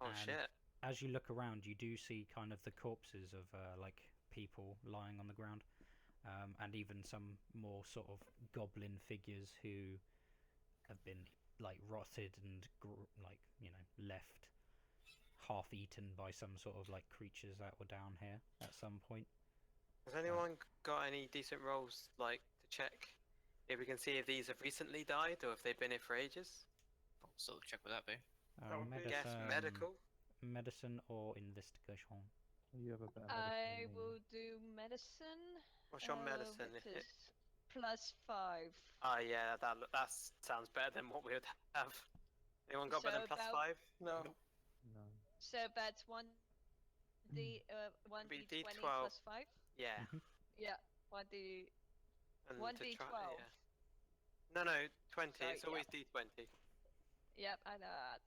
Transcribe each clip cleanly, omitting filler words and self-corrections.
Oh shit. As you look around, you do see kind of the corpses of like people lying on the ground, and even some more sort of goblin figures who have been like rotted and like left half eaten by some sort of like creatures that were down here at some point. Has anyone got any decent rolls, like, to check if we can see if these have recently died or if they've been here for ages? What sort of check would that be? That would be- Guess medical. Medicine or investigation. You have a better I medicine than me. will do medicine. What's your medicine? Which is +5. Ah, yeah, that sounds better than what we would have. Anyone got better than So plus about- 5? No. No. So that's 1d20 Be D12. plus 5. Yeah. Yeah, 1d. And 1d12. yeah. No, 20. Sorry, It's always D20. Yep, I know that.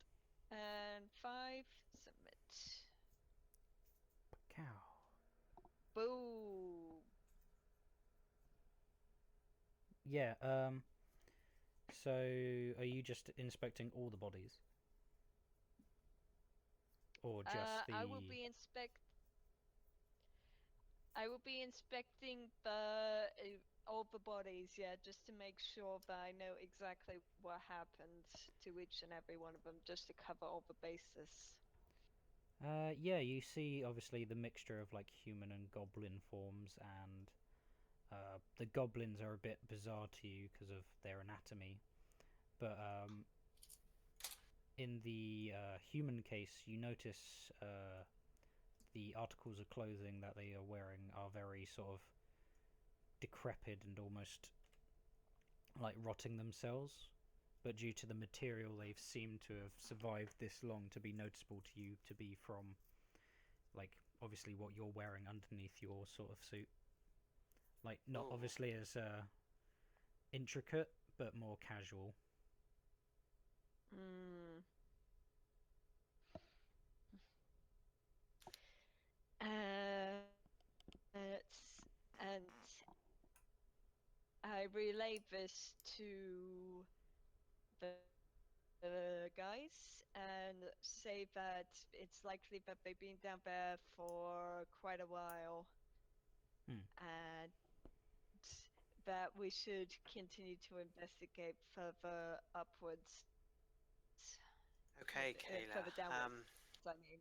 And 5. Submit. Cow. Boom. Yeah. So, are you just inspecting all the bodies, or just the? I will be inspecting the all the bodies, yeah, just to make sure that I know exactly what happened to each and every one of them, just to cover all the bases. Yeah, you see obviously the mixture of like human and goblin forms, and the goblins are a bit bizarre to you because of their anatomy, but in the human case, you notice the articles of clothing that they are wearing are very sort of decrepit and almost like rotting themselves, but due to the material they've seemed to have survived this long to be noticeable to you to be from like obviously what you're wearing underneath your sort of suit, like not obviously as intricate but more casual. And I relay this to the guys and say that it's likely that they've been down there for quite a while, and that we should continue to investigate further upwards. Okay, Further Kayla. downwards, I mean.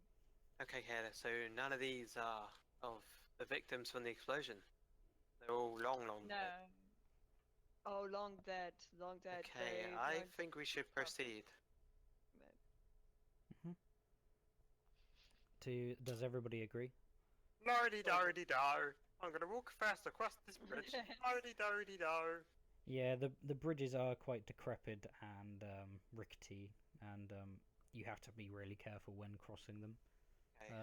Okay, Kayla. So none of these are of the victims from the explosion. They're all long dead. No. Oh, long dead. Okay, They I weren't- think we should proceed. Does everybody agree? Lordy-dardy-dar. I'm gonna walk fast across this bridge. Lordy-dardy-dar. Yeah, the bridges are quite decrepit and rickety, and you have to be really careful when crossing them. Okay,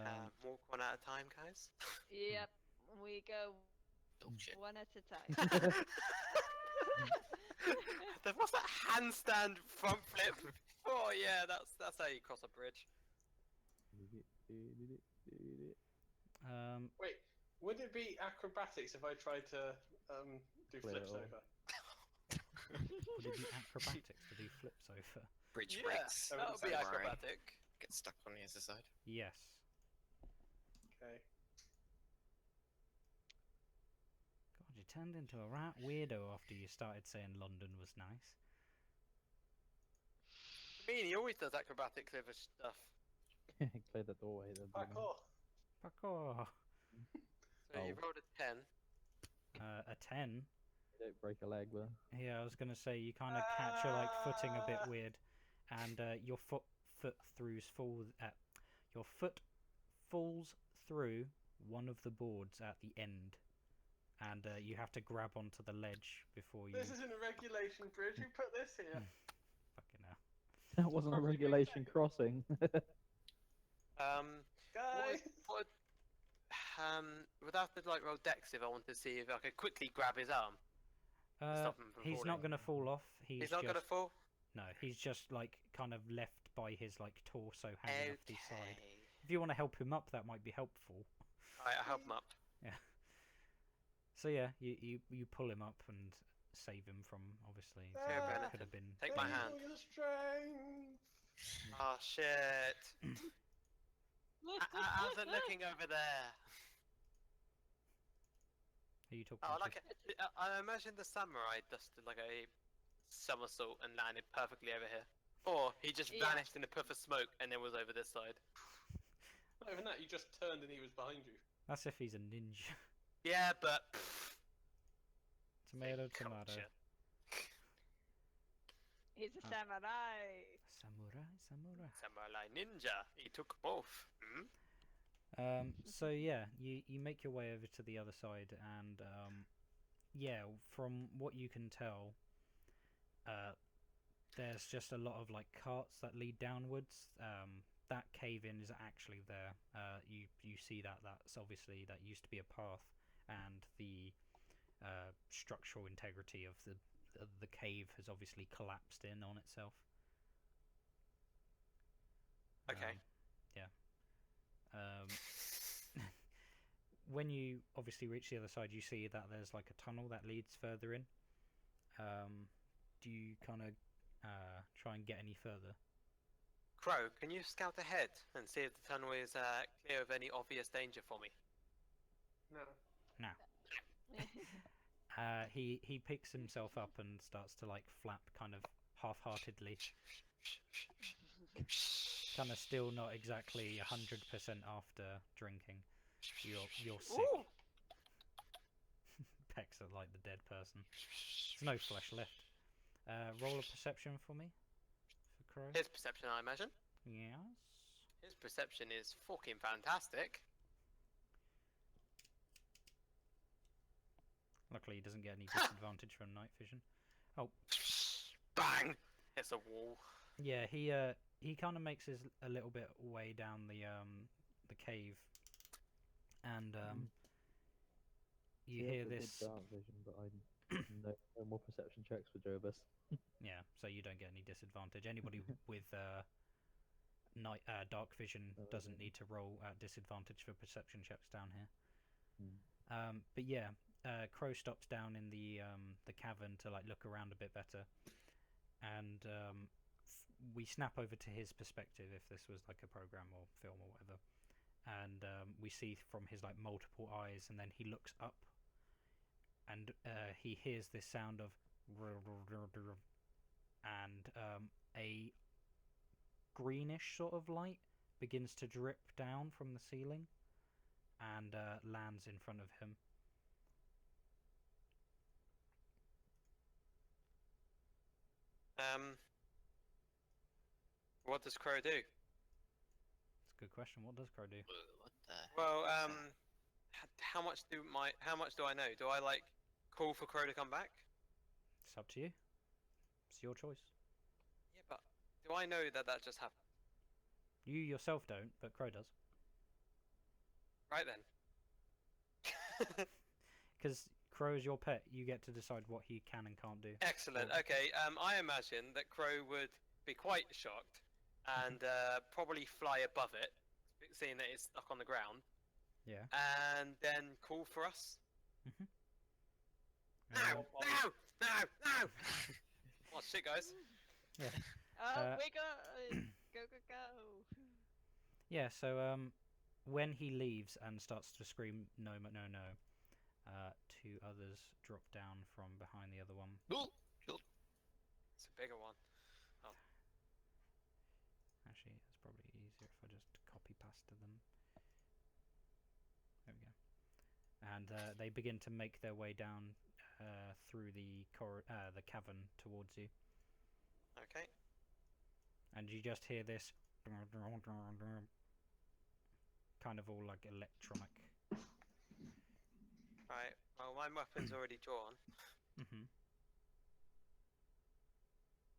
walk one at a time, guys. Yep, we go Bullshit. one at a time. There was that handstand front flip. Oh yeah, that's how you cross a bridge. Wait, would it be acrobatics if I tried to do flips Clear. over? Would it be acrobatics to do flips over? Bridge Yeah, breaks. that would be Don't worry. acrobatic. Get stuck on the other side. Yes. Okay. God, you turned into a right weirdo after you started saying London was nice. I mean, he always does acrobatic clever stuff. Clear the doorway then. Parkour. Fuck off. So you rolled a 10. A 10. You don't break a leg, but Yeah, I was gonna say you kind of catch your like footing a bit weird, and your foot falls through one of the boards at the end, and you have to grab onto the ledge before you. This isn't a regulation bridge. Who put this here? Fucking hell. that wasn't a regulation crossing. Guys. Would I have to like roll dex if I wanted to see if I could quickly grab his arm? Stop him from He's falling. not gonna fall off. He's not just, gonna fall. No, he's just like kind of left by his like torso hanging off the side. Okay. If you want to help him up, that might be helpful. Alright, I'll help him up. Yeah. So yeah, you pull him up and save him from obviously. Here, Bennett. Could have been. Take my hand. Your strength. Oh shit. How's it looking over there? Who are you talking Oh, to? like I imagine the samurai just did like a somersault and landed perfectly over here. Or he just Yeah. vanished in a puff of smoke and then was over this side. Not even that, you just turned and he was behind you. That's if he's a ninja. Yeah, but Tomato, fake tomato. culture. He's a Ah. samurai. Samurai, samurai. Samurai ninja. He took both. Hmm? So yeah, you make your way over to the other side, and yeah, from what you can tell, there's just a lot of like carts that lead downwards. That cave in is actually there. You see that's obviously that used to be a path, and the structural integrity of the cave has obviously collapsed in on itself. Okay. Yeah. When you obviously reach the other side, you see that there's like a tunnel that leads further in. Do you kind of try and get any further? Crow, can you scout ahead and see if the tunnel is clear of any obvious danger for me? No. He picks himself up and starts to like flap kind of half-heartedly, kind of still not exactly 100% after drinking. You're sick. Ooh! Pecks at like the dead person. There's no flesh left. Roll a perception for me, for Crow. His perception, I imagine. Yes. His perception is fucking fantastic. Luckily, he doesn't get any disadvantage from night vision. Oh, Bang! It's a wall. yeah. He kind of makes a little bit way down the cave, and you Yeah, hear I did this. dark vision, but I no more perception checks for Jobus. Yeah, so you don't get any disadvantage. Anybody with night dark vision doesn't need to roll at disadvantage for perception checks down here. But yeah, Crow stops down in the cavern to like look around a bit better, and we snap over to his perspective if this was like a program or film or whatever, and we see from his like multiple eyes, and then he looks up, and he hears this sound of and a greenish sort of light begins to drip down from the ceiling and lands in front of him. What does Crow do? It's a good question. What does Crow do? What the? Well, how much do I know? Do I like call for Crow to come back? It's up to you. It's your choice. Yeah, but do I know that just happened? You yourself don't, but Crow does. Right then. Because Crow is your pet, you get to decide what he can and can't do. Excellent. Okay. I imagine that Crow would be quite shocked and probably fly above it, seeing that it's stuck on the ground. Yeah. And then call for us. Mhm. No! No! No! No! Oh shit, guys. We go. Yeah, so when he leaves and starts to scream, no, no, no, two others drop down from behind the other one. It's a bigger one. Oh. Actually, it's probably easier if I just copy pasted them. There we go. And they begin to make their way down through the cavern towards you. Okay. And you just hear this kind of all like electronic. Right. Well, my weapon's already drawn. Mhm.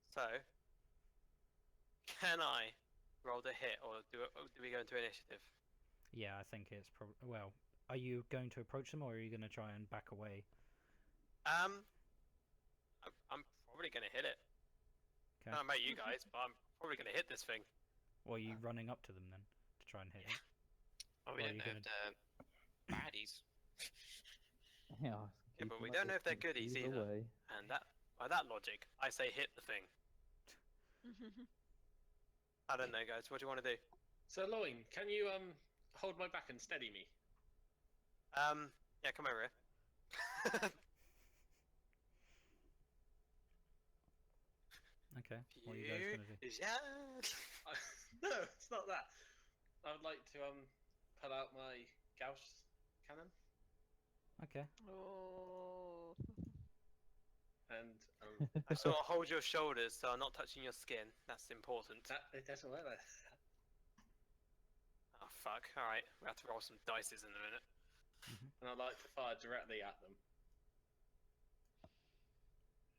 So, can I roll the hit, or do we go into initiative? Yeah, I think it's probably. Well, are you going to approach them, or are you going to try and back away? I'm probably gonna hit it. Okay. I don't know about you guys, but I'm probably gonna hit this thing. Or are you running up to them then to try and hit it? Oh, we Well, don't you're know if they're baddies. Yeah, Yeah, but we don't know if they're goodies either. Way. And by that logic, I say hit the thing. I don't know, guys. What do you want to do? So, Loin, can you hold my back and steady me? Yeah, come over here. Okay. What are you guys gonna do? Yeah. No, it's not that. I would like to pull out my Gauss cannon Okay. Oh. and I sort of hold your shoulders so I'm not touching your skin. That's important. it doesn't work like that. Oh fuck! All right, we have to roll some dices in a minute. And I'd like to fire directly at them.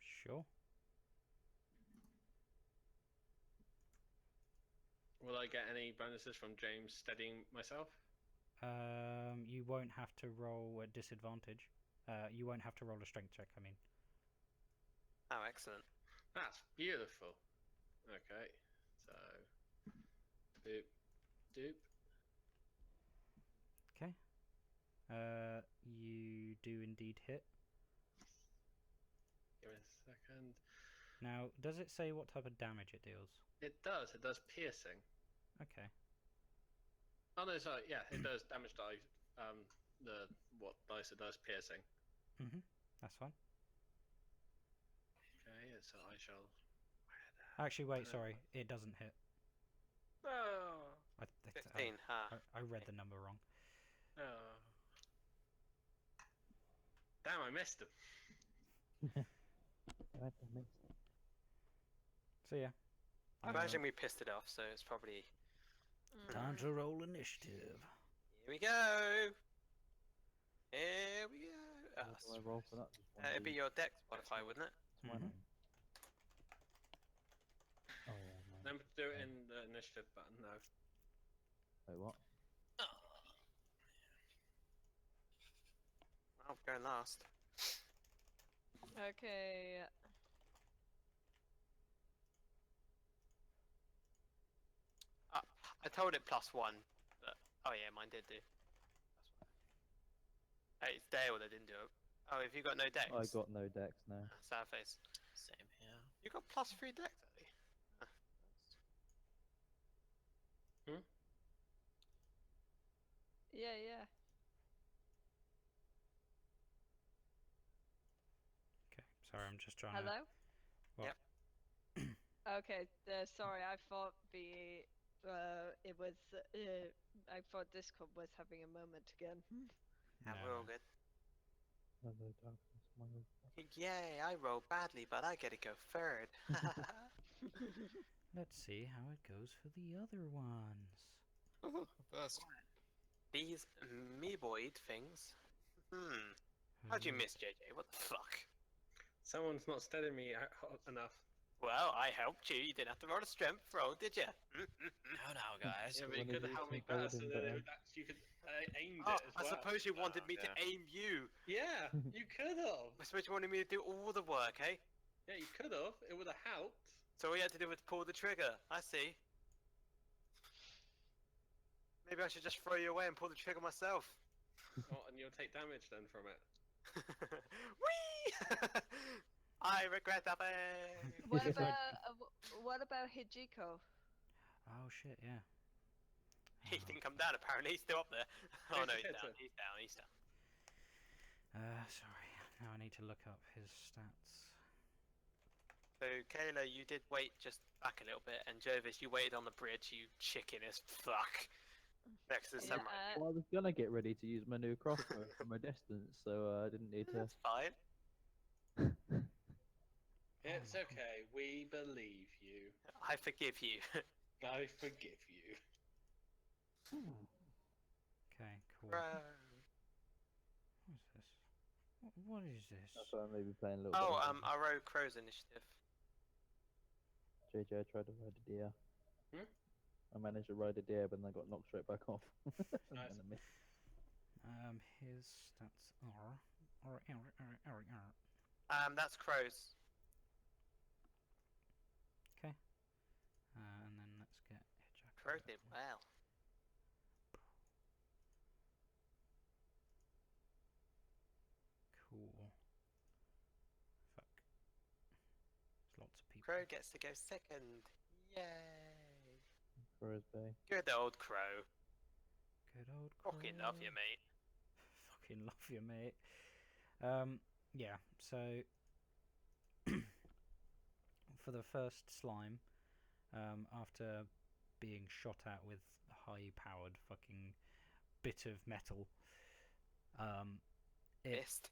Sure. Will I get any bonuses from James steadying myself? You won't have to roll at disadvantage. You won't have to roll a strength check. I mean. Oh, excellent. That's beautiful. Okay, so boop, doop. Okay. You do indeed hit. Give me a second. Now, does it say what type of damage it deals? It does. It does piercing. Okay. Oh no, sorry. Yeah, it does damage die. The what dice it does piercing. That's fine. Okay, so I shall. Actually, wait. Sorry, it doesn't hit. Oh. 15. I read the number wrong. Oh. Damn, I missed him. So yeah. I imagine we pissed it off, so it's probably. Time to roll initiative. Here we go. Here we go. Oh, What do I roll for that? Just one it'd be D. your dex modifier, wouldn't it? It's my name. Oh yeah, no. Remember to do it in the initiative button. No. Wait, what? I'm going last. Okay. I told it +1, but oh yeah, mine did do. Hey, it's Dale that didn't do it. Oh, have you got no dex? I got no dex now. Sad face. Same here. You got +3 dex, actually. Yeah, yeah. Okay. Sorry, I'm just trying Hello? What? Yep. Okay, sorry, I thought it was, I thought Discord was having a moment again. Yeah, No, we're all no. good. Hello, darkness, my old friend. Yay, I rolled badly, but I get to go third. Let's see how it goes for the other ones. First. These amoeboid things. How'd you miss, JJ? What the fuck? Someone's not steadying me enough. Well, I helped you. You didn't have to roll a strength roll, did you? No, guys. Yeah, but One you of could have these helped me is better so golden that button. you could aimed Oh, it as I well. suppose you wanted me to yeah. aim you. Yeah, you could have. I suppose you wanted me to do all the work, eh? Yeah, you could have. It would have helped. So all you had to do was pull the trigger. I see. Maybe I should just throw you away and pull the trigger myself. Oh, and you'll take damage then from it. Whee! I regret nothing. What about Hijiko? Oh shit! Yeah. He didn't come down. Apparently, he's still up there. Oh no, he's Hit down. her. He's down. He's down. Sorry. Now I need to look up his stats. So Kayla, you did wait just back a little bit, and Jovis, you waited on the bridge. You chicken as fuck. Next to the Yeah, samurai. Well, I was gonna get ready to use my new crossbow from a distance, so I didn't need to. That's fine. It's okay. We believe you. I forgive you. I forgive you. Okay. Cool. Bro. What's this? What is this? That's why I may be playing a little Oh, bit. I rode Crow's initiative. JJ, I tried to ride a deer. Hmm? I managed to ride a deer, but then I got knocked straight back off. Nice. And I missed. His stats are. That's Crow's. Okay. And then let's get Hitchhiker. Crow did well. Cool. Fuck. There's lots of people. Crow gets to go second. Yay. for his bay. Good old Crow. Good old Fucking love you, Crow. mate. Fucking love you, mate. Yeah. So for the first slime, after being shot at with a high-powered fucking bit of metal, it Missed.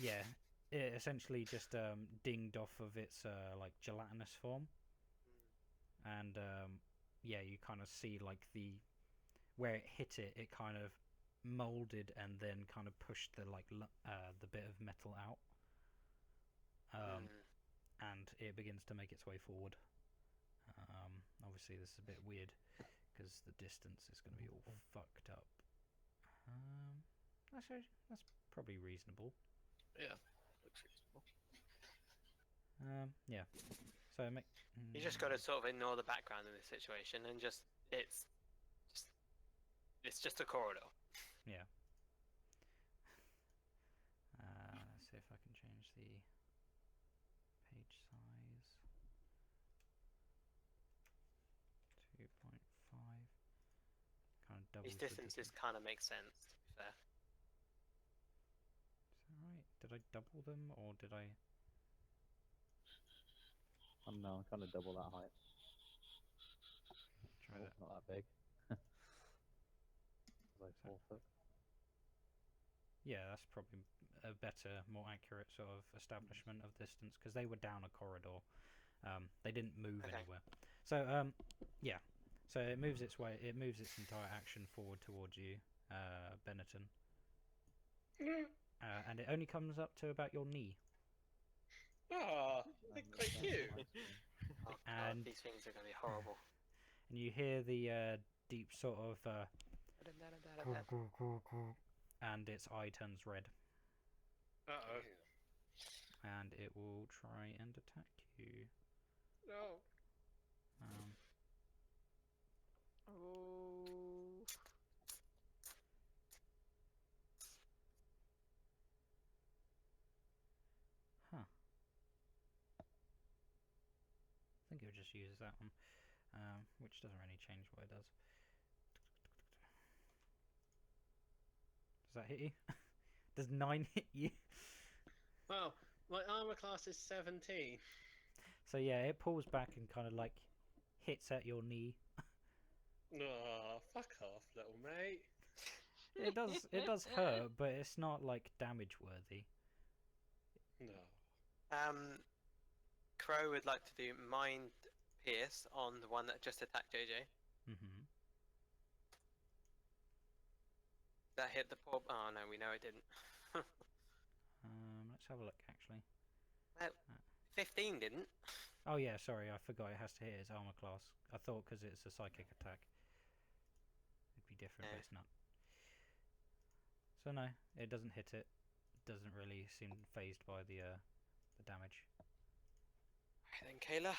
yeah, it essentially just dinged off of its like gelatinous form, and yeah, you kind of see like where it hit it, it kind of molded and then kind of pushed the the bit of metal out, and it begins to make its way forward. Obviously, this is a bit weird because the distance is going to be all fucked up. That's probably reasonable. Yeah, looks reasonable. Yeah. So make. You just got to sort of ignore the background in this situation and it's just a corridor. Yeah. Let's see if I can change the page size. 2.5. Kind of doubles These the distances distance. kind of make sense, to be fair. Is that right? Did I double them or did I? I don't know, I'm trying to double that height. Try Oh, that. not that big. Like 4 foot. Yeah, that's probably a better, more accurate sort of establishment of distance because they were down a corridor. They didn't move Okay. anywhere. So yeah. So it moves its way. It moves its entire action forward towards you, Benetton, and it only comes up to about your knee. Ah, they're quite cute. Oh god, And- these things are going to be horrible. And you hear the deep sort of, and its eye turns red, Uh-oh. and it will try and attack you. No. Um, Oh. Huh. I think it just uses that one, which doesn't really change what it does. Does that hit you? Does 9 hit you? Well, my armor class is 17. So yeah, it pulls back and kind of like hits at your knee. Oh, fuck off, little mate. It does hurt, but it's not like damage worthy. No. Crow would like to do Mind Pierce on the one that just attacked JJ. Mm-hmm. That hit the poor. Oh no, we know it didn't. Let's have a look actually. 15 didn't. Oh yeah, sorry, I forgot it has to hit its armor class. I thought because it's a psychic attack, it'd be different, but it's not. So no, it doesn't hit it. Doesn't really seem phased by the damage. Right then, Kayla.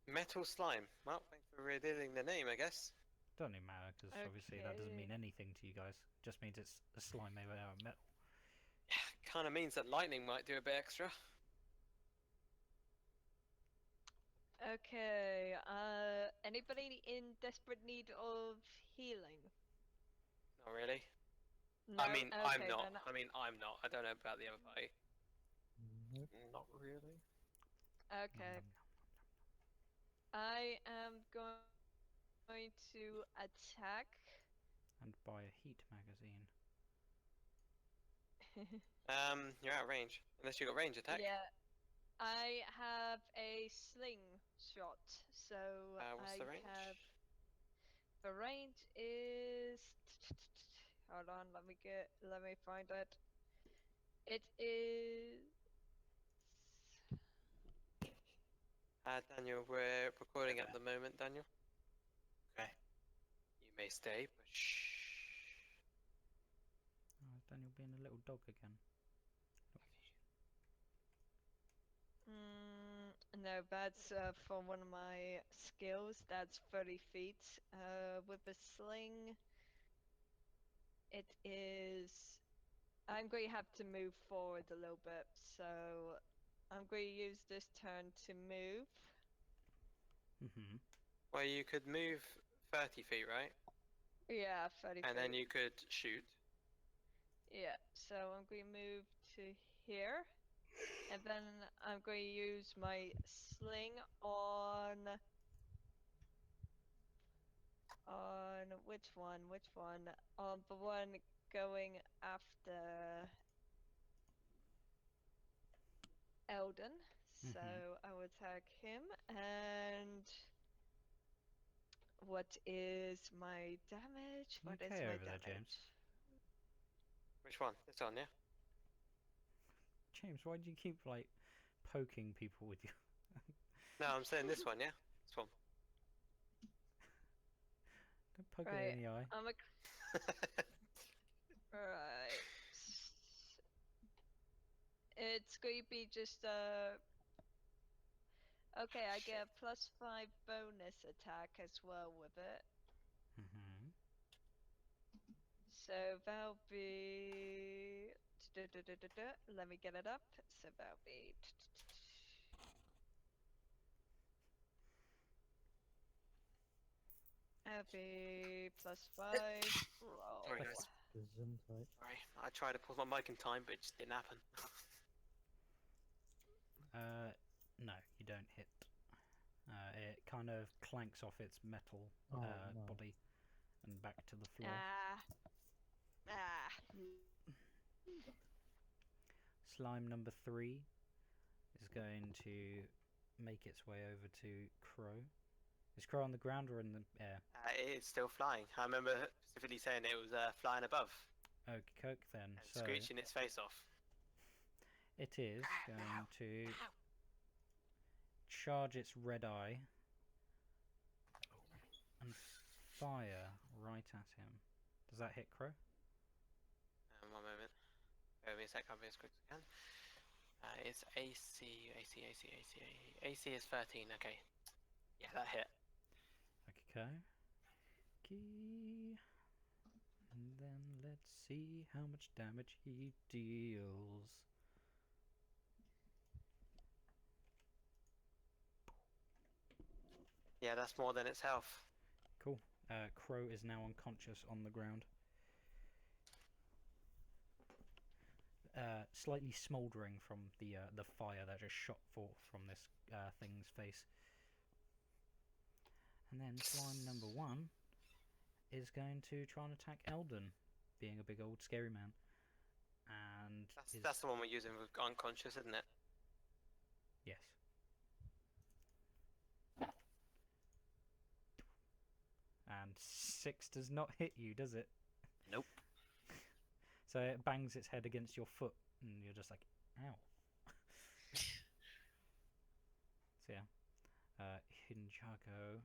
Metal Slime. Well, thanks for revealing the name, I guess. Doesn't even matter because obviously that doesn't mean Okay. anything to you guys. Just means it's a slime made out of metal. Yeah, kind of means that lightning might do a bit extra. Okay. Anybody in desperate need of healing? Not really. No. I mean, I'm Okay, not. then I mean, I'm not. I don't know about the other party. Not really. Okay. I am going to attack. And buy a heat magazine. You're out of range. Unless you got range attack. Yeah. I have a slingshot, so What's I the range? have. The range is. Hold on, let me find it. It is. Daniel, we're recording at the moment, Daniel. Okay. You may stay, but shh. Oh, is Daniel being a little dog again? No, that's from one of my skills. That's 30 feet. With a sling, it is. I'm going to have to move forward a little bit, so I'm going to use this turn to move. Mm-hmm. Well, you could move 30 feet, right? Yeah, 30 And feet. then you could shoot. Yeah, so I'm going to move to here. And then I'm going to use my sling on which one? Which one? On the one going after Eldon. So I will attack him. And what is my damage? Can you What is KO my over there, damage? James? Which one? This one, yeah? James, why do you keep like poking people with you? No, I'm saying this one, yeah? This one. Don't poke it Right. in the eye. I'm a. Right. It's going to be just Okay, I get a +5 bonus attack as well with it. Mm-hmm. So that'll be. Let me get it up. So that'll be. That'll be +5. Roll. Sorry, guys. Gesundheit. Sorry, I tried to pause my mic in time, but it just didn't happen. No, you don't hit. It kind of clanks off its metal Oh, no. body and back to the floor. Slime number 3 is going to make its way over to Crow. Is Crow on the ground or in the air? It's still flying. I remember specifically saying it was flying above Okie coke then. and So screeching its face off. it is going to charge its red eye and fire right at him. Does that hit Crow? 1 moment. Bear with me a sec, I'll be as quick as I can. It's AC is 13, okay. Yeah, that hit. Okay. And then let's see how much damage he deals. Yeah, that's more than its health. Cool. Crow is now unconscious on the ground. Slightly smouldering from the fire that just shot forth from this thing's face. And then slime number 1 is going to try and attack Eldon, being a big old scary man. And That's the one we're using with unconscious, isn't it? yes. And 6 does not hit you, does it? Nope. So it bangs its head against your foot, and you're just like, ow. So yeah, Hijako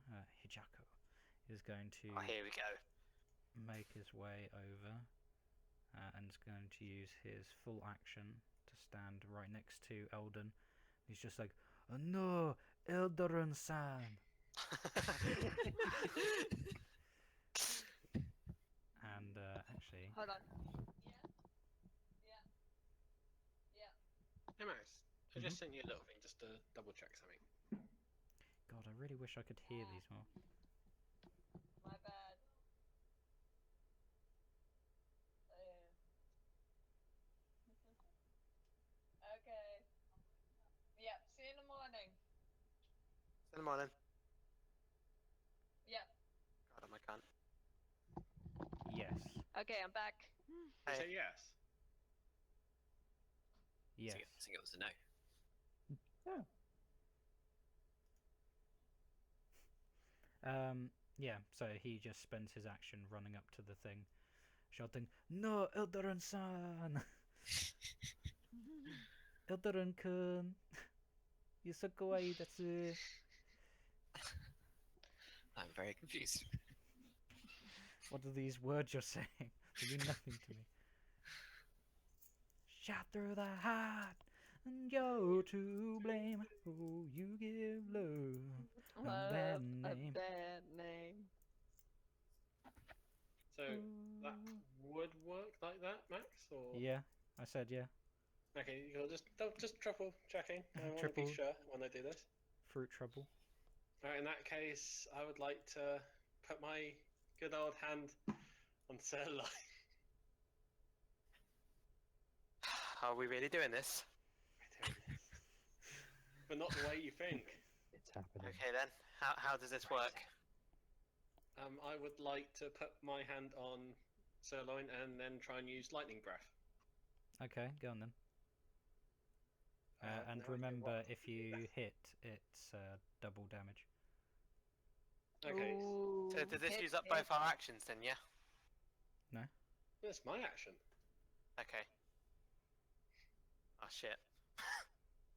is going to Oh, here we go. make his way over, and is going to use his full action to stand right next to Eldon. He's just like, oh, no, Eldoran-san. And actually, Hold on. Hey Max, I just sent you a little thing just to double check something. God, I really wish I could hear these more. My bad. Okay. Yeah, see you in the morning. Send them on then. Yeah. God, I can't. Yes. Okay, I'm back. You Hey. say yes? Yes. I think it was a no. Yeah, so he just spends his action running up to the thing, shouting, no, Eldoran-san! Eldoran-kun! You're so kawaii, datsu! I'm very confused. What are these words you're saying? They mean nothing to me. Shot through the heart, and you're to blame. Oh, you give love a bad name. A bad name. So that would work like that, Max? Or Yeah, I said yeah. okay, you'll just triple checking. I want to Triple. be sure when I do this. Fruit trouble. Alright, in that case, I would like to put my good old hand on Sirloin. Are we really doing this? We're doing this. But not the way you think. It's happening. Okay then. How does this work? I would like to put my hand on Sirloin and then try and use Lightning Breath. Okay, go on then. I have And no idea remember, what if you hit, it's double damage. Okay, Ooh, So does this hit, use up hit. both our actions then, yeah? that's my action. Okay. Oh shit.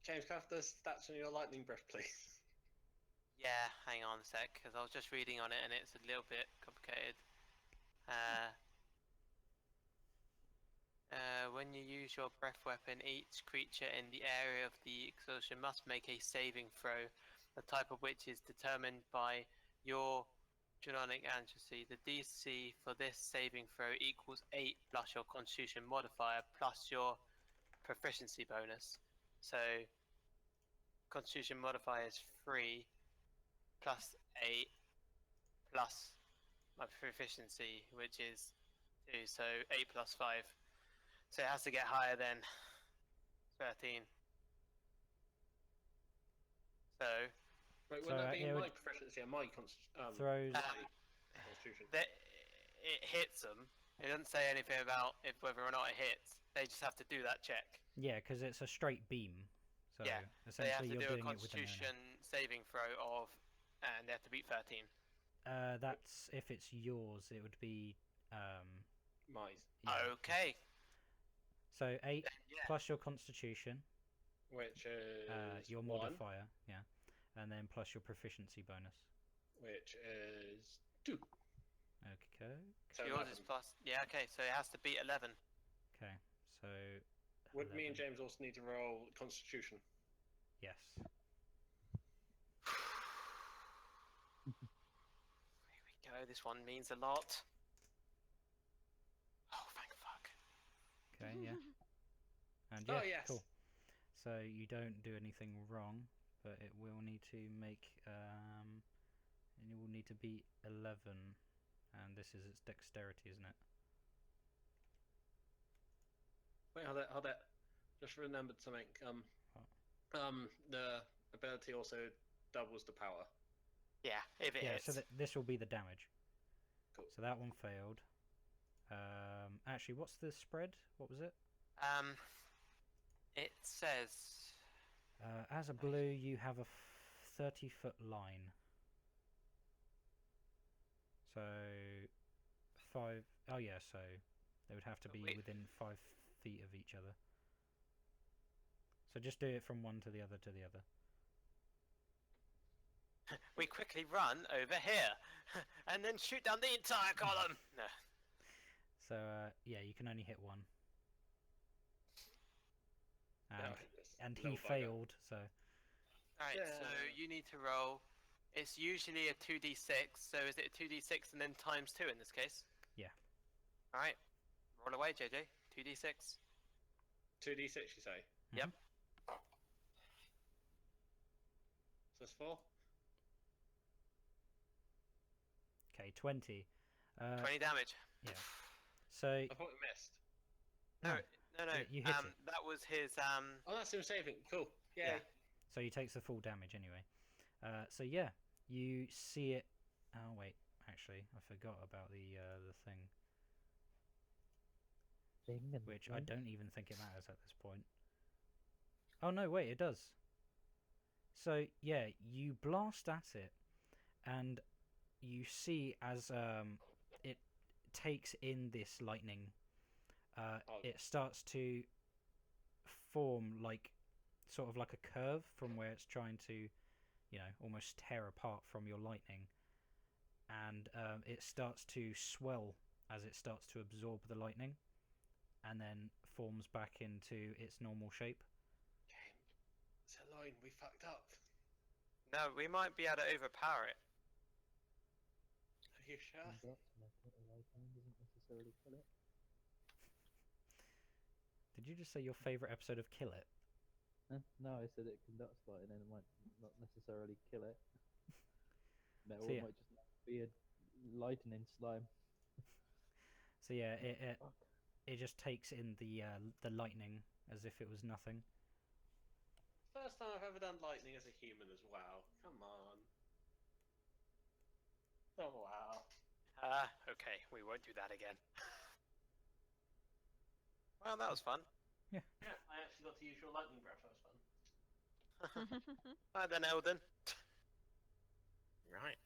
James, can I have the stats on your Lightning Breath, please? Yeah, hang on a sec, because I was just reading on it and it's a little bit complicated. When you use your breath weapon, each creature in the area of the explosion must make a saving throw, the type of which is determined by your genetic ancestry. The DC for this saving throw equals 8 plus your Constitution modifier plus your proficiency bonus. So, Constitution modifier is 3 plus 8 plus my proficiency, which is 2, so 8 plus 5. So it has to get higher than 13. So Wait, So, wouldn't that be it my would- proficiency and my Throws. Constitution? it hits them. It doesn't say anything about whether or not it hits. They just have to do that check. Yeah, because it's a straight beam. So Yeah, They have essentially, to you're do a doing it with a Constitution saving throw of, and they have to beat 13. That's if it's yours. It would be. My. Yeah. Okay. So 8 Then, yeah. plus your Constitution, Which is your 1, modifier, yeah, and then plus your proficiency bonus. which is 2. Okay. So So yours 11. is plus. Yeah. Okay. So it has to beat 11. Okay. So. Would me and 11. James also need to roll Constitution? Yes. Here we go. This one means a lot. Oh, thank fuck. Okay. Yeah. And Oh, yeah. yes. Cool. So you don't do anything wrong, but it will need to make and you will need to beat 11, and this is its dexterity, isn't it? Wait, hold that. Just remembered something. The ability also doubles the power. Yeah. If it Yeah. hits. So this will be the damage. Cool. So that one failed. Actually, what's the spread? What was it? It says. As a blue, you have a 30-foot line. So 5. Oh yeah. So they would have to Oh, be wait. within 5 feet of each other. So just do it from one to the other to the other. We quickly run over here, and then shoot down the entire column. No. So yeah, you can only hit one. And he failed. So Alright, so Yeah. you need to roll. It's usually a 2d6, so is it a 2d6 and then times 2 in this case? Yeah. Alright, roll away, JJ. 2d6. 2d6, you say? Yep. So that's 4? okay, 20. 20 damage. Yeah. So I thought we missed. No, No. no. You hit it. That was his. Oh, that's him saving. Cool. Yay. Yeah. So he takes the full damage anyway. So yeah, you see it. Oh wait, actually, I forgot about the thing, Thing and which I thing. don't even think it matters at this point. Oh no, wait, it does. So yeah, you blast at it, and you see as it takes in this lightning, it starts to form like sort of like a curve from where it's trying to, you know, almost tear apart from your lightning, and it starts to swell as it starts to absorb the lightning, and then forms back into its normal shape. Sirloin, we fucked up. No, we might be able to overpower it. Are you sure? Conduct method of right hand doesn't necessarily kill it. Did you just say your favourite episode of Kill It? No, I said it conducts lightning and it might not necessarily kill it. Metal So, yeah. might just be a lightning slime. So yeah, Fuck. it just takes in the lightning as if it was nothing. First time I've ever done lightning as a human as well. Come on. Oh wow. Okay, we won't do that again. Well, that was fun. Yeah, I actually got to use your lightning breath. That was fun. Right then, Elden. Right.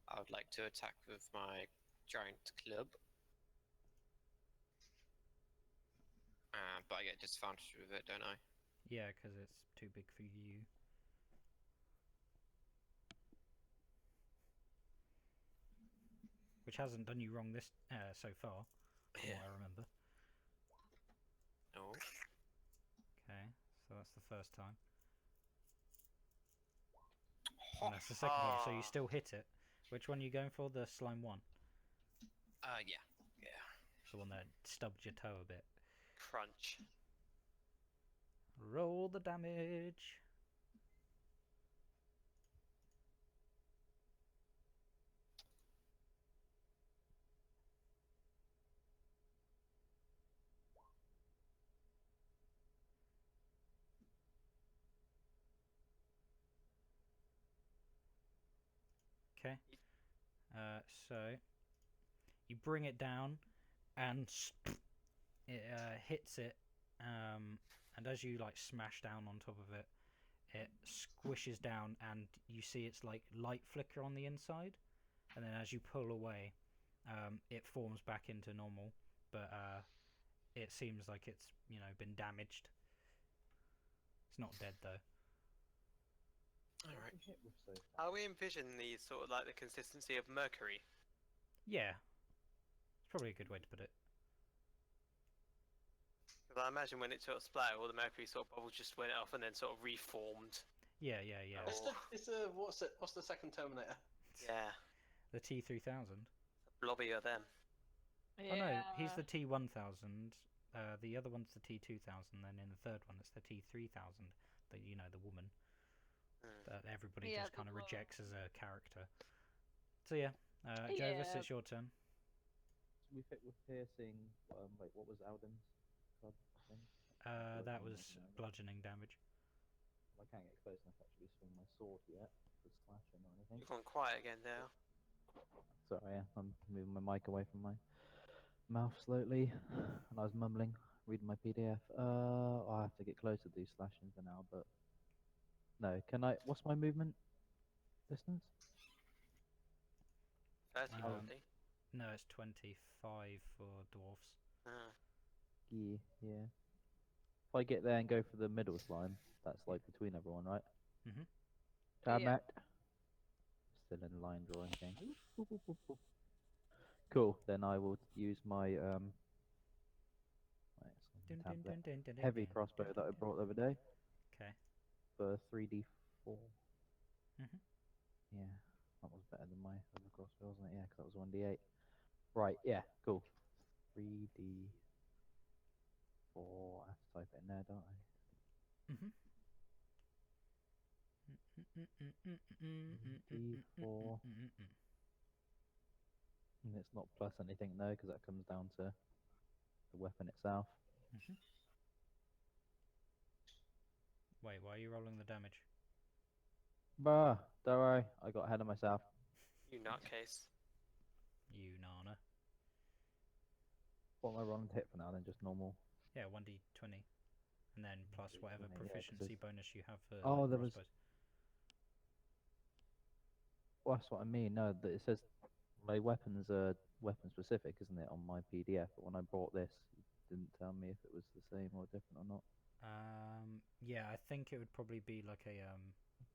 I would like to attack with my giant club. But I get disadvantage with it, don't I? Yeah, because it's too big for you. Which hasn't done you wrong this so far, from what I remember. No. Okay, so that's the first time. And that's the second time, so you still hit it. Which one are you going for? The slime one? Yeah. The one that stubbed your toe a bit. Crunch. Roll the damage. Okay. So you bring it down, and it hits it, and as you like smash down on top of it, it squishes down, and you see its like light flicker on the inside, and then as you pull away, it forms back into normal, but it seems like it's been damaged. It's not dead though. Alright. Hit with so fast. Are we envisioning these sort of like the consistency of mercury? Yeah, it's probably a good way to put it. Because I imagine when it sort of splattered, all the mercury sort of bubbles just went off and then sort of reformed. Yeah. Oh. What's the second Terminator? Yeah, The T3000. blobby of them. Yeah. Oh no, he's the T1000. The other one's the T2000. Then in the third one, it's the T3000. The woman that everybody Yeah, just kind of the rejects as a character. So yeah, Jovis, Yeah. it's your turn. We hit with piercing. Wait, what was Alden's club thing? That Bludgeoning, was wasn't it? bludgeoning damage. I can't get close enough to actually swing my sword yet for slashing or anything. You've gone quiet again now. Sorry, yeah, I'm moving my mic away from my mouth slowly, and I was mumbling, reading my PDF. I have to get closer to do slashing for now, but no. Can I? What's my movement distance? 30, Um, 40. No, it's 25 for dwarfs. Yeah. If I get there and go for the middle slime, that's like between everyone, right? Mhm. Damn Yeah. it. Still in line drawing thing. Oop, oop, oop, oop. Cool. Then I will use my wait, it's on the tablet. Heavy crossbow that I brought the other day Okay. for 3d4. Mhm. Yeah, that was better than my other crossbow, wasn't it? Yeah, because that was 1d8. Right, yeah, cool. 3d4. I have to type it in there, don't I? Mhm. D4. And it's not plus anything, no, because that comes down to the weapon itself. Mhm. Wait, why are you rolling the damage? Bruh, don't worry, I got ahead of myself. You nutcase. You nana. What am I rolling to hit for now then? Just normal? Yeah, 1d20, and then plus 1d20, whatever yeah, 'cause proficiency it's- bonus you have for Oh, like, there was- crossbows. Well, that's what I mean. No, that it says my weapons are weapon specific, isn't it, on my PDF? But when I bought this, it didn't tell me if it was the same or different or not. Yeah, I think it would probably be like a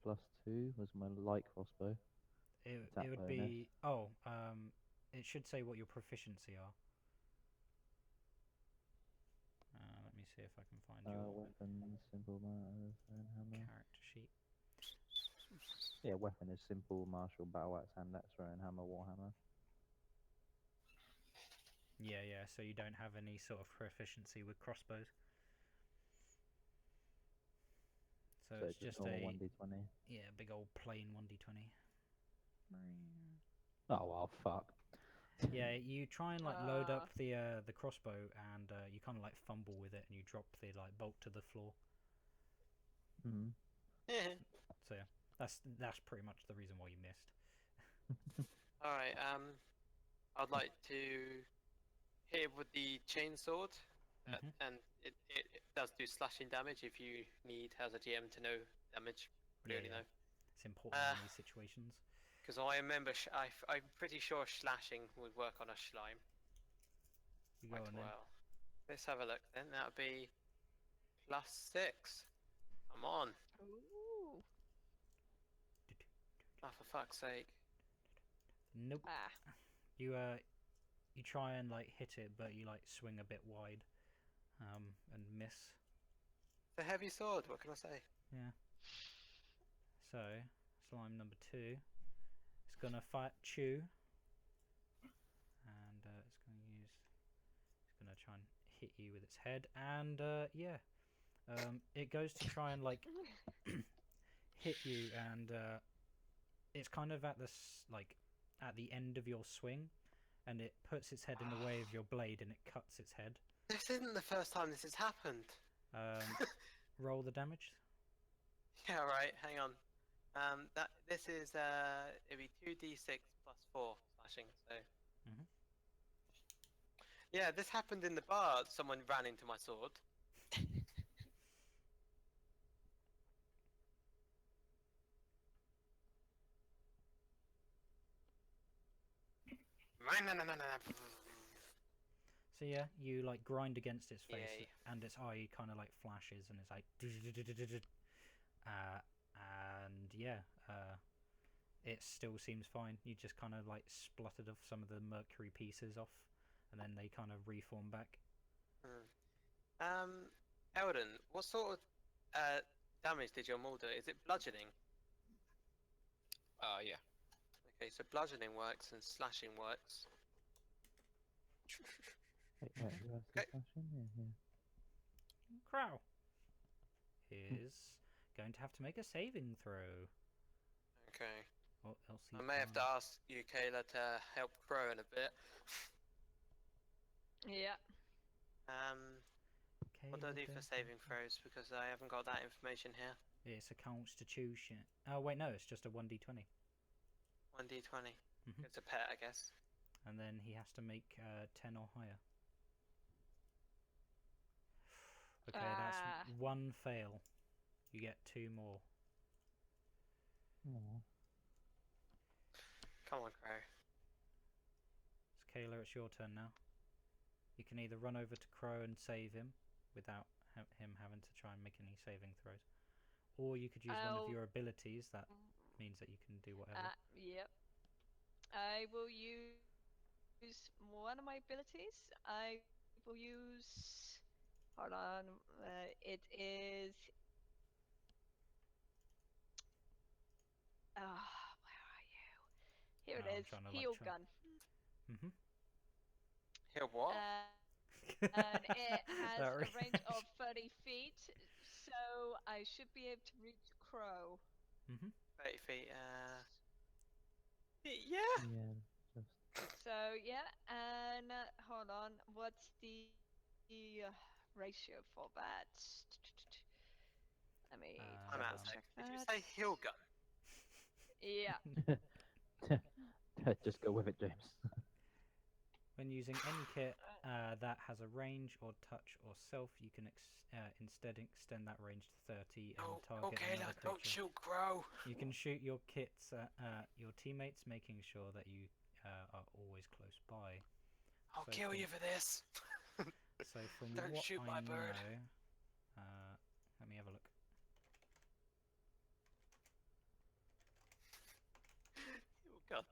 +2 was my light crossbow. It Attack would bonus. be it should say what your proficiency are. Let me see if I can find your Weapon, simple, and hammer. character sheet. Yeah, weapon is simple, martial, battle axe, hand axe, throwing hammer, warhammer. Yeah. So you don't have any sort of proficiency with crossbows. So it's just normal a 1d20. big old plain 1d20. Oh well, fuck. Yeah, you try and like load up Ah. the crossbow, and you kind of like fumble with it, and you drop the like bolt to the floor. Hmm. So yeah, that's pretty much the reason why you missed. All right. I'd like to hit it with the chainsword, Mhm. and it does do slashing damage if you need, as a GM, to know damage. Yeah, Really yeah. know. It's important in these situations. Because I remember, I'm pretty sure slashing would work on a slime You go quite on then. well. Let's have a look then. That would be +6. Come on. Ooh. Oh, for fuck's sake. Nope. Ah. You try and like hit it, but you like swing a bit wide, and miss. It's a heavy sword, what can I say? Yeah. So slime number 2. It's gonna fight Chew, and it's gonna try and hit you with its head, and yeah, it goes to try and like hit you, and it's kind of at like at the end of your swing, and it puts its head in the way of your blade, and it cuts its head. This isn't the first time this has happened. Roll the damage. Yeah, right, hang on. This is, it'd be 2d6 +4 slashing, so. Mhm. Yeah, this happened in the bar. Someone ran into my sword. So yeah, you like grind against its face, Yay. and its eye kind of like flashes, and it's like, and yeah, it still seems fine. You just kind of like spluttered off some of the mercury pieces off, and then they kind of reform back. Eldon, what sort of damage did your maul do? Is it bludgeoning? Yeah. Okay, so bludgeoning works and slashing works. Wait, you have Okay. slashing? Yeah, yeah. Crow is going to have to make a saving throw. Okay. Or else I he's may have to blind. ask you, Kayla, to help Crow in a bit. Yeah. What do I Kayla do for does saving have- throws? Because I haven't got that information here. It's a constitution. Oh wait, no, it's just a 1d20. 1d20. Mhm. It's a pet, I guess. And then he has to make 10 or higher. Okay, that's Ah. 1 fail. You get 2 more. Aw. Come on, Crow. So Kayla, it's your turn now. You can either run over to Crow and save him without him having to try and make any saving throws, or you could use one of I'll- your abilities. That means that you can do whatever. Yep. I will use one of my abilities. I will use. Hold on. It is. Where are you? Here it Oh, I'm is. trying to Heal like gun. Mhm. Here, what? And it has That a range really- of 30 feet, so I should be able to reach Crow. Mhm. 30 feet, yeah! Yeah, just So yeah, and hold on, what's the ratio for that? Let me I'm out, double Um, check Did you that. say heal gun? Yeah. just go with it, James. When using any kit that has a range or touch or self, you can instead extend that range to 30 and target Okay, another don't creature. shoot Crow! You can shoot your kits at your teammates, making sure that you are always close by. I'll So kill from- you for this! So from Don't what shoot I my bird. know, let me have a look. Heal gun.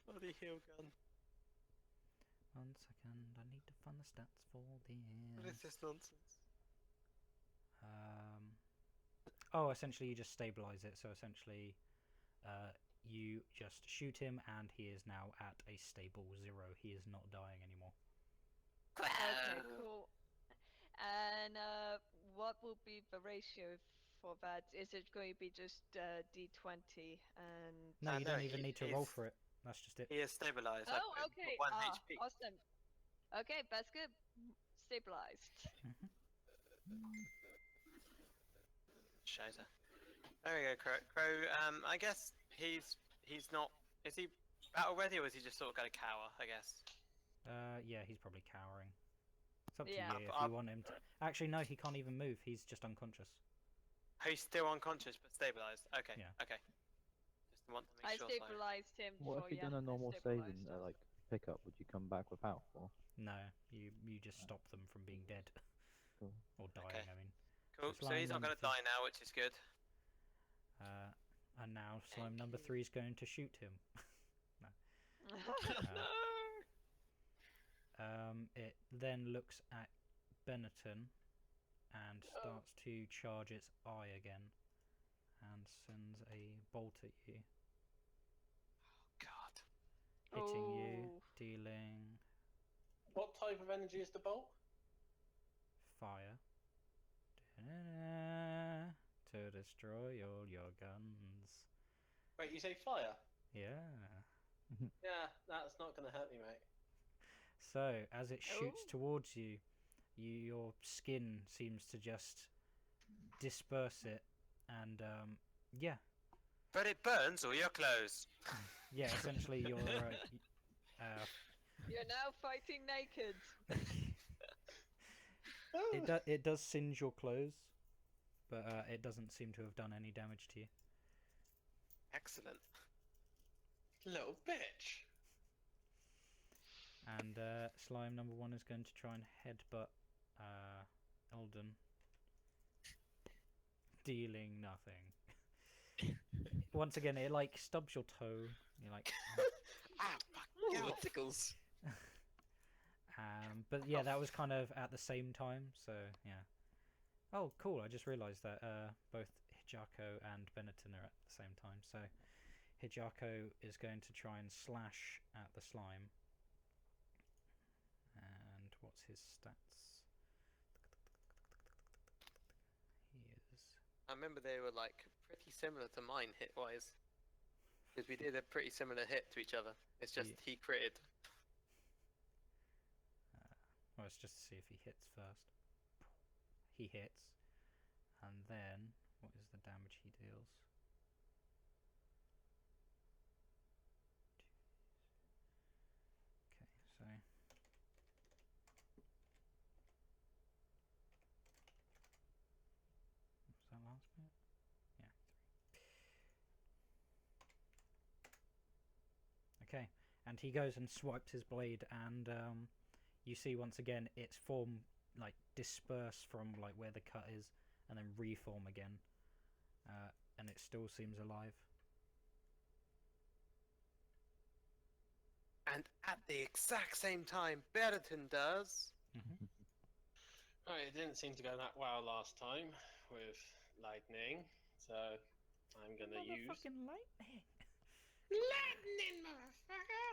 Bloody heal gun. 1 second, I need to find the stats for this. What is this nonsense? Oh, essentially you just stabilize it. So essentially, you just shoot him, and he is now at a stable 0. He is not dying anymore. Okay, cool. And what will be the ratio for that? Is it going to be just D20 and? No, you no, don't even need to roll for it. That's just it. He is stabilized. Oh, okay. 1 HP. Awesome. Okay, that's good. Stabilized. Shizer. There we go, Crow. I guess he's not. Is he battle ready, or is he just sort of going to cower? I guess. Yeah, he's probably cowering. It's up to Yeah. you if you want him to. Actually, no, he can't even move. He's just unconscious. Oh, he's still unconscious but stabilized. Okay. Yeah. Okay. Just want to I make sure. stabilized him. What for, if you'd done yeah, a normal I saving, stabilized him. like pickup? Would you come back with health? Or No, you just stop them from being dead Cool. or dying. Okay. I mean. Cool. So slime he's not number going to die now, which is good. And now slime Thank number you. 3 is going to shoot him. It then looks at Benetton and starts to charge its eye again, and sends a bolt at you, God. hitting you, Oh. dealing What type of energy is the bolt? fire to destroy all your guns. Wait, you say fire? Yeah. Yeah, that's not going to hurt me, mate. So as it shoots Oh. towards you, your skin seems to just disperse it, and yeah, But it burns all your clothes. yeah. Essentially, you're You're now fighting naked. it does singe your clothes, but it doesn't seem to have done any damage to you. Excellent. Little bitch. And slime number 1 is going to try and headbutt Eldon, dealing nothing. Once again, it like stubs your toe. You're like, Ah, fuck. Yeah, it tickles. but yeah, that was kind of at the same time. So yeah. Oh, cool! I just realised that both Hijako and Benetton are at the same time. So Hijako is going to try and slash at the slime. And what's his stats? He is. I remember they were like pretty similar to mine hit wise. Because we did a pretty similar hit to each other. It's just Ye- he critted. Well, it's just to see if he hits first. He hits, and then what is the damage he deals? Okay, so what was that last bit? Yeah, 3. Okay, and he goes and swipes his blade, and you see once again its form like disperse from like where the cut is, and then reform again, and it still seems alive. And at the exact same time, Benetton does. Right, it didn't seem to go that well last time with lightning, so I'm gonna use Motherfucking lightning! lightning, motherfucker.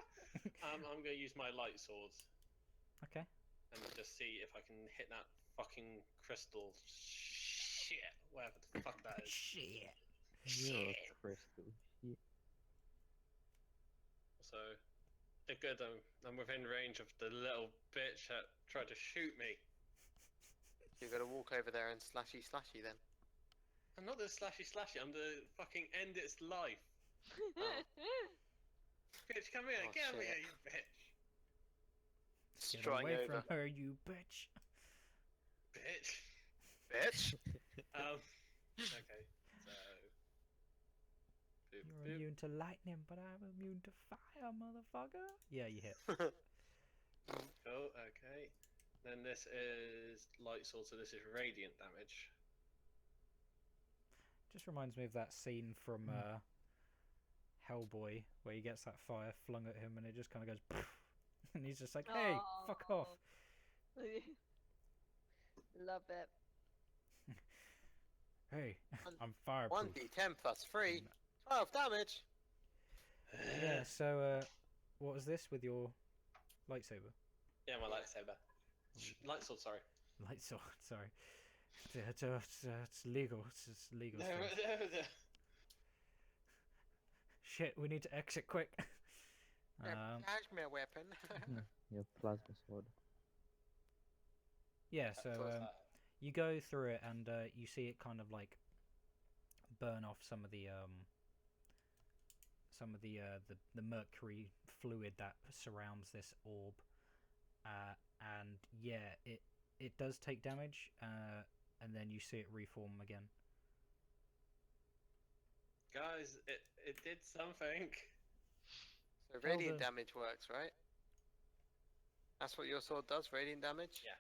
I'm gonna use my light swords Okay. and just see if I can hit that fucking crystal shit, whatever the fuck that is. Shit. you're Shit. a crystal. Shit. So, they're good. I'm within range of the little bitch that tried to shoot me. You've got to walk over there and slashy then. I'm not the slashy. I'm the fucking end its life. Bitch, come here. Oh, Get over shit. here, you bitch. Get Strutting away over. from her, you bitch! Bitch. Bitch. Okay, so. Boop, You're boop. immune to lightning, but I'm immune to fire, motherfucker! Yeah, you hit. Cool, okay. Then this is light sword, so this is radiant damage. Just reminds me of that scene from Hellboy, where he gets that fire flung at him and it just kind of goes poof, and he's just like, hey, fuck off! Love it. Hey, One- I'm fireproof. 1d10 plus 3. 12 damage. Yeah, so what was this with your lightsaber? Yeah, my lightsaber. Light sword, sorry. Light sword, sorry. It's legal. It's legal No, stuff. no. Shit, we need to exit quick. Plasma weapon. Your plasma sword. Yeah, Of so course I- you go through it and you see it kind of like burn off some of the the mercury fluid that surrounds this orb, and yeah, it does take damage, and then you see it reform again. Guys, it did something. So radiant the- damage works, right? That's what your sword does, radiant damage? Yeah.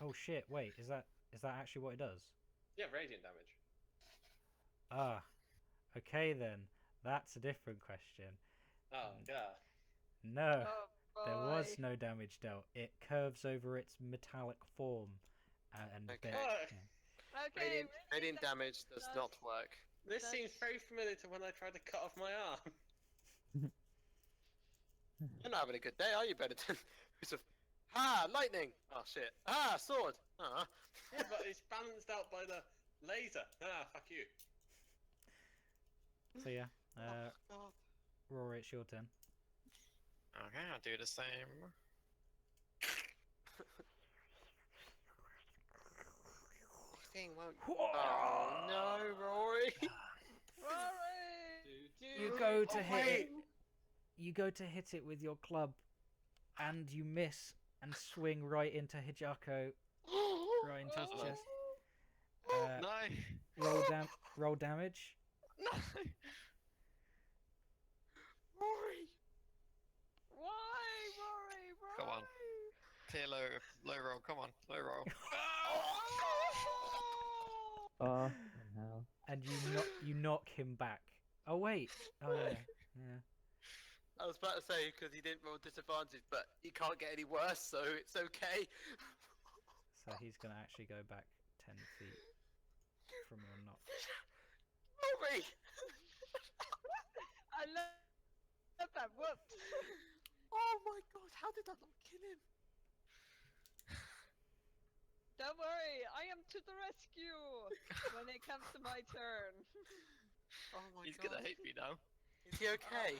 Oh shit! Wait, is that actually what it does? Yeah, radiant damage. Ah, okay then. That's a different question. Oh, yeah. No, Oh there boy. was no damage dealt. It curves over its metallic form, and Okay. Fuck. Okay. Radiant damage does not work. This seems That's- very familiar to when I tried to cut off my arm. You're not having a good day, are you, Benetton? Lightning! Oh shit. Sword! Yeah, but it's balanced out by the laser. Fuck you. So yeah, God. Rory, it's your turn. Okay, I'll do the same. Thing won't. Oh no, Rory! Rory! You go to Oh, hit wait. it. You go to hit it with your club, and you miss and swing right into Hijako, right into his chest. No! Roll damage. No! Rory! Why, Rory? Rory? Come on. Clear low roll, come on, low roll. Oh, hell. And you knock him back. Oh wait. Oh yeah. Yeah. I was about to say, because he didn't roll disadvantage, but he can't get any worse, so it's okay. So he's gonna actually go back 10 feet from your knock. Rory! I love that. Whoops. Oh my god, how did that not kill him? Don't worry, I am to the rescue when it comes to my turn. Oh my He's god. gonna hate me now. Is he okay?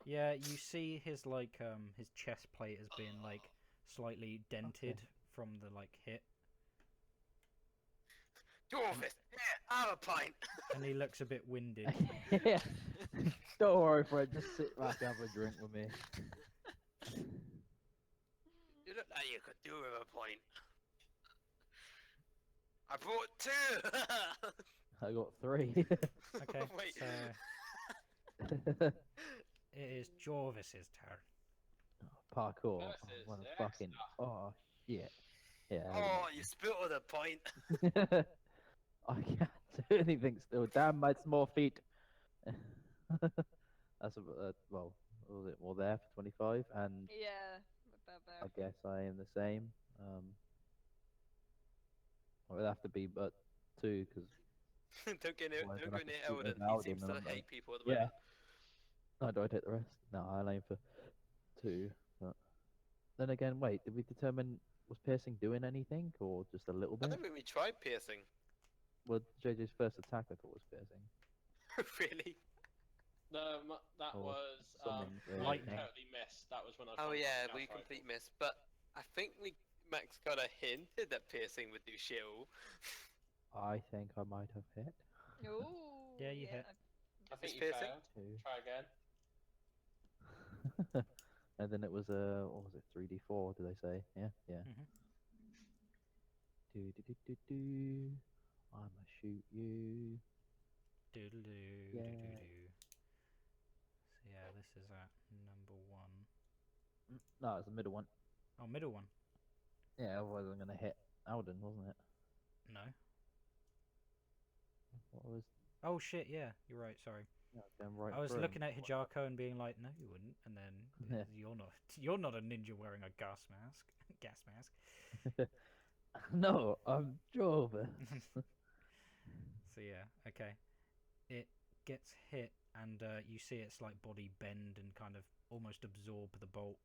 Yeah, you see his like his chest plate has been like slightly dented from the like hit, Dwarfist! Yeah, have a pint! and he looks a bit winded. Yeah. Don't worry for it. Just sit back and have a drink with me. You look like you could do with a pint. I brought two! I got 3. Okay, Wait. so it is Jorvis's turn. Parkour. Versus Oh, what a Dexter. fucking. Oh shit. Yeah. Oh, you spilled the pint. I can't do anything still. Damn my small feet. That's well. What was it? Well, there for 25, and Yeah, about I there. guess I am the same. Well, it'd have to be but 2 because Don't go near, Well, don't then I go can near shoot Eldon. over He Alden seems to and I'm hate people at the yeah. moment. No, do I take the rest? No, I'll aim for 2. But then again, wait. Did we determine was piercing doing anything or just a little I bit? don't think we tried piercing. Well, JJ's first attack I thought was piercing. Really? No, that Or was summons, I lightning. totally missed. That was when I. Oh found yeah, the we gas complete rifle. miss. But I think Max got a hinted that piercing would do shield. I think I might have hit. Ooh. Yeah, you hit. I think It's you piercing? failed. 2. Try again. And then it was what was it? 3d4? Did I say? Yeah, yeah. Mhm. Do do do do do. I'ma shoot you. Doodle doo Yeah. doo doo doo. So yeah, this is at number 1. No, it's the middle one. Oh, middle one. Yeah, otherwise I'm gonna hit Alden, wasn't it? No. What was? Oh shit, yeah, you're right. Sorry. Yeah, going right I was through him. looking at Hijako and being like, no, you wouldn't. And then Yeah. you're not a ninja wearing a gas mask. Gas mask. No, I'm Jorvin. So yeah, okay. It gets hit, and you see its like body bend and kind of almost absorb the bolt.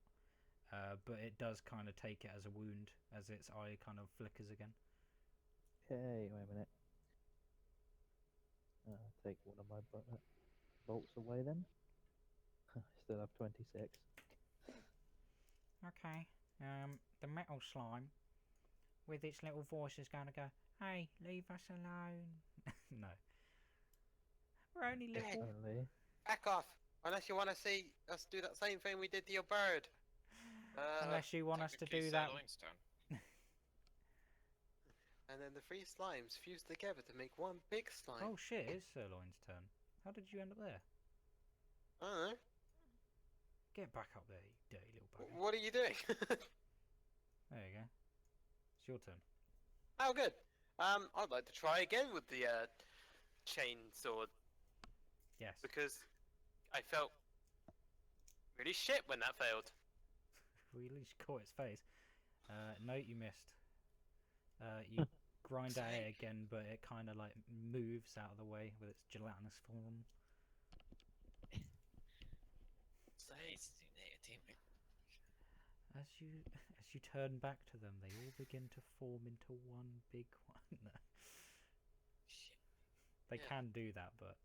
But it does kind of take it as a wound, as its eye kind of flickers again. Okay, wait a minute. Take one of my bolts away then. Still have 26. Okay. The metal slime with its little voice is going to go, "Hey, leave us alone." No. We're only little. Only. Back off! Unless you want to see us do that same thing we did to your bird. Unless you want us to Technically do that. Sirloin's turn. And then the three slimes fuse together to make one big slime. Oh shit, it is Sirloin's turn. How did you end up there? I don't know. Get back up there, you dirty little bugger. What are you doing? There you go. It's your turn. Oh, good. I'd like to try again with the chain sword Yes. because I felt really shit when that failed. We at least caught its face. No, you missed. You grind at it again, but it kind of like moves out of the way with its gelatinous form. As you turn back to them, they all begin to form into one big one. No. Shit. They Yeah. can do that, but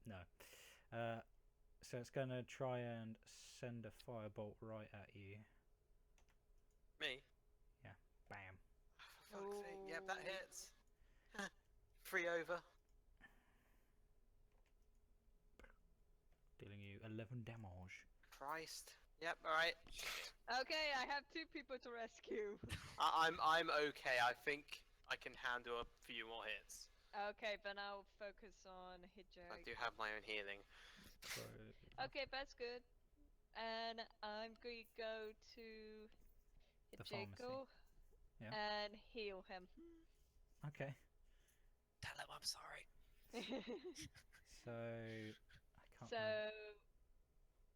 no. So it's gonna try and send a firebolt right at you. Me? Bam. For fuck's sake. Yep, that hits. 3 over. Dealing you 11 damage. Christ. Yep, alright. Okay, I have 2 people to rescue. I'm okay. I think I can handle a few more hits. Okay, then I'll focus on I Hijerico. do have my own healing. So Okay, that's good. And I'm going to go to The pharmacy. Hijerico Yeah. and heal him. okay. Tell him I'm sorry. So I can't. So remember.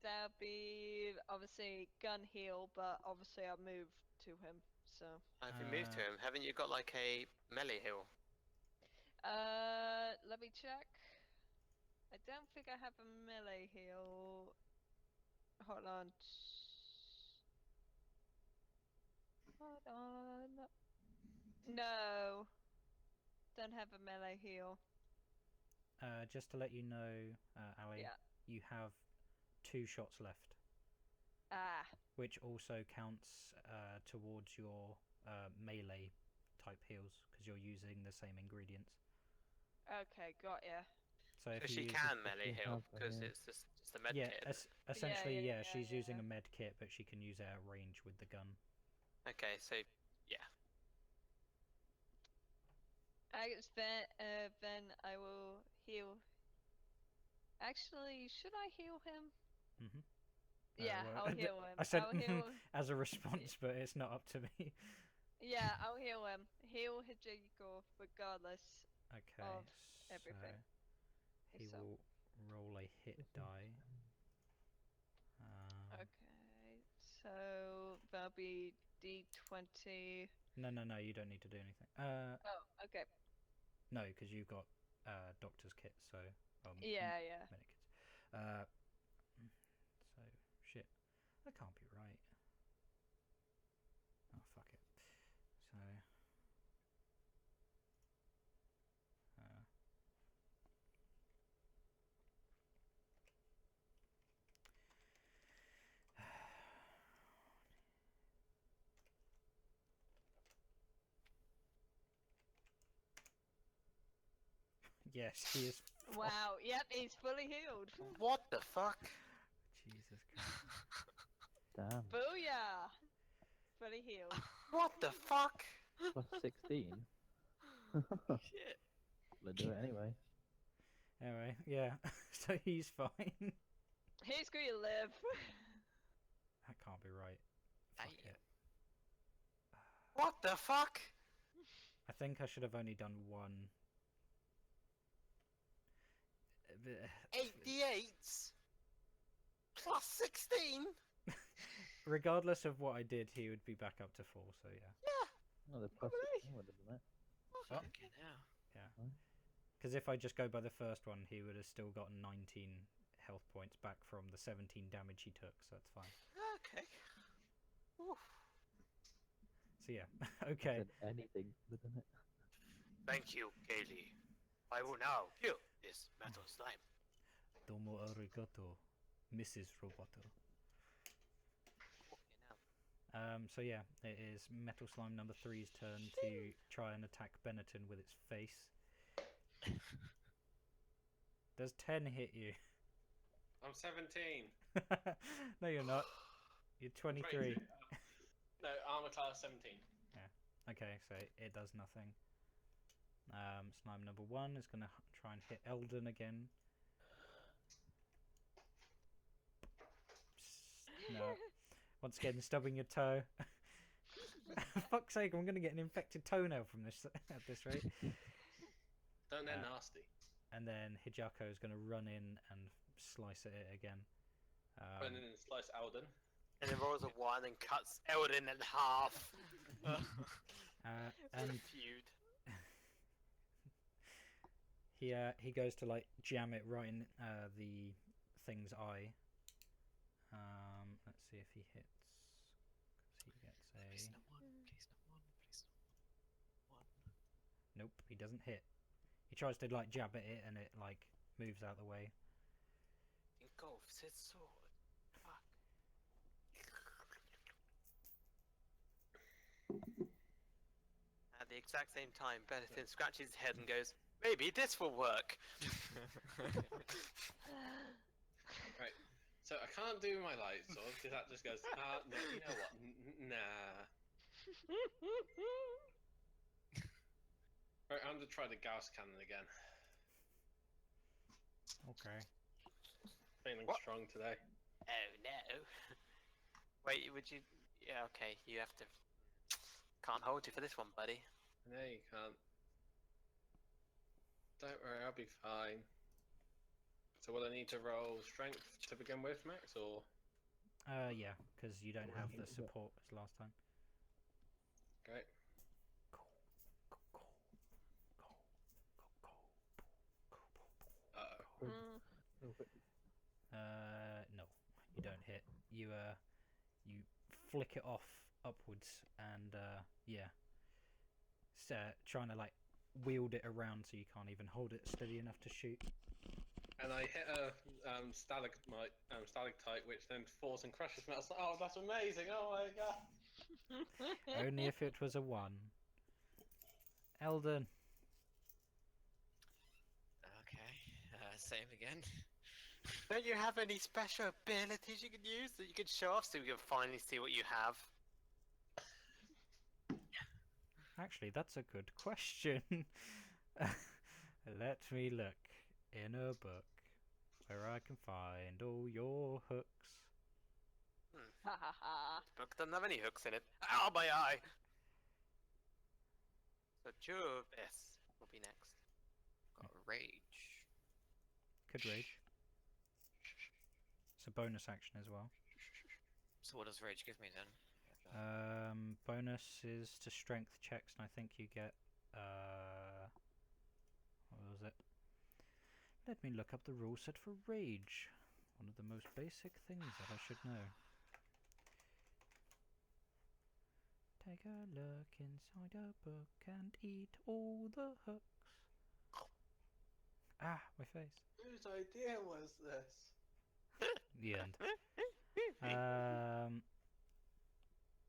that'll be obviously gun heal, but obviously I'll move to him. So If you move to him, haven't you got like a melee heal? let me check. I don't think I have a melee heal. Hold on. Hold on. No. Don't have a melee heal. Just to let you know, Ali, Yeah. you have 2 shots left, Ah. which also counts towards your melee type heals because you're using the same ingredients. Okay, got ya. So if So you she use can the- melee you heal have a because heal. it's just a med yeah, kit. essentially, yeah, she's using yeah. a med kit, but she can use it at range with the gun. Okay, so yeah. Then I will heal. Actually, should I heal him? Mhm. Yeah, well, I'll heal him. I said I'll heal. as a response, but it's not up to me. Yeah, I'll heal him. Heal Hijiko regardless. Okay, Of everything. so he So. will roll a hit die. Okay, so that'll be D20. No, you don't need to do anything. Oh, okay. No, because you've got doctor's kit, so Yeah. medic kits. So shit, that can't be right. Oh fuck it. So. Yes, he is. Wow, yep, he's fully healed. What the fuck? Jesus Christ. Damn. Booyah! Fully healed. What the fuck? Plus 16. Shit. We'll do it anyway. Anyway, yeah. So he's fine. He's going to live. That can't be right. Fuck Damn. it. What the fuck? I think I should have only done one. 88 plus 16? Regardless of what I did, he would be back up to 4. So yeah. Oh, the plus Really? 16 would have done it. Fucking hell. Because if I just go by the first one, he would have still got 19 health points back from the 17 damage he took. So that's fine. Okay. Oof. So yeah, okay. Said anything could have done it. Thank you, Kaylee. I will now kill this metal slime. Domo arigato, Mrs. Roboto. Fucking hell. So yeah, it is Metal Slime number 3's turn to try and attack Benetton with its face. Does 10 hit you? I'm 17. No, you're not. You're 23. No, armor class 17. Okay, so it does nothing. Slime number 1 is going to try and hit Eldon again. No. Once again, stubbing your toe. Fuck's sake, I'm going to get an infected toenail from this at this rate. Don't they're nasty. And then Hijako is going to run in and slice at it again. And then slice Alden. And then rolls a 1 and cuts Eldon in half. And Feud. he goes to like jam it right in the thing's eye. Let's see if he hits. 'Cause he gets a. Please no one. Please no one. Please no one. Nope, he doesn't hit. He tries to like jab at it and it like moves out the way. Engulfs his sword. Fuck. At the exact same time, Benetton scratches his head and goes, "Maybe this will work." Right. So I can't do my light sword because that just goes. No, you know what? Nah. Right, I'm gonna try the Gauss cannon again. Okay. Feeling What? strong today. Oh no. Wait, would you? Yeah, okay. You have to. Can't hold you for this one, buddy. No, you can't. Don't worry, I'll be fine. So will I need to roll strength to begin with, Max, or? Yeah, because you don't have the support as last time. Great. Uh-oh. No, you don't hit. You flick it off upwards and yeah, trying to like wield it around so you can't even hold it steady enough to shoot. And I hit a stalactite, which then falls and crushes me. I was like, oh, that's amazing! Oh my god! Only if it was a 1. Eldon. Okay. Same again. Don't you have any special abilities you could use that you could show off so we can finally see what you have? Actually, that's a good question. Let me look in a book where I can find all your hooks. Ha ha ha. The book doesn't have any hooks in it. Ow, my eye! So Juvis will be next. Got rage. Could rage. It's a bonus action as well. So what does rage give me then? Bonus is to strength checks, and I think you get what was it? Let me look up the rule set for rage. One of the most basic things that I should know. Take a look inside a book and eat all the hooks. Ah, my face. Whose idea was this? The end.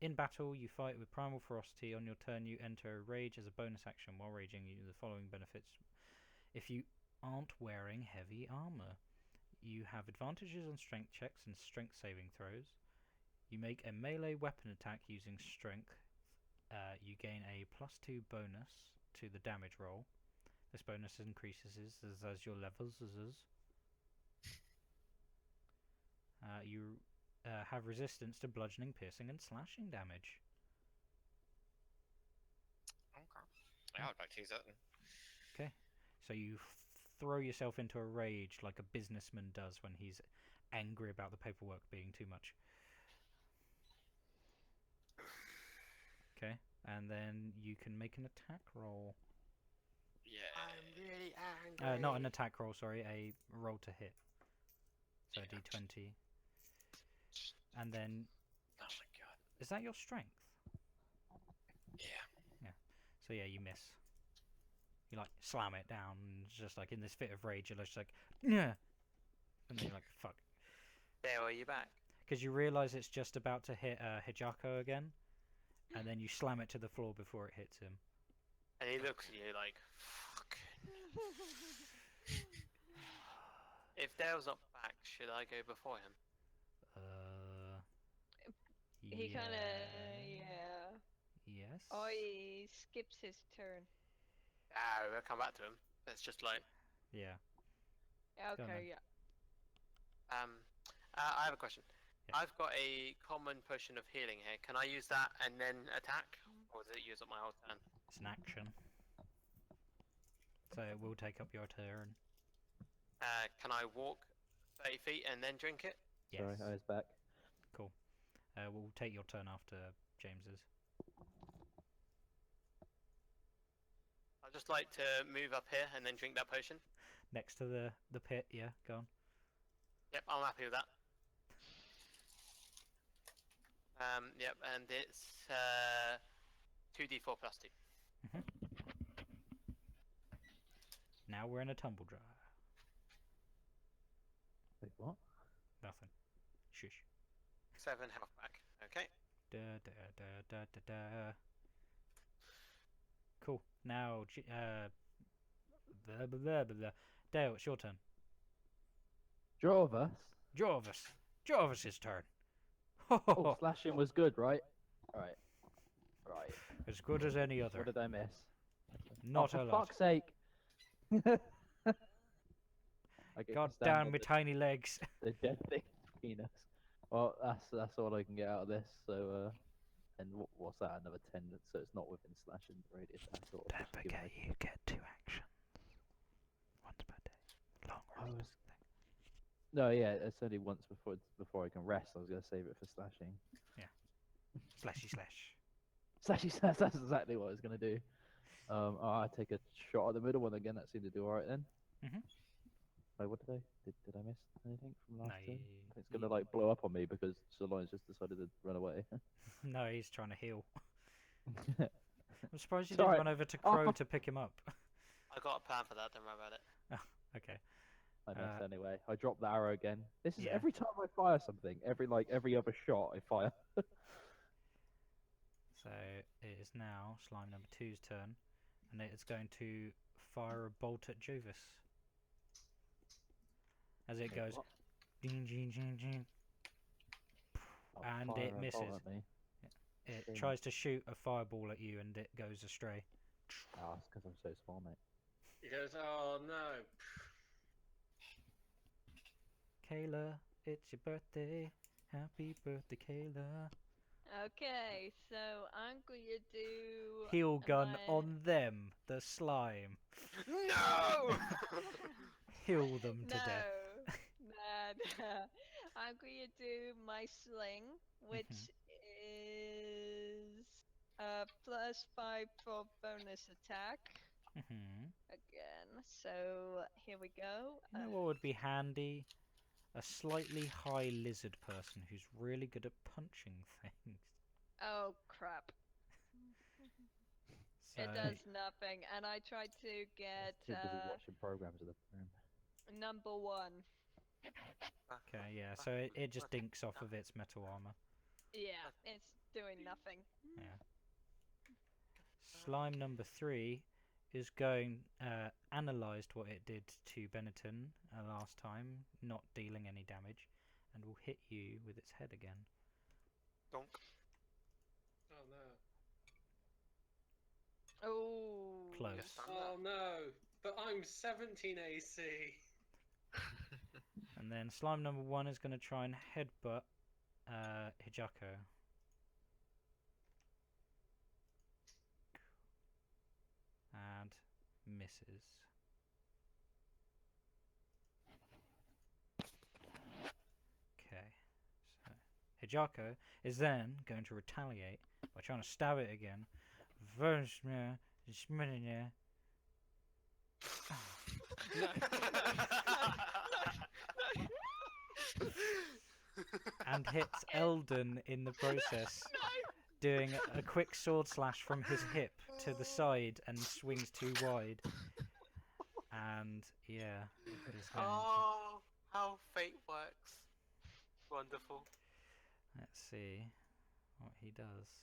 In battle, you fight with primal ferocity. On your turn, you enter rage as a bonus action. While raging, you the following benefits. If you aren't wearing heavy armor, you have advantages on strength checks and strength saving throws. You make a melee weapon attack using strength. You gain a +2 bonus to the damage roll. This bonus increases as your levels. You have resistance to bludgeoning, piercing, and slashing damage. Okay. Yeah, I'd like to use that then. Okay, so you throw yourself into a rage like a businessman does when he's angry about the paperwork being too much. Okay, and then you can make an attack roll. Yeah. I'm really angry. Not an attack roll, sorry, a roll to hit. So Yeah. d20. And then, Oh my god. is that your strength? So yeah, you miss. You like slam it down, and just like in this fit of rage, you're just like, yeah, and then you're like, fuck, There, are you back? because you realise it's just about to hit Hijako again, and then you slam it to the floor before it hits him. And he looks at you like, fuck. If Dale's not back, should I go before him? He Yeah. kind of, yeah. Yes. Oh, he skips his turn. Ah, we'll come back to him. It's just like, Yeah. Go on then. Okay, yeah. I have a question. Yeah. I've got a common potion of healing here. Can I use that and then attack? Or does it use up my whole turn? It's an action. So it will take up your turn. Can I walk 30 feet and then drink it? Yes. Sorry, I was back. Cool. We'll take your turn after James's. I'd just like to move up here and then drink that potion. Next to the pit, yeah, go on. Yep, I'm happy with that. Yep, and it's 2d4 plus 2. Now we're in a tumble dryer. Wait, what? Nothing. Shush. 7 health back. Okay. Da da da da da da. Cool. Now, blah, blah, blah, blah, blah. Dale, it's your turn. Jarvis? Jarvis. Jarvis's turn. Oh, slashing was good, right? Right. Right. As good as any other. What did I miss? Not oh, a for lot. fuck's sake! God damn me tiny legs. The dead thing penis. Well, that's all I can get out of this. So, and what's that? Another 10. So it's not within slashing radius at all. Don't forget you get 2 actions. Once per day. Long rest. No, yeah, it's only once before I can rest. I was gonna save it for slashing. Slashy slash. Slashy slash. That's exactly what I was gonna do. I take a shot at the middle one again. That seemed to do alright then. Mhm. Wait, what did I miss anything from last No, turn? It's gonna like blow up on me because Solon's just decided to run away. No, he's trying to heal. Oh, I'm surprised you It's didn't alright. run over to Crow to pick him up. I got a plan for that, don't worry about it. Okay. I missed anyway. I dropped the arrow again. This is Yeah. every time I fire something. Every other shot I fire. So it is now slime number 2's turn, and it is going to fire a bolt at Jovis. As it Wait, goes, what? ding, ding, ding, ding. Oh, And fire it a bolt misses. at me. It Shame. tries to shoot a fireball at you, and it goes astray. Oh, it's because I'm so small, mate. He goes, oh no. Kayla, it's your birthday. Happy birthday, Kayla. Okay, so I'm gonna do Heal gun my- on them, the slime. No! Heal them to death. No. I'm gonna do my sling, which is +5 for bonus attack Mhm. again. So here we go. You know what would be handy? A slightly high lizard person who's really good at punching things. Oh crap! So, It does nothing, and I tried to get Too busy watching programs in the room. number 1. okay, yeah, so it just dinks off of its metal armor. Yeah, it's doing nothing. Yeah. Slime number 3 is going analysed what it did to Benetton last time, not dealing any damage, and will hit you with its head again. Donk. Oh no. Oh. Close. Yes, Oh no. But I'm 17 AC. And then slime number 1 is going to try and headbutt Hijako. And misses. Okay. So Hijako is then going to retaliate by trying to stab it again. And hits Eldon in the process. doing a quick sword slash from his hip to the side and swings too wide. And yeah, it is going into... Oh, how fate works. Wonderful. Let's see what he does.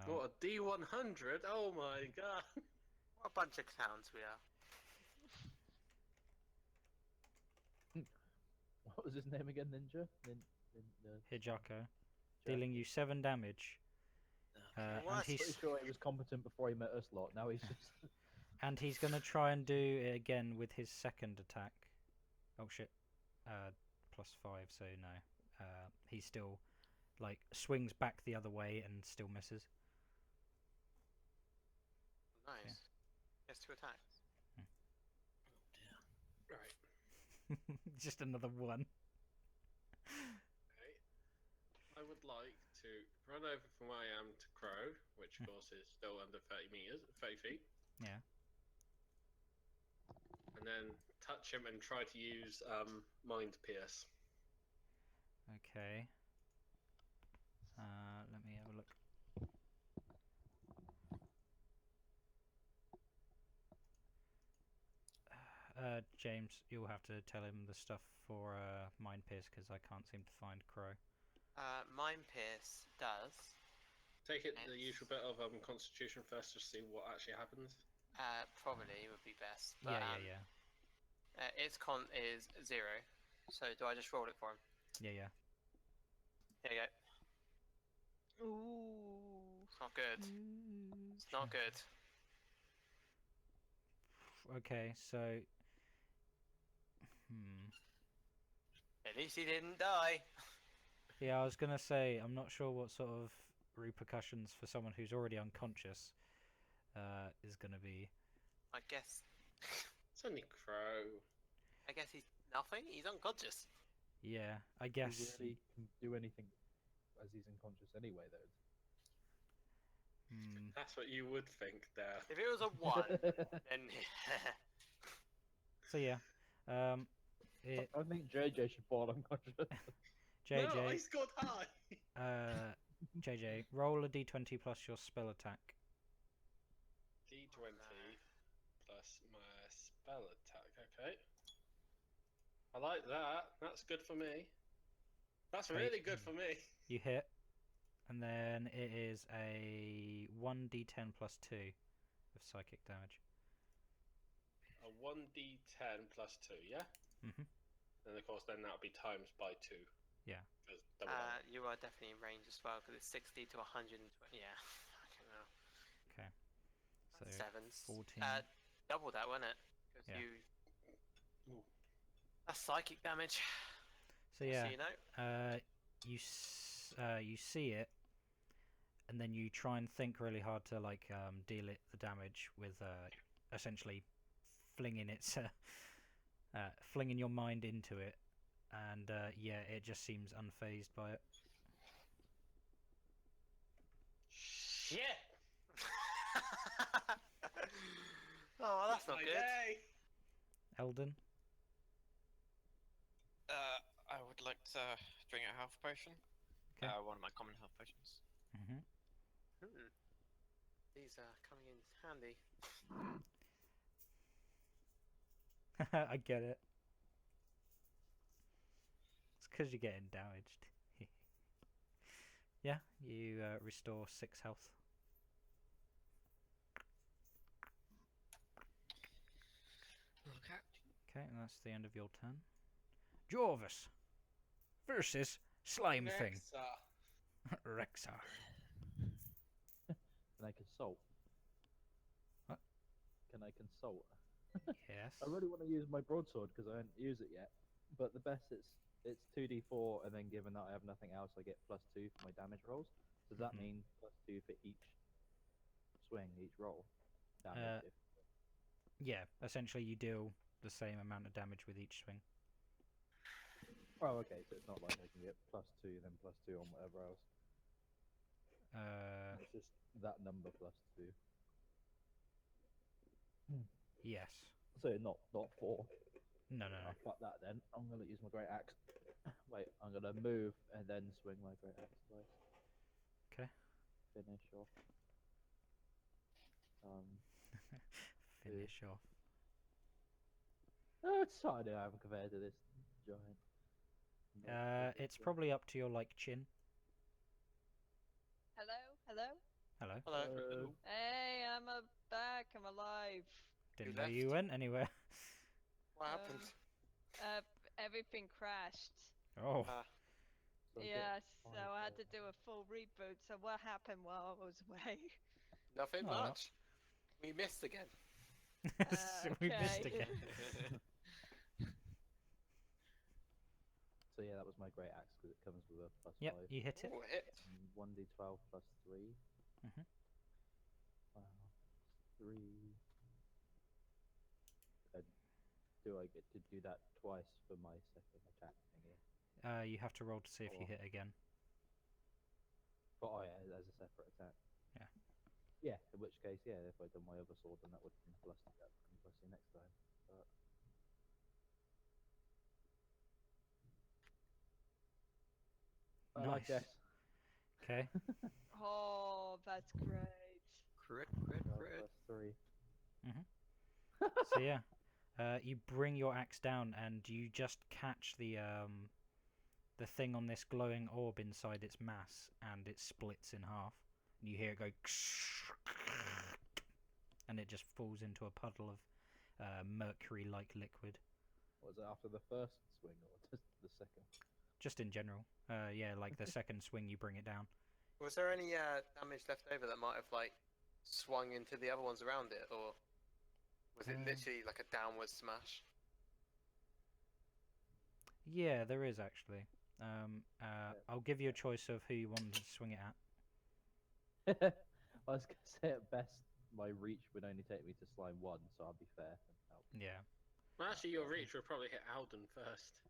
What a D100! Oh my god! What a bunch of clowns we are. What was his name again? Ninja? Hijako, dealing you 7 damage. And What? he's Pretty sure he was competent before he met us lot. Now he's just. and he's gonna try and do it again with his second attack. Oh shit! +5, so no. He still like swings back the other way and still misses. Nice. Gets 2 attacks. Right. Just another one. Okay. I would like to run over from where I am to Crow, which of course is still under 30 feet. Yeah. And then touch him and try to use Mind Pierce. Okay. Let me have a look. James, you'll have to tell him the stuff for Mind Pierce because I can't seem to find Crow. Mind Pierce does. Take it the usual bit of Constitution first to see what actually happens. Probably would be best. But, Yeah. Its con is 0. So do I just roll it for him? Yeah. Here you go. Ooh. It's not good. It's not good. Okay, so... At least he didn't die. Yeah, I was gonna say, I'm not sure what sort of repercussions for someone who's already unconscious is gonna be. I guess. It's only Crow. I guess he's nothing. He's unconscious. Yeah, I He guess. really can do anything as he's unconscious anyway, though. That's what you would think there. If it was a 1, then. So yeah, I think JJ should fall unconscious. JJ. No, I scored high. JJ, roll a d20 plus your spell attack. D20 plus my spell attack. Okay. I like that. That's good for me. That's Okay. really good for me. You hit, and then it is a 1d10 plus 2 of psychic damage. A 1d10 plus 2, yeah? Mhm. And of course, then that would be times by 2. Yeah. You are definitely in range as well because it's 60 to 120. Yeah. Fucking hell. Okay. So 7s. 14. Double that, wasn't it? 'Cause Yeah. Ooh. That's psychic damage. So yeah, So you know. you see it, and then you try and think really hard to like deal it the damage with essentially flinging its flinging your mind into it, and yeah, it just seems unfazed by it. Shit! Oh, that's not My good. day. Eldon. I would like to drink a health potion. Okay. One of my common health potions. Mhm. These are coming in handy. I get it. It's because you're getting damaged. Yeah, you restore 6 health. Okay. Okay, and that's the end of your turn. Jorvis versus Slime Thing. Rexar. Can I consult? What? Can I consult? Yes. I really want to use my broadsword because I haven't used it yet. But the best it's 2d4, and then given that I have nothing else, I get +2 for my damage rolls. Does that mean +2 for each swing, each roll? Damage. Yeah, essentially you deal the same amount of damage with each swing. Oh, okay. So it's not like I can get +2, then +2 on whatever else. It's just that number +2. Yes. So not 4. No. Oh, fuck that then. I'm gonna use my great axe. Wait, I'm gonna move and then swing my great axe twice. Okay. Finish off. Finish off. It's hard I haven't compared to this giant. It's probably up to your like chin. Hello? Hello? Hello. Hello. Hey, I'm back. I'm alive. Didn't You know you left? went anywhere. What happened? Everything crashed. Oh. So get Yeah, so five I had to there. do a full reboot. So what happened while I was away? Nothing Oh. much. We missed again. So we missed Okay. again. So yeah, that was my great axe because it comes with a +5. Yep, you hit it. Ooh, hit. 1d12 +3. Mhm. Wow. 3. Do I get to do that twice for my second attack thingy? You have to roll to see if you Oh. hit again. But yeah, as a separate attack. Yeah. Yeah, in which case, yeah, if I'd done my other sword, then that would have been plus you next time. But I like Nice. this. Okay. Oh, that's great. Crit. 12 +3. So yeah, you bring your axe down and you just catch the thing on this glowing orb inside its mass, and it splits in half. And you hear it go, and it just falls into a puddle of mercury-like liquid. Was it after the first swing or just the second? Just in general. Yeah, like the second swing you bring it down. Was there any damage left over that might have like swung into the other ones around it, or was it literally like a downward smash? Yeah, there is actually. I'll give you a choice of who you want to swing it at. I was gonna say at best my reach would only take me to slime 1, so I'll be fair and help. Yeah. Well, actually, your reach will probably hit Alden first.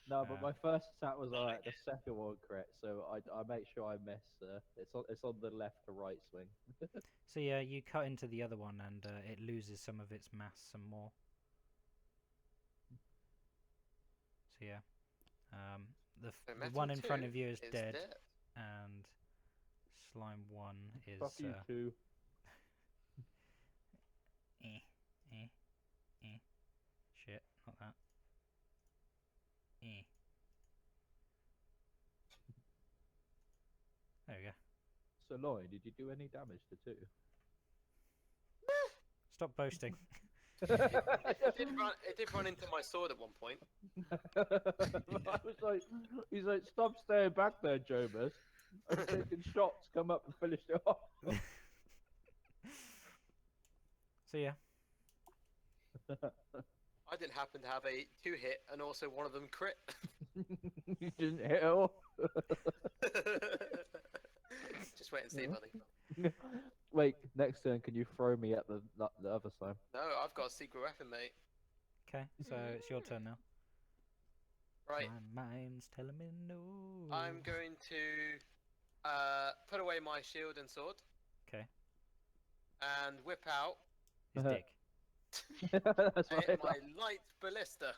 No, but my first attack was alright. The second one crit, so I make sure I miss. It's on the left to right swing. So yeah, you cut into the other one and it loses some of its mass some more. So yeah, the one in front of you is dead, and slime 1 is Fuck you too. Shit, not that. There we go. So Lloyd, did you do any damage to 2? Stop boasting. It did run into my sword at one point. I was like, he's like, stop staying back there, Jobus. I'm taking shots, come up and finish it off. So yeah. I didn't happen to have a 2-hit and also one of them crit. You didn't hit it all. Just wait and see, buddy. Wait, next turn, can you throw me at the other slime? No, I've got a secret weapon, mate. Okay, so it's your turn now. Right. My mind's telling me no. I'm going to put away my shield and sword. Okay. And whip out His dick. That's right. my light ballista.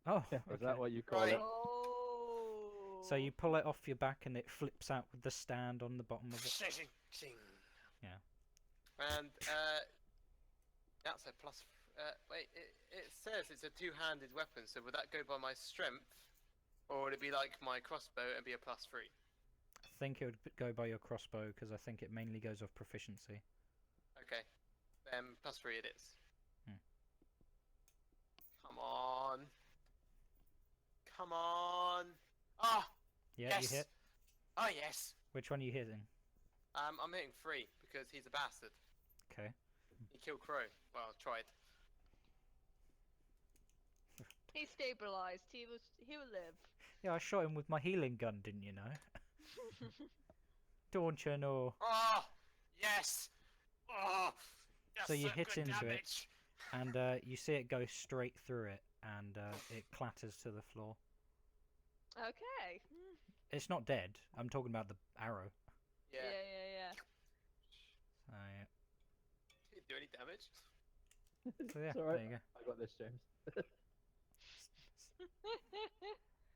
Oh, Is okay. that what you call Right. it? Oh. So you pull it off your back and it flips out with the stand on the bottom of it. Shing. Yeah. And that's a plus. Wait, it says it's a two-handed weapon. So would that go by my strength, or would it be like my crossbow and be a +3? I think it would go by your crossbow because I think it mainly goes off proficiency. Okay, then +3 it is. Hmm. Come on. Ah. Yeah, Yes. you hit. Oh yes. Which one are you hitting? I'm hitting 3 because he's a bastard. Okay. He killed Crow. Well, tried. He stabilized. He will live. Yeah, I shot him with my healing gun, didn't you know? Don't you know? Oh yes. Oh. So you hit into it, and you see it go straight through it, and it clatters to the floor. Okay. It's not dead. I'm talking about the arrow. Yeah. Yeah. So yeah. Did it do any damage? So yeah, It's alright. there you go. I got this, James.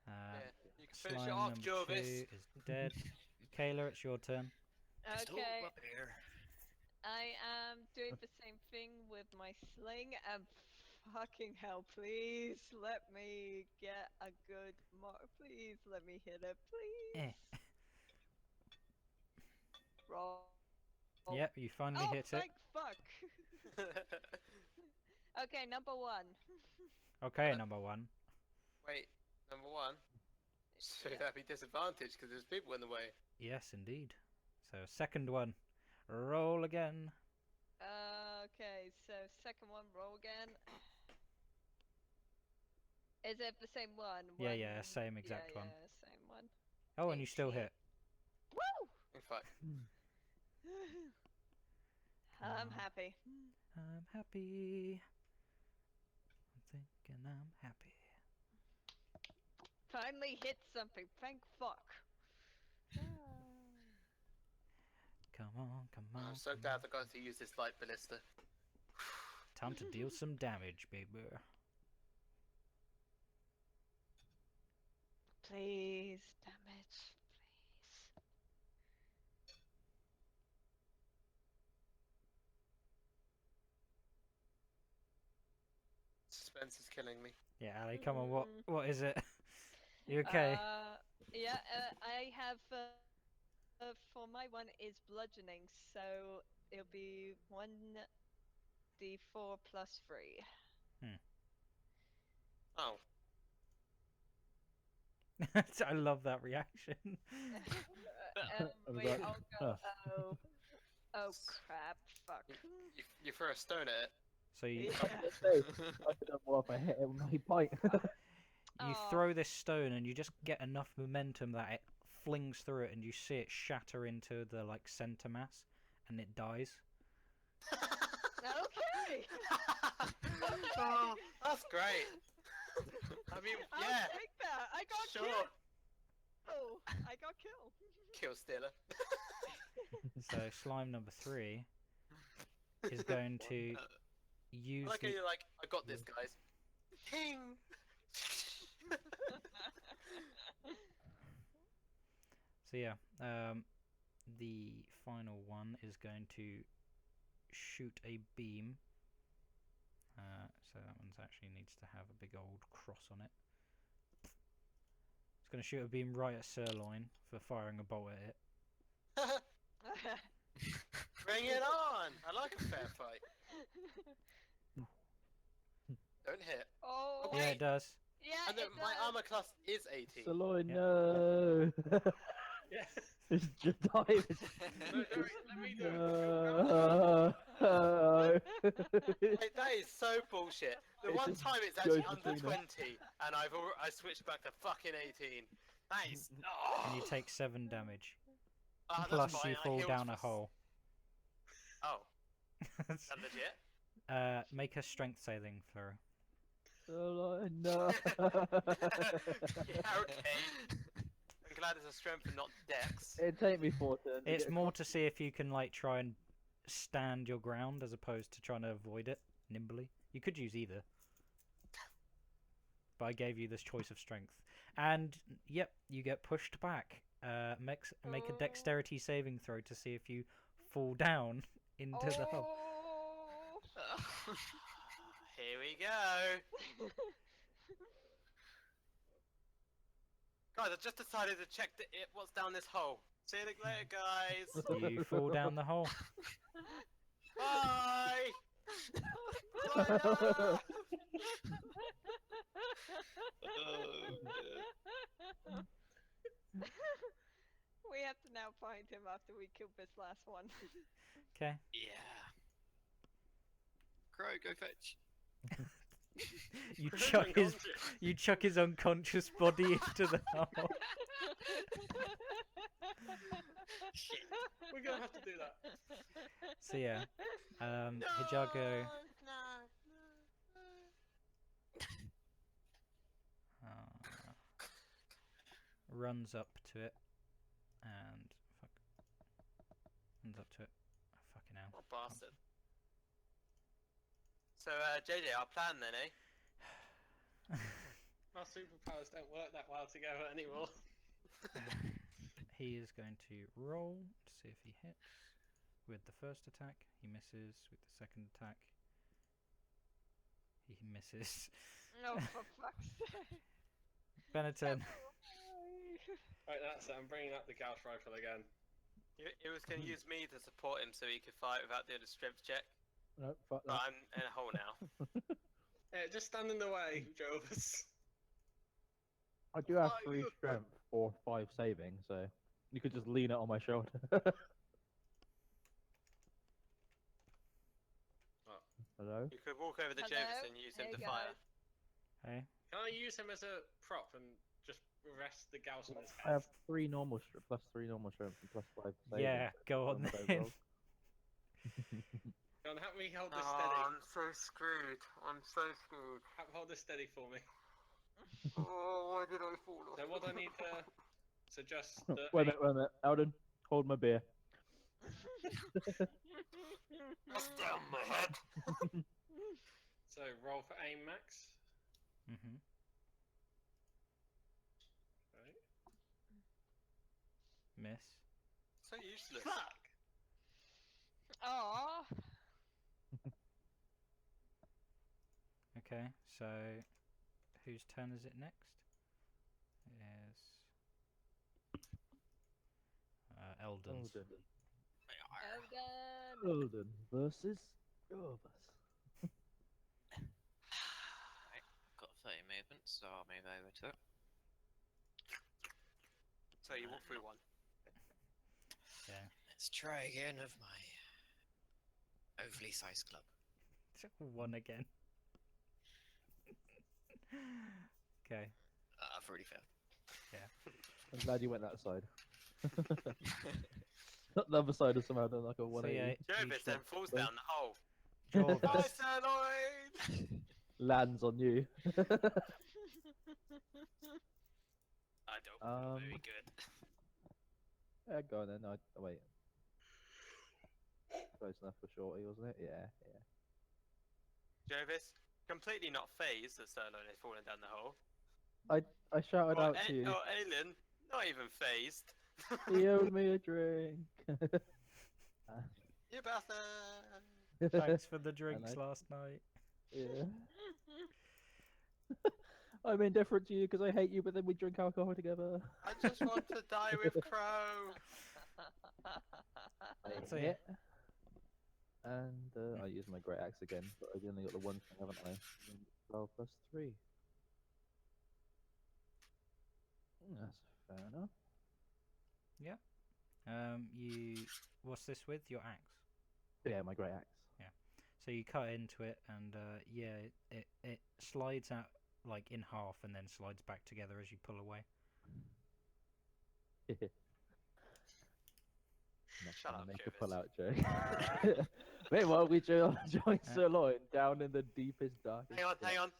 Yeah. You can finish it Slime off, number Jovis. 2 is dead. Kayla, it's your turn. Pistol Okay, up here. I am doing the same thing with my sling, and fucking hell, please let me get a good mark. Please let me hit it, please. Roll. Yep, you finally Oh, hit it. thank fuck. Okay, number 1. Okay, number 1. Wait, number 1. So Yeah. that'd be disadvantage because there's people in the way. Yes, indeed. So, second one. Roll again. Okay, so second one, roll again. Is it the same one? Yeah, same exact one. Yeah, same one. Oh, and you still 18. hit. Woo! In fact, I'm on. happy. I'm happy. I'm thinking I'm happy. Finally hit something, thank fuck. Come on, come on. I'm so glad I got to use this light ballista. Time to deal some damage, baby. Please, damage, please. Suspense is killing me. Yeah, Ali, come on. What is it? You okay? Yeah, I have for my one is bludgeoning, so it'll be 1d4 plus 3. Oh, I love that reaction. Wait, I'll go. Oh crap! Fuck. you throw a stone at it. So you Yeah. I could have more if I hit it with my bite. you Aw. throw this stone and you just get enough momentum that it flings through it and you see it shatter into the like center mass and it dies. Okay. Oh, that's great. I mean, I'll yeah, take that. I got sure. killed. Oh, I got killed. Kill stealer. So slime number 3 is going to use I like how the you're like, I got this, guys. Ting. So yeah, the final one is going to shoot a beam. So that one's actually needs to have a big old cross on it. It's going to shoot a beam right at Sirloin for firing a bolt at it. Bring it on! I like a fair fight. Don't hit. Oh, Yeah, it does. yeah, And then it my does. armor class is 18. Saloy, Yep. no! Yeah. It's just dive. No, let me do it. No. Like, that is so bullshit. The It one just time it's actually goes under between 20, and I switched back to fucking 18. That is. And you take 7 damage. That's Plus fine, you I fall healed down for a hole. Oh, is that legit? Make a strength saving throw. Saloy, no. Yeah, okay. I'm glad it's a strength and not dex. It'd take me 4 turns. It's get more across. to see if you can like try and stand your ground as opposed to trying to avoid it nimbly. You could use either. But I gave you this choice of strength. And yep, you get pushed back. Make a dexterity saving throw to see if you fall down into the hole. Oh. Here we go. Guys, I just decided to check what's down this hole. See you later, guys. You fall down the hole. Bye. Oh, We have to now find him after we kill this last one. Okay. Yeah. Crow, go fetch. You Crow's chuck his unconscious. you chuck his unconscious body into the hole. Shit. We're gonna have to do that. So yeah, Hijago runs up to it and runs up to it. Oh, fucking hell. What bastard. So, JJ, our plan then, eh? Our superpowers don't work that well together anymore. he is going to roll to see if he hits. With the first attack, he misses. With the second attack, he misses. No, for fuck's sake. Benetton. Right, that's it. I'm bringing up the Gauss rifle again. He was going to use me to support him so he could fight without doing a strength check. No, fuck But that. I'm in a hole now. Yeah, just stand in the way, Jovis. I do have Fuck 3 you. strength or 5 saving, so you could just lean it on my shoulder. Hello? You could walk over to Hello? Jovis and use him Hey, to fire. guys. Hey. Can I use him as a prop and just rest the Gauss on his I head? have 3 normal plus 3 normal strength and plus 5 saving. Yeah, go on One of those then. rolls. Go on, help me hold this Oh, steady. I'm so screwed. I'm so screwed. Hold this steady for me. Oh, why did I fall off? So what I need to suggest that Wait a minute. Alden, hold my beer. That's down my head. So roll for aim max. Mhm. Right. Miss. So useless. Fuck! Aww. Okay, so whose turn is it next? It is Eldon's. Eldon. Alden versus Jovis. Right, got 30 movement, so I'll move over to it. So you walk through one. Yeah. Let's try again with my overly sized club. One again. Okay. I've already failed. I'm glad you went that side. Not the other side has somehow done like a So 180. yeah, Jovis then falls down the hole. Jorvis. Nice, Lloyd! Lands on you. I don't feel very Um, good. Yeah, go on then. Oh, wait. Close enough for Shorty, wasn't it? Yeah, yeah. Jovis, completely not phased that Sirloin is falling down the hole. I shouted out to you. Or Aelin, not even phased. He owed me a drink. You bastard! Thanks for the drinks Hello. last night. Yeah. I'm indifferent to you because I hate you, but then we drink alcohol together. I just want to die with Crow. So yeah. Hit. And I use my great axe again, but I've only got the one thing, haven't I? 12 plus 3. That's fair enough. You. What's this with? Your axe. Yeah, my great axe. So you cut into it, and yeah, it slides out like in half, and then slides back together as you pull away. Not Shut gonna up, make a Jovis. pull-out joke. Meanwhile, we join Sirloin down in the deepest, darkest. Hang on, hang on.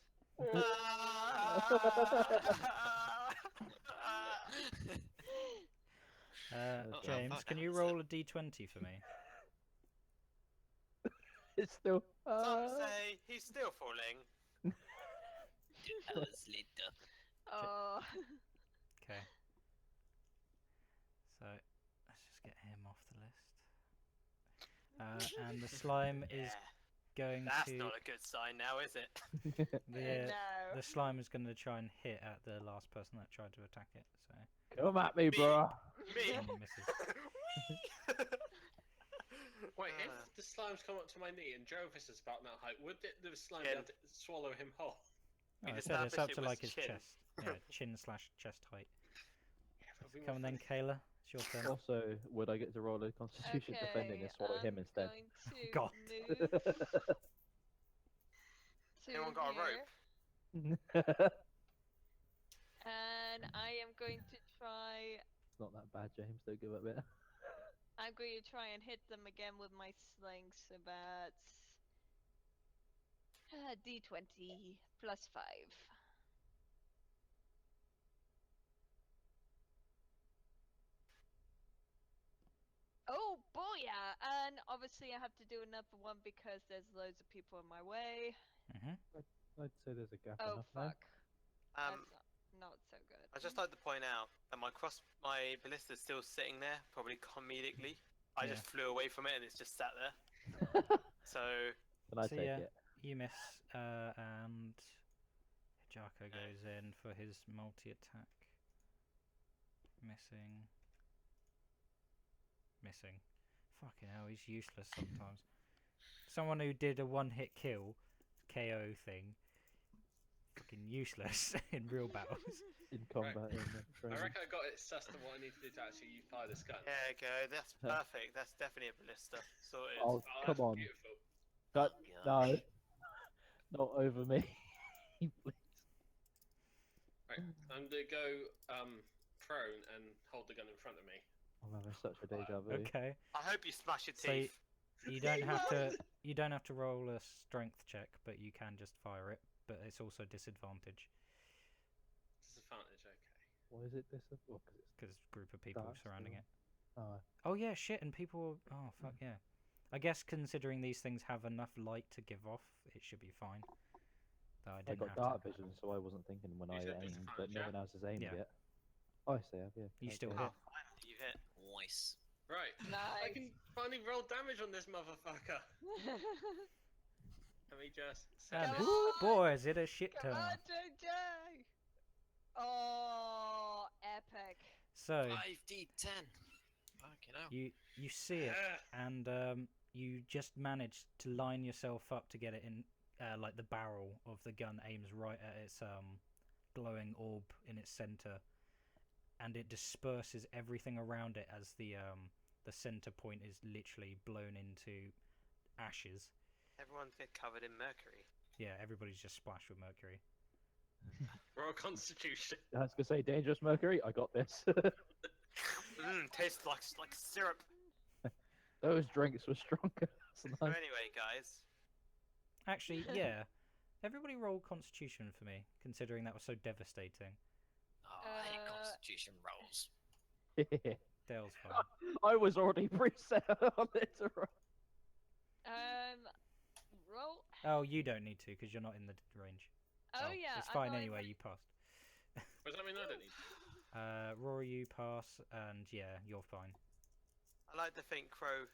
Okay. James, fuck can that, you that's roll a d20 for me? It's still. Some say he's still falling. That was later. Oh. Okay. So let's just get him off the list. And the slime is Yeah, going that's to. not a good sign now, is it? No. The slime is going to try and hit at the last person that tried to attack it. So Come at me, bro. Me? and misses. Wait, if the slime's come up to my knee and Jovis is about that height, would the slime Chin. be able to swallow him whole? Oh, We've I said it's up established to it like was his chin. chest. Yeah, chin/chest height. Yeah, but we Come on were then, Kayla. It's your turn. Also, would I get to roll a Constitution defending and swallow him instead? I'm going to God. move to Anyone got a here, rope? and I am going to try. It's not that bad, James. Don't give up it. I'm going to try and hit them again with my sling, so that's d20 plus 5. Oh, booyah! And obviously I have to do another one because there's loads of people in my way. Mhm. I'd say there's a gap Oh, enough now. fuck. Um, not so good. I just like to point out that my ballista's still sitting there, probably comedically. I Yeah. just flew away from it and it's just sat there. So Can I So take yeah, it? you miss, and Hijako goes in for his multi-attack. Missing. Fucking hell, he's useless sometimes. Someone who did a one-hit kill, KO thing, fucking useless in real battles. In combat, in the I training. reckon I got it sussed on what I need to do to actually fire this gun. there you go. That's perfect. That's definitely a ballista. Sorted. Oh, Oh, come that's on. beautiful. That, Oh, no. gosh. Not over me. Please. Right, I'm gonna go prone and hold the gun in front of me. I'm having such a deja vu. Okay, I hope you smash your So teeth. you don't have to. You don't have to roll a strength check, but you can just fire it. But it's also disadvantage Disadvantage, okay. Why is it this? Well, because it's because group of people dark surrounding it. still. Oh, Oh yeah, shit, and people. Oh fuck yeah. I guess considering these things have enough light to give off, it should be fine. Though I I didn't got have dark to. vision, so I wasn't thinking when You I said aimed, but disadvantage, no yeah? one else has aimed Yeah. yet. Oh, I see. Yeah. You okay, still okay. hit. Oh, finally you hit. Nice. Right, I Nice. can finally roll damage on this motherfucker. Let me just set And Come this. whoo, on! boy, is it a shit Come turn. on, JJ! Oh, epic. So 5d10. Fucking hell. you see it, and you just manage to line yourself up to get it in. Like the barrel of the gun aims right at its glowing orb in its center, and it disperses everything around it as the center point is literally blown into ashes. Everyone's get covered in mercury. Yeah, everybody's just splashed with mercury. Roll Constitution. I was gonna say dangerous mercury. I got this. Tastes like syrup. Those drinks were stronger. So anyway, guys, Actually, yeah. Everybody roll Constitution for me, considering that was so devastating. Oh, I hate Constitution rolls. Dale's fine. I was already preset on it to roll. Roll. Oh, you don't need to because you're not in the range. Oh, yeah. It's I'm fine not anyway. even- You passed. Does that mean I don't need to? Rory, you pass, and yeah, you're fine. I like to think Crow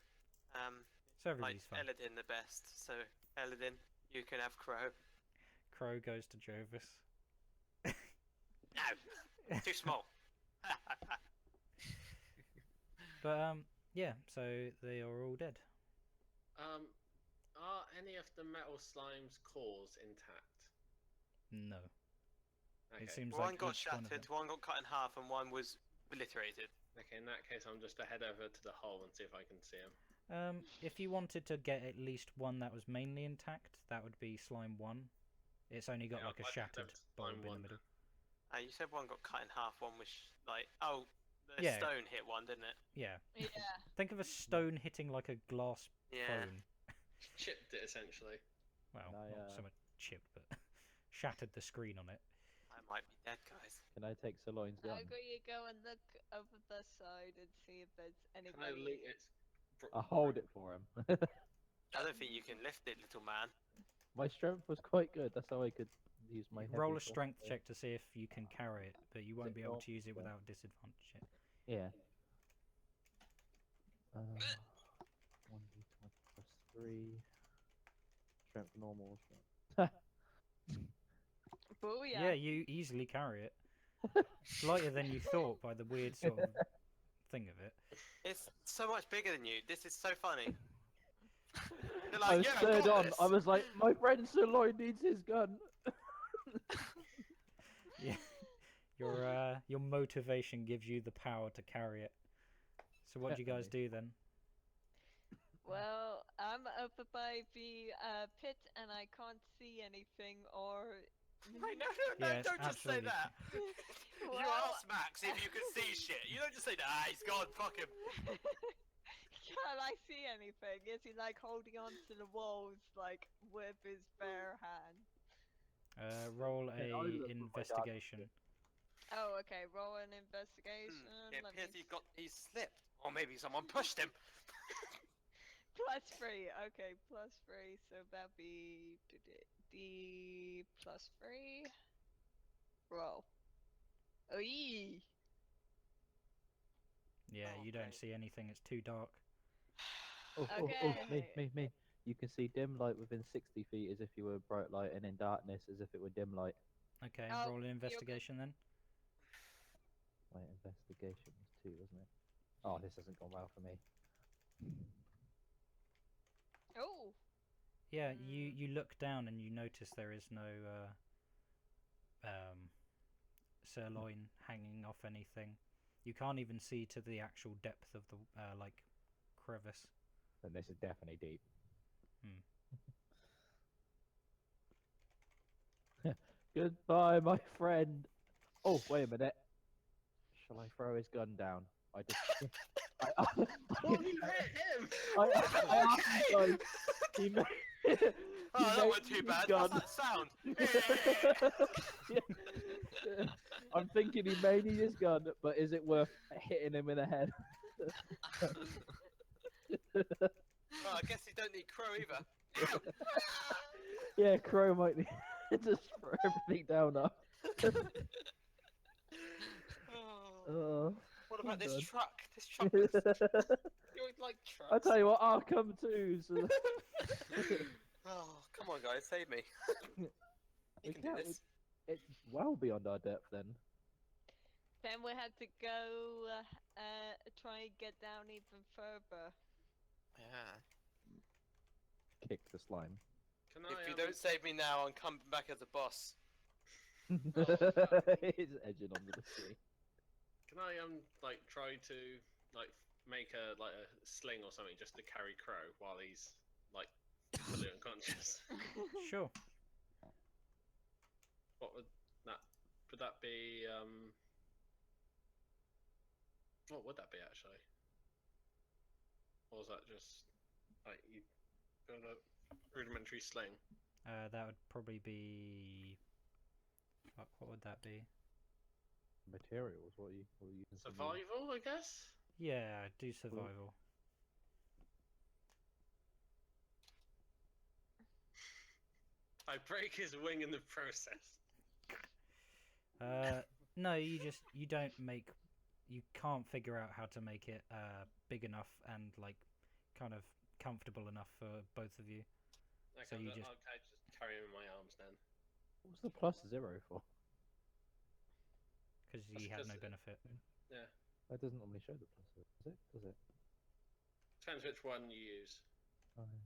So likes everybody's fine. Eladin the best. So Eladin, you can have Crow. Crow goes to Jovis. No, too small. But yeah. So they are all dead. Are any of the metal slime's cores intact? No. Okay. It seems One like got each one of shattered, them. one got cut in half, and one was obliterated. Okay, in that case, I'm just to head over to the hole and see if I can see him. If you wanted to get at least one that was mainly intact, that would be Slime 1. It's only got Yeah, like a I'd shattered have bulb Slime in 1 the middle. You said one got cut in half, one was like, oh, the Yeah. stone hit one, didn't it? Yeah. Yeah. Think of a stone hitting like a glass Yeah. phone. Chipped it essentially. Well, Can I, not so much chipped, but shattered the screen on it. I might be dead, guys. Can I take Sirloin's gun? I'm going to go and look over the side and see if there's Can I anybody. link its? I'll hold it for him. I don't think you can lift it, little man. My strength was quite good. That's how I could use my. Roll heavy a strength stuff, check to see if you can carry it, but you won't it be able not- to use it yeah. without disadvantage. Yet. Yeah. 1d20 plus 3. Strength normal. Booyah. Yeah, you easily carry it. It's lighter than you thought by the weird sort of thing of it. It's so much bigger than you. This is so funny. You're I like, was yeah, spurred I got on. this. I was like, my friend Sirloin needs his gun. Yeah, your motivation gives you the power to carry it. So what do you guys do then? Well, I'm up by the pit and I can't see anything or. Wait, no, Yeah, don't just say absolutely. that. You Well- ask Max if you can see shit. You don't just say, ah, he's gone, fuck him. Can I see anything? Is he like holding on to the walls like with his bare hand? Roll Okay, a I look with my investigation. Oh, okay. Roll an investigation. It Let appears me he's slipped. Or maybe someone pushed him. +3. Okay, +3. So that'd be D +3. Roll. Oy. Yeah, Oh, you don't mate. see anything. It's too dark. Me. You can see dim light within 60 feet as if you were bright light, and in darkness as if it were dim light. Okay, Oh, roll an you're good. investigation then. Wait, investigation was 2, wasn't it? Oh, this hasn't gone well for me. Oh. Yeah, you look down and you notice there is no sirloin hanging off anything. You can't even see to the actual depth of the like crevice. Then this is definitely deep. Goodbye, my friend. Oh, wait a minute. Shall I throw his gun down? I just. What have you hit him? I asked you guys. He made. Oh, that wasn't too bad. What's that sound? I'm thinking he may need his gun, but is it worth hitting him in the head? Oh, I guess you don't need Crow either. Yeah, Crow might need just throw everything down now. Oh, What about this God. truck? This truck looks... You like trucks? I tell you what, I'll come too. So... Oh, come on, guys, save me. You can do this. It's well beyond our depth then. Then we had to go try and get down even further. Yeah. Kick the slime. Can If I, you don't save me now, I'm coming back as a boss. He's edging onto the tree. Can I like try to like make a sling or something just to carry Crow while he's like fully unconscious? Sure. What would that be? What would that be actually? Or is that just like you build a rudimentary sling? That would probably be. Fuck, what would that be? Materials. What are you using? Survival, I guess. Yeah, do survival. I break his wing in the process. No, you don't make. You can't figure out how to make it big enough and like kind of comfortable enough for both of you. Okay, So you okay, just- just carry him in my arms then. What's the +0 for? Because That's you have no 'cause- benefit. Yeah, That doesn't normally show the +0, does it? Does it? depends which one you use. Oh, yeah.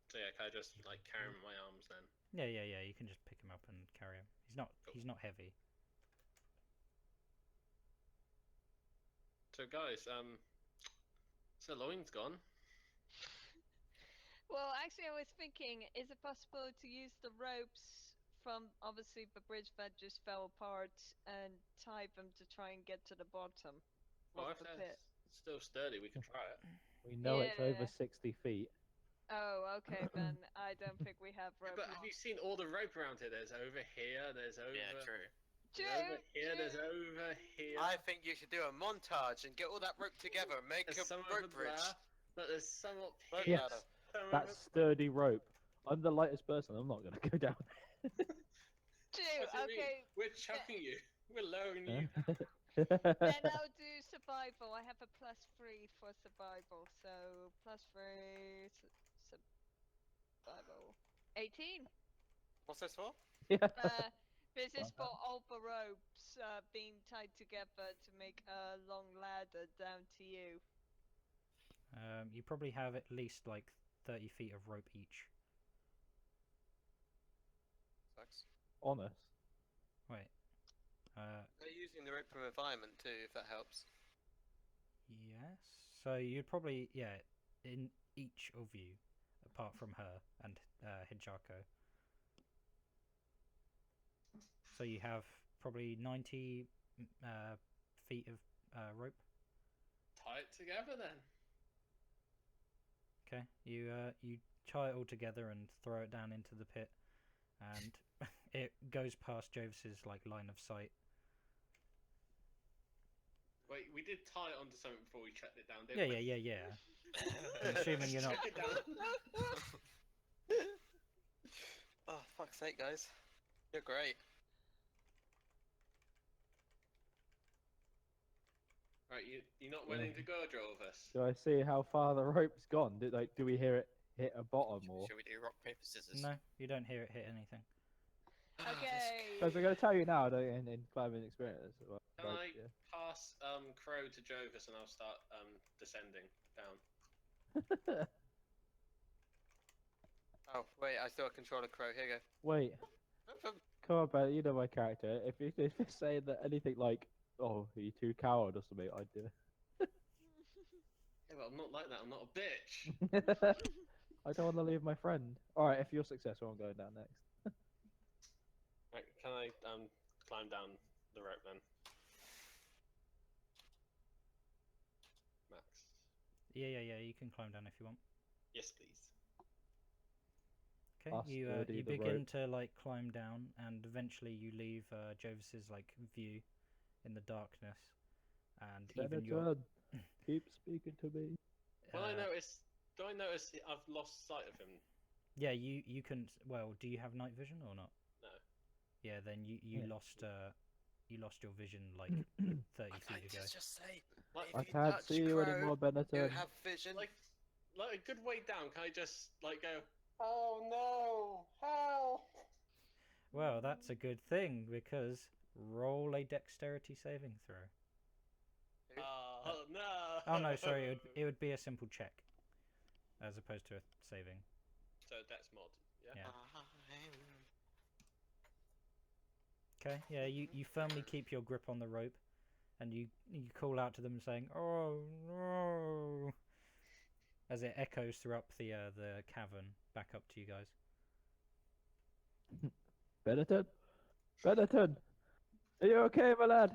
So yeah, can I just like carry him in my arms then? Yeah. You can just pick him up and carry him. He's not heavy. So guys, Sirloin's gone. Well, actually, I was thinking, is it possible to use the ropes from obviously the bridge that just fell apart and tie them to try and get to the bottom Well, of if the they're pit? still sturdy, we could try it. We know it's over Yeah. 60 feet. Oh, okay, then I don't think we have Yeah, rope. but have you seen all the rope around here? There's over here. There's over. Yeah, true. There's over here. There's over here. I think you should do a montage and get all that rope together and make There's a some rope over bridge. there. But there's some up Rope here. ladder. some That's over- sturdy rope. I'm the lightest person. I'm not going to go down Two, What do you mean? okay. We're chucking you. We're lowering you. there. Then I'll do survival. I have a +3 for survival, so +3 survival. 18. What's this for? Yeah. This is Wow. for all the ropes being tied together to make a long ladder down to you. You probably have at least like 30 feet of rope each. Sucks. Honest. Wait. They're using the rope from environment too, if that helps. Yes. So you'd probably in each of you, apart from her and Hinchako. So you have probably 90 feet of rope. Tie it together then. Okay. You tie it all together and throw it down into the pit, and it goes past Jovis's like line of sight. Wait, we did tie it onto something before we checked it down, didn't Yeah. we? I'm assuming you're not. Check it down. Oh, fuck's sake, guys. You're great. Right, you're not willing to go, Drovis? Do I see how far the rope's gone? Do we hear it hit a bottom or? Should we do rock, paper, scissors? No, you don't hear it hit anything. Okay. Because I'm going to tell you now, in climbing experience. Well, Can I like, yeah. pass Crow to Jovis and I'll start descending down? Oh, wait, I still control a crow. Here you Wait, go. come on, Ben. You know my character. If you're saying that anything like, "Oh, are you too coward" or something, I'd do it. Yeah, but I'm not like that. I'm not a bitch. I don't want to leave my friend. All right, if you're successful, I'm going down next. Right, can I climb down the rope then? Max. Yeah. You can climb down if you want. Yes, please. Okay, Us you sturdy, the begin rope. to like climb down, and eventually you leave Jovis's like view in the darkness, and even your. Senator, keep speaking to me. Will I uh, notice? Do I notice I've lost sight of him? Yeah, you can. Well, do you have night vision or not? No. Yeah, then you Yeah. lost your vision like 30 I'd feet like ago. to just say, Like, I if you can't touch see you crow, anymore, you Benetton. have vision. like a good way down. Can I just like go? Oh no! Help! Well, that's a good thing because roll a dexterity saving throw. Oh no! Oh no, sorry, it would be a simple check as opposed to a saving. So that's mod. Yeah. Yeah. Okay, yeah, you firmly keep your grip on the rope, and you call out to them saying, "Oh no!" as it echoes throughout the cavern back up to you guys. Benetton, Benetton, are you okay, my lad?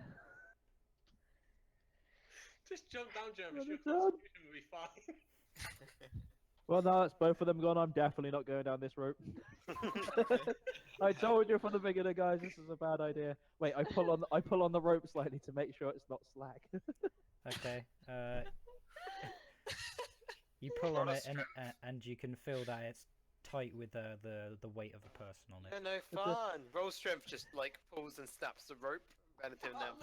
Just jump down, Jervis. What Your is that? constitution will be fine. Well, now that's both of them gone. I'm definitely not going down this rope. I told you from the beginning, guys. This is a bad idea. Wait, I pull on the rope slightly to make sure it's not slack. Okay. You pull on it, and you can feel that it's tight with the weight of a person on it. Yeah, no fun. Roll strength just like pulls and snaps the rope. Relative now.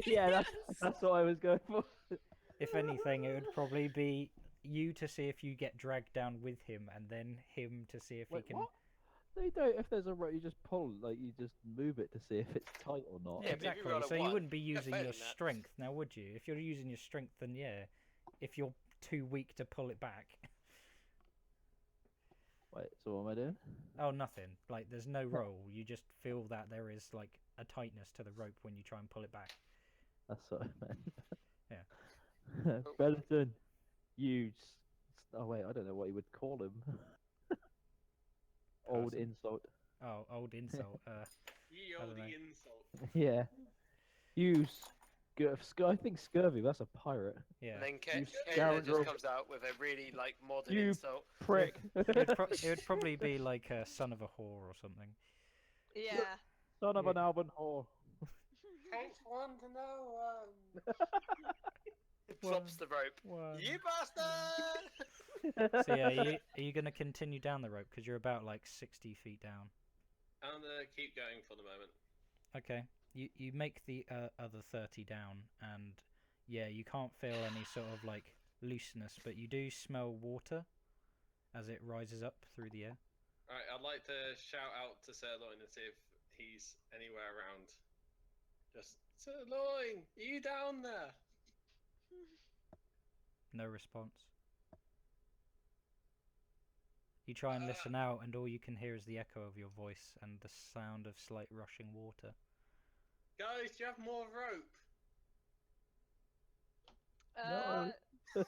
yeah, yeah, that's what I was going for. If anything, it would probably be you to see if you get dragged down with him, and then him to see if Wait, he can. what? They don't. If there's a rope, you just pull. Like you just move it to see if it's tight or not. Yeah, but if you Exactly. roll a So you one, wouldn't be you're using your failing that. strength now, would you? If you're using your strength, then yeah. If you're too weak to pull it back. Wait, so what am I doing? Oh, nothing. Like there's no roll. You just feel that there is like a tightness to the rope when you try and pull it back. That's what I meant. Yeah. Benetton, you. Oh wait, I don't know what you would call him. Old Person. insult. Oh, old insult. Ye I don't olde know. insult. Yeah. You. I think scurvy. That's a pirate. Yeah. And then You Kayla just scoundrel. comes out with a really like modern You insult. Prick. It would probably be like a son of a whore or something. Yeah. Son of Yeah. an Alban whore. Case 1 to no one. Drops the rope. One. You bastard! So yeah, are you going to continue down the rope because you're about like 60 feet down? I'm gonna keep going for the moment. Okay. You make the other 30 down, and yeah, you can't feel any sort of like looseness, but you do smell water as it rises up through the air. Alright, I'd like to shout out to Sirloin and see if he's anywhere around. Just, Sirloin, are you down there? No response. You try and listen out, and all you can hear is the echo of your voice and the sound of slight rushing water. Guys, do you have more rope? No. What?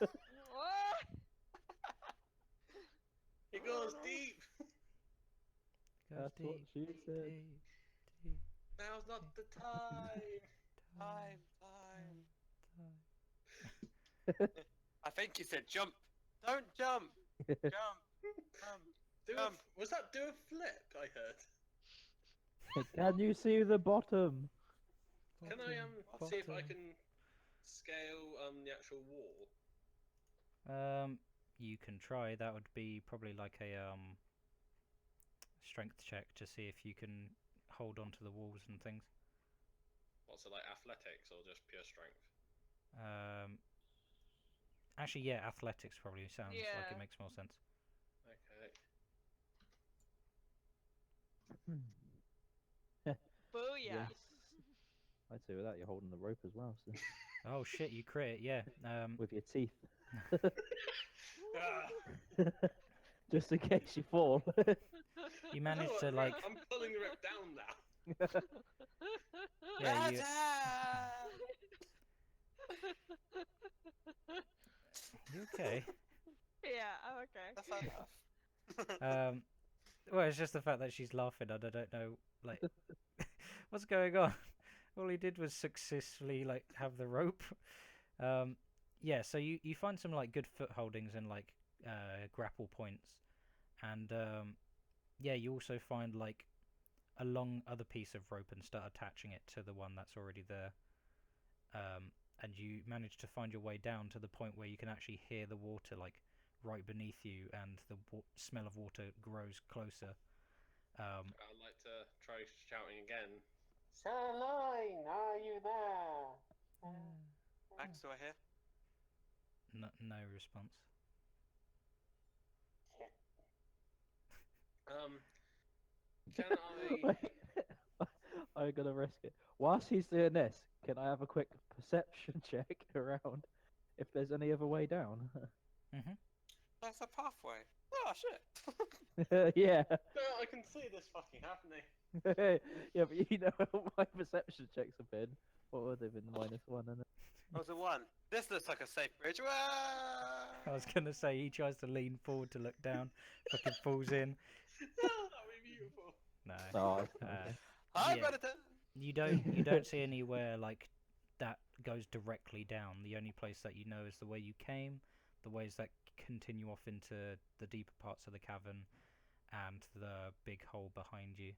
It goes deep. Goes That's what deep, she said. deep, deep, Now's not the time. Time. time. I think you said jump. Don't jump. Jump. Was that do a flip I heard? Can you see the bottom? Can I see if I Bottom. can scale the actual wall? You can try. That would be probably like a strength check to see if you can hold on to the walls and things. What's it like, athletics or just pure strength? Actually, yeah, athletics probably sounds like Yeah. it makes more sense. Okay. Booyah! Yes. I'd say with that you're holding the rope as well, so Oh shit, you crit, yeah. with your teeth, Ah, just in case you fall. You no, managed to like, I'm pulling the rope down now. yeah, you okay? Yeah, I'm okay. That's fair enough. Well, it's just the fact that she's laughing and I don't know, like, what's going on. All he did was successfully like have the rope. Yeah, so you find some like good foot holdings and like grapple points, and yeah, you also find like a long other piece of rope and start attaching it to the one that's already there. And you manage to find your way down to the point where you can actually hear the water like right beneath you, and the smell of water grows closer. I'd like to try shouting again. Saline, are you there? Max, do I hear? No response. Can I? Wait, I'm gonna risk it. Whilst he's doing this, can I have a quick perception check around if there's any other way down? That's a pathway. Oh shit! Yeah. No, I can see this fucking happening. Yeah, but you know what my perception checks have been. What would they've been -1, and That was a 1. This looks like a safe bridge. I was gonna say he tries to lean forward to look down, fucking falls in. Oh, that would be beautiful. No. Oh, Hi, Yeah. Predator! You don't see anywhere like that goes directly down. The only place that you know is the way you came, the ways that continue off into the deeper parts of the cavern, and the big hole behind you.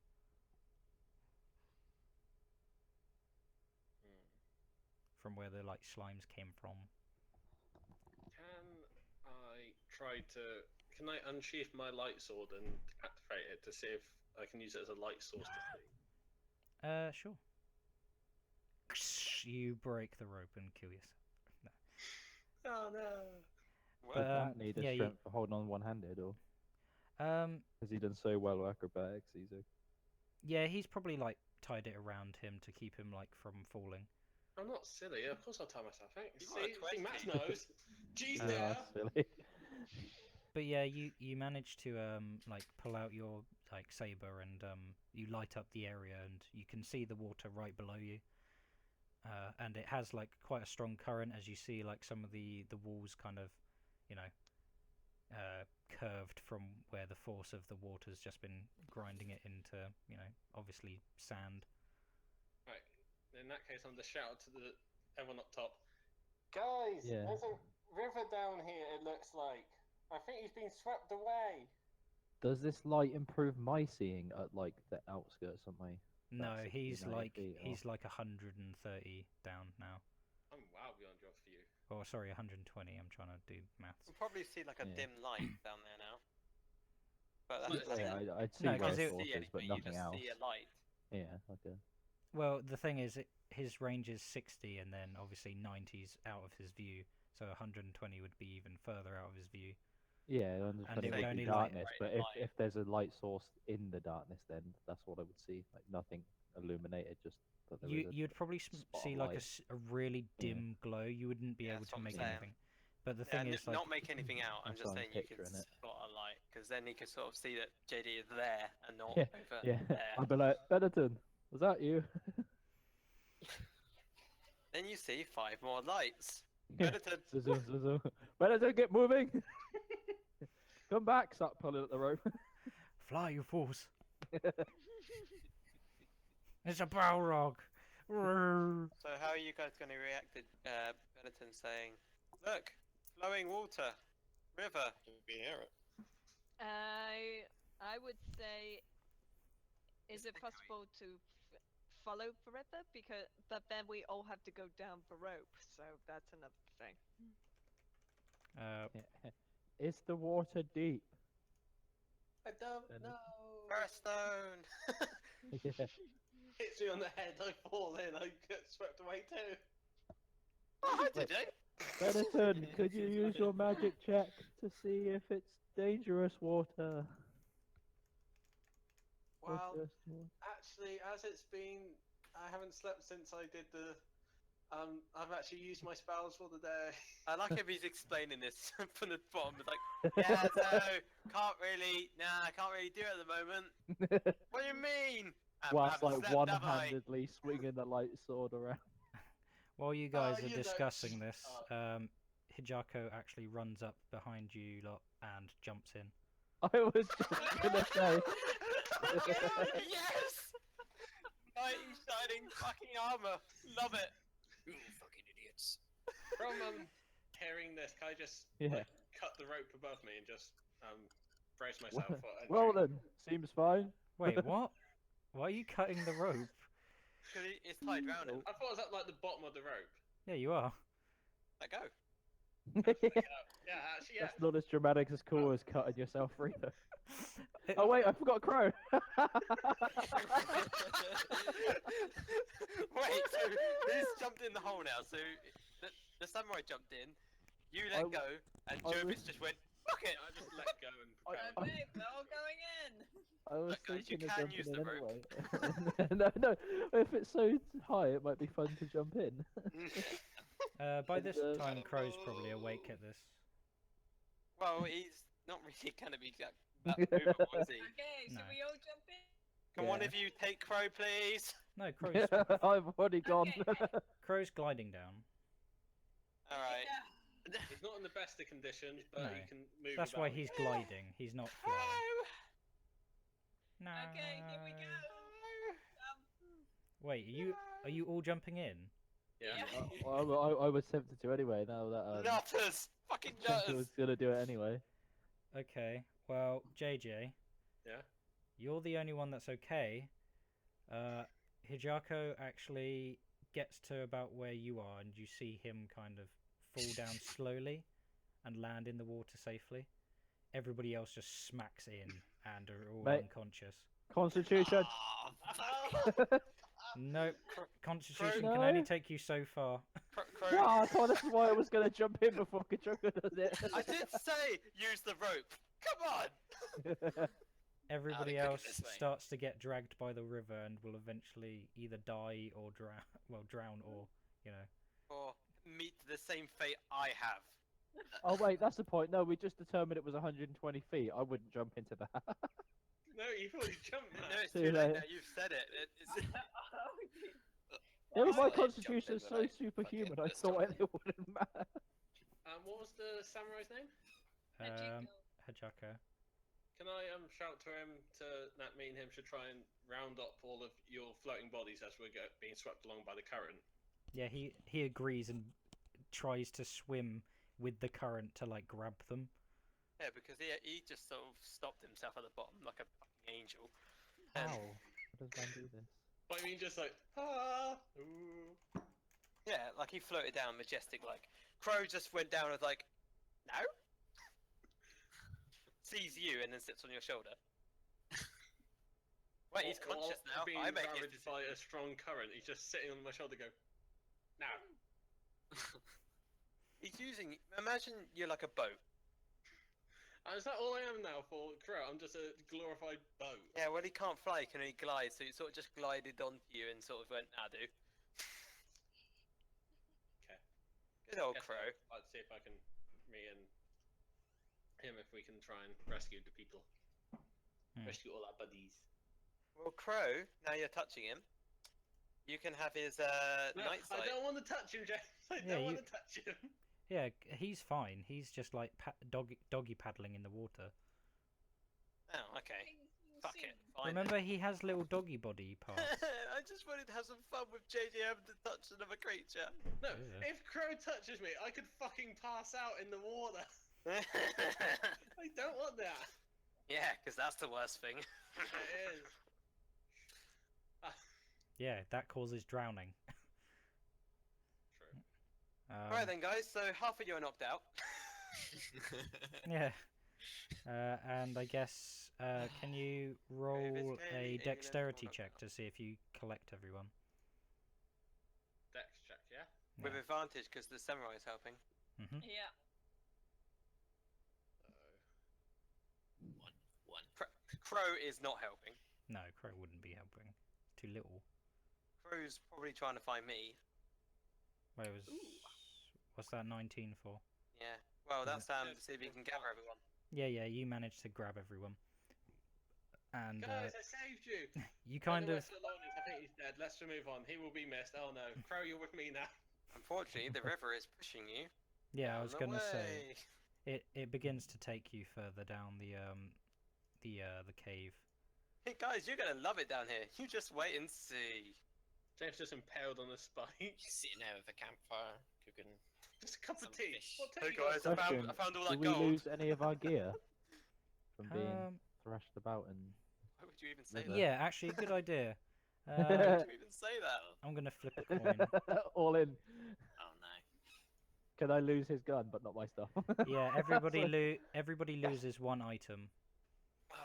From where the like slimes came from. Can I try to? Can I unsheath my light sword and activate it to see if I can use it as a light source to see? Sure. You break the rope and kill yourself. Oh no! Well, does But, that need a yeah, strength for holding on one-handed, or No. has he done so well with acrobatics? He's a... Yeah, he's probably like tied it around him to keep him like from falling. I'm not silly. Of course I'll tie myself. You are See, Matt 20. knows. G's Oh, there. that's silly. But yeah, you manage to like pull out your like saber and you light up the area and you can see the water right below you. And it has like quite a strong current, as you see like some of the walls kind of, you know, curved from where the force of the water's just been grinding it into, you know, obviously sand. Right. In that case, I'm just shout to everyone up top. Guys, Yeah. there's a river down here. It looks like. I think he's been swept away. Does this light improve my seeing at like the outskirts of my? No, About 60, he's 90 like feet, or- he's like 130 down now. I'm wow beyond your view. Oh, sorry, 120. I'm trying to do maths. You'll probably see like a Yeah. dim light down there now. But Well, that's it's- Yeah, I'd see No, you 'cause light can't it- see sources, but anything. You nothing just else. see a light. Yeah, okay. Well, the thing is, his range is 60, and then obviously 90's out of his view, so 120 would be even further out of his view. Yeah, I understand it it would would only be light- darkness, Right, but light. if there's a light source in the darkness, then that's what I would see. Like nothing illuminated, just that there was a You'd probably spot see of like light. a really dim glow. You wouldn't be Yeah, able that's to what I'm make saying. anything. But the Yeah, thing is, like, not make anything out. I'm That's just what I'm saying you can picturing it. spot a light, because then you can sort of see that JD is there and not Yeah, over yeah. there. I'd be like, Benetton, was that you? Then you see 5 more lights. Yeah. Predator. Zuzu. Benetton, get moving! Come back! Start pulling at the rope. fly, you fools! It's a Balrog! Roar. So how are you guys going to react to Benetton saying, "Look, flowing water, river"? We hear it. I would say, is it possible to follow forever? But then we all have to go down the rope, so that's another thing. Is the water deep? I don't And- know. Firestone. Yeah. Hits me on the head. I fall in. I get swept away too. Oh, hi, Wait. DJ. Benetton, could you use your magic check to see if it's dangerous water? Or Well, just water? actually, as it's been, I haven't slept since I did the. I've actually used my spells for the day. I like if he's explaining this from the bottom. It's like, yeah, so can't really do it at the moment. What do you mean? Whilst Haven't like slept, have I? one-handedly swinging the light sword around. While you guys are you know, discussing just- this, Hijako actually runs up behind you lot and jumps in. I was just gonna say. Yes! Knight in shining fucking armor. Love it. You fucking idiots. From hearing this, can I just Yeah. like, cut the rope above me and just brace myself for entry? Well then, seems fine. Wait, what? Why are you cutting the rope? Because it's tied round him. I thought it was at like the bottom of the rope. Yeah, you are. Let go. Yeah, actually, yeah. That's not as dramatic as cool as cutting yourself free though. It- Oh wait, I forgot Crow. Wait, so who's jumped in the hole now? So the samurai jumped in, you let I- go, and I Jobis was- just went, fuck it! I just let go and propelled. Okay, we're all going in. I was Look, guys, you thinking of can jumping use in the rope. anyway. no, if it's so high, it might be fun to jump in. By this And, time, Crow's probably awake at this. Well, he's not really gonna be that movable, is he? Okay, No. should we all jump in? Can one Yeah. of you take Crow, please? No, Crow's I've already gone. Okay. Crow's gliding down. Alright. Yeah. He's not in the best of conditions, but No. he can move. That's why about. he's gliding. He's not flying. No. Okay, here we go. Wait, are you all jumping in? Yeah. I was tempted to anyway. Now that Nutters! Fucking Chester was nutters! gonna do it anyway. Okay. Well, JJ. Yeah? You're the only one that's okay. Hijako actually gets to about where you are, and you see him kind of fall down slowly and land in the water safely. Everybody else just smacks in and are all Mate. unconscious. Constitution. No, Constitution Crow- can only No. take you so far. Crow, Ah, I thought that's why I was gonna jump in before Kachoko does it. I did say use the rope! Come on! Everybody quicker else this way. starts to get dragged by the river and will eventually either die or drown or, you know. Or meet the same fate I have. Oh wait, that's the point. No, we just determined it was 120 feet. I wouldn't jump into that. No, you've already jumped No, now. it's See too you late later. now, you've said it. It's... Yeah, but my Well, I jumped constitution's in, so but I superhuman. fucking I thought missed it wouldn't matter. What was the samurai's name? Hijako. Can I shout to him that me and him should try and round up all of your floating bodies as we're being swept along by the current? Yeah, he agrees and tries to swim with the current to like grab them. Yeah, because he just sort of stopped himself at the bottom like a fucking angel. How? How does man do this? But I mean, just like ooh. Yeah, like he floated down majestic like. Crow just went down with like, no? Sees you and then sits on your shoulder. Wait, he's Or conscious now. Being I make his ravaged by a strong current, he's just sitting on my shoulder. Go now. He's using. Imagine you're like a boat. Is that all I am now for Crow? I'm just a glorified boat. Yeah, well, he can't fly, he can only glide, so he sort of just glided onto you and sort of went, "I do." Okay. Good old Guess Crow. I'd see if I can, me and him, if we can try and rescue the people. Hmm. Rescue all our buddies. Well, Crow, now you're touching him. You can have his No, night I sight. don't want to touch him, James. I Yeah, don't you- want to touch him. Yeah, he's fine. He's just like doggy paddling in the water. Oh, okay. Fuck it. Fine. Remember, he has little doggy body parts. I just wanted to have some fun with JJ having to touch another creature. No, Yeah. if Crow touches me, I could fucking pass out in the water. I don't want that. Yeah, because that's the worst thing. It is. Yeah, that causes drowning. True. Alright then, guys, so half of you are knocked out. Yeah. And I guess can you roll a clearly dexterity alien check to see if you collect everyone? Dex check, yeah? with Yeah. advantage because the samurai is helping. Mm-hmm. Yeah. One. Crow is not helping. No, Crow wouldn't be helping. Too little. Crow's probably trying to find me. Where was? What's that 19 for? Yeah. Well, Is that's Yes, to see if he it's can gather fine. everyone. Yeah. You managed to grab everyone, and Guys, I saved you! you I kind don't know of. where Salon is. I think he's dead. Let's move on. He will be missed. Oh no. Crow, you're with me now. Unfortunately, the river is pushing you. Yeah, I down was the gonna say way. it begins to take you further down the cave. Hey guys, you're gonna love it down here. You just wait and see. James just impaled on a spike. Just sitting there with a campfire, cooking. Just a cup Some of tea. fish. What Hey tea you got? guys, I Question: found all do that we gold. lose any of our gear from being Um, thrashed about and? Why would you even say River. that? yeah, actually, good idea. Why would you even say that? I'm gonna flip a coin. All in. Oh no. Can I lose his gun but not my stuff? Yeah, everybody loses one item. Ah,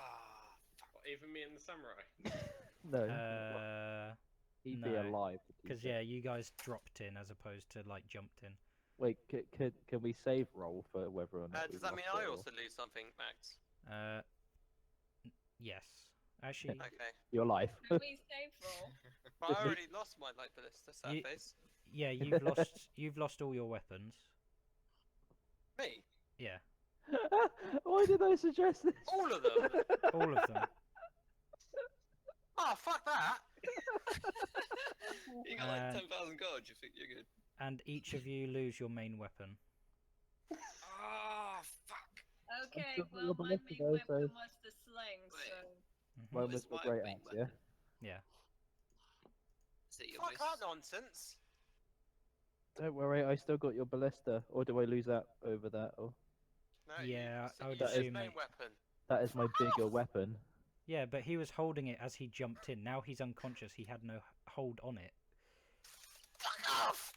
What, even me and the samurai? No. He'd be no. alive. to keep Because it. yeah, you guys dropped in as opposed to like jumped in. Wait, can we save roll for whether or not? Does we've that mean lost I it, or- also lose something, Max? Yes. Actually, Okay. Your life. Can we save roll? But I already lost my light ballista Ye- surface. yeah, you've lost all your weapons. Me? Yeah, Why did I suggest this? All of them? all of them. Oh, fuck that! you got like And- 10,000 gold. You think you're good? And each of you lose your main weapon. Oh fuck! Okay, still got well, your my ballista main though, weapon so- was the sling, Wait. so. Mhm. Mine What was is the my great main axe, yeah. weapon? Yeah. Is it your Fuck most... that nonsense! Don't worry, I still got your ballista. Or do I lose that over that? Or No, Yeah, I would use his assume main that- weapon. that is my bigger weapon. Yeah, but he was holding it as he jumped in. Now he's unconscious. He had no hold on it. Fuck off!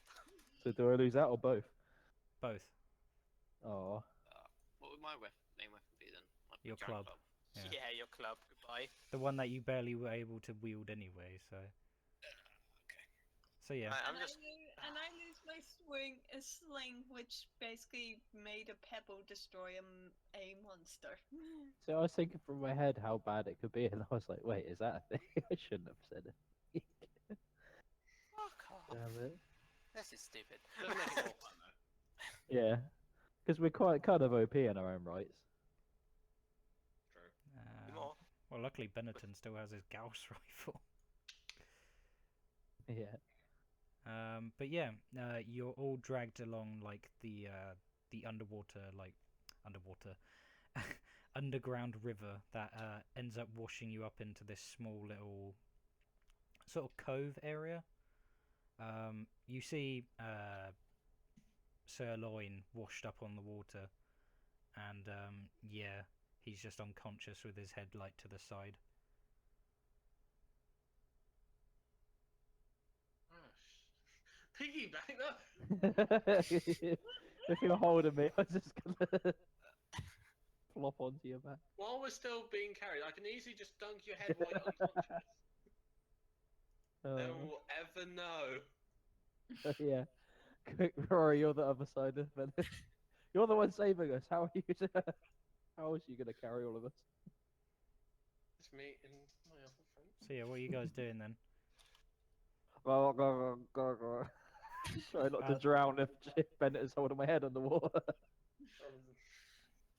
So do I lose that or both? Both. Oh, What would my main weapon be then? My Your giant club. Yeah, Yeah. your club. Goodbye. The one that you barely were able to wield anyway. So. Okay. So yeah. Right, I'm And just. I lose my sling, which basically made a pebble destroy a monster. so I was thinking from my head how bad it could be, and I was like, wait, is that a thing? I shouldn't have said it. Fuck off. Damn it. This is stupid. Doesn't make it more fun though. Yeah, because we're quite kind of OP in our own rights. True. More. Well, luckily Benetton still has his Gauss rifle. Yeah. But yeah, you're all dragged along like the underwater underground river that ends up washing you up into this small little sort of cove area. You see Sirloin washed up on the water, and yeah, he's just unconscious with his head like to the side. Piggyback, no. If you're holding me, I'm just gonna flop onto your back. While we're still being carried, I can easily just dunk your head while you're unconscious. No one Oh, will ever know. yeah. Quick, Rory, you're the other side of it. You're the one saving us. How are you? How is you gonna carry all of us? It's me and my other friend. So yeah, what are you guys doing then? Try not to drown if Bennett is holding my head underwater.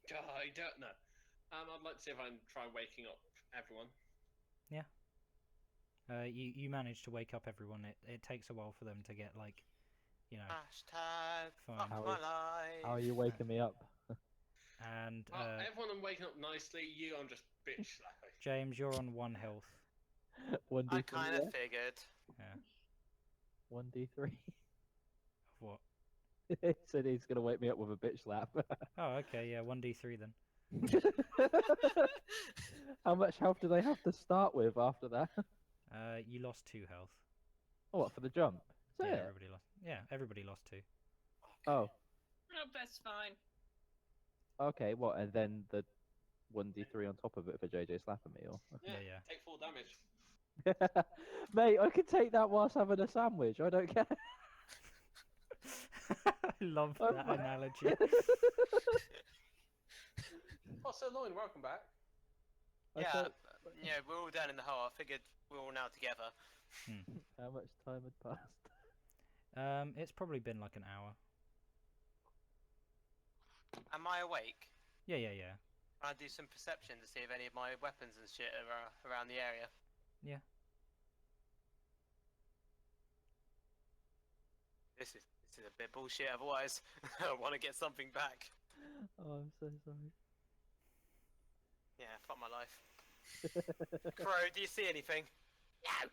God, I don't know. I'd like to see if I can try waking up everyone. You manage to wake up everyone. It takes a while for them to get like, you know, Hashtag Fine. fuck How my is- life. How are you waking me up? and Well, everyone I'm waking up nicely. You, I'm just bitch slapping. James, you're on 1 health. 1d3. I kind of figured. Yeah. 1d3. Of what? He said he's gonna wake me up with a bitch slap. Oh, okay, yeah, 1d3 then. How much health do they have to start with after that? You lost 2 health. Oh, what, for the jump? Is that Yeah, it? everybody lost. Yeah, everybody lost 2. Oh, Oh, that's fine. Okay, what? And then the 1d3 on top of it for JJ slapping me, or? Yeah. Take 4 damage. Mate, I can take that whilst having a sandwich. I don't care. I love I'm that fine. analogy. Oh, Sir Loin, welcome back. Yeah, yeah, we're all down in the hole. I figured we're all now together. How much time had passed? It's probably been like an hour. Am I awake? Yeah. Can I do some perception to see if any of my weapons and shit are around the area? Yeah. This is a bit bullshit. Otherwise, I want to get something back. Oh, I'm so sorry. Yeah, fuck my life. Crow, do you see anything? No.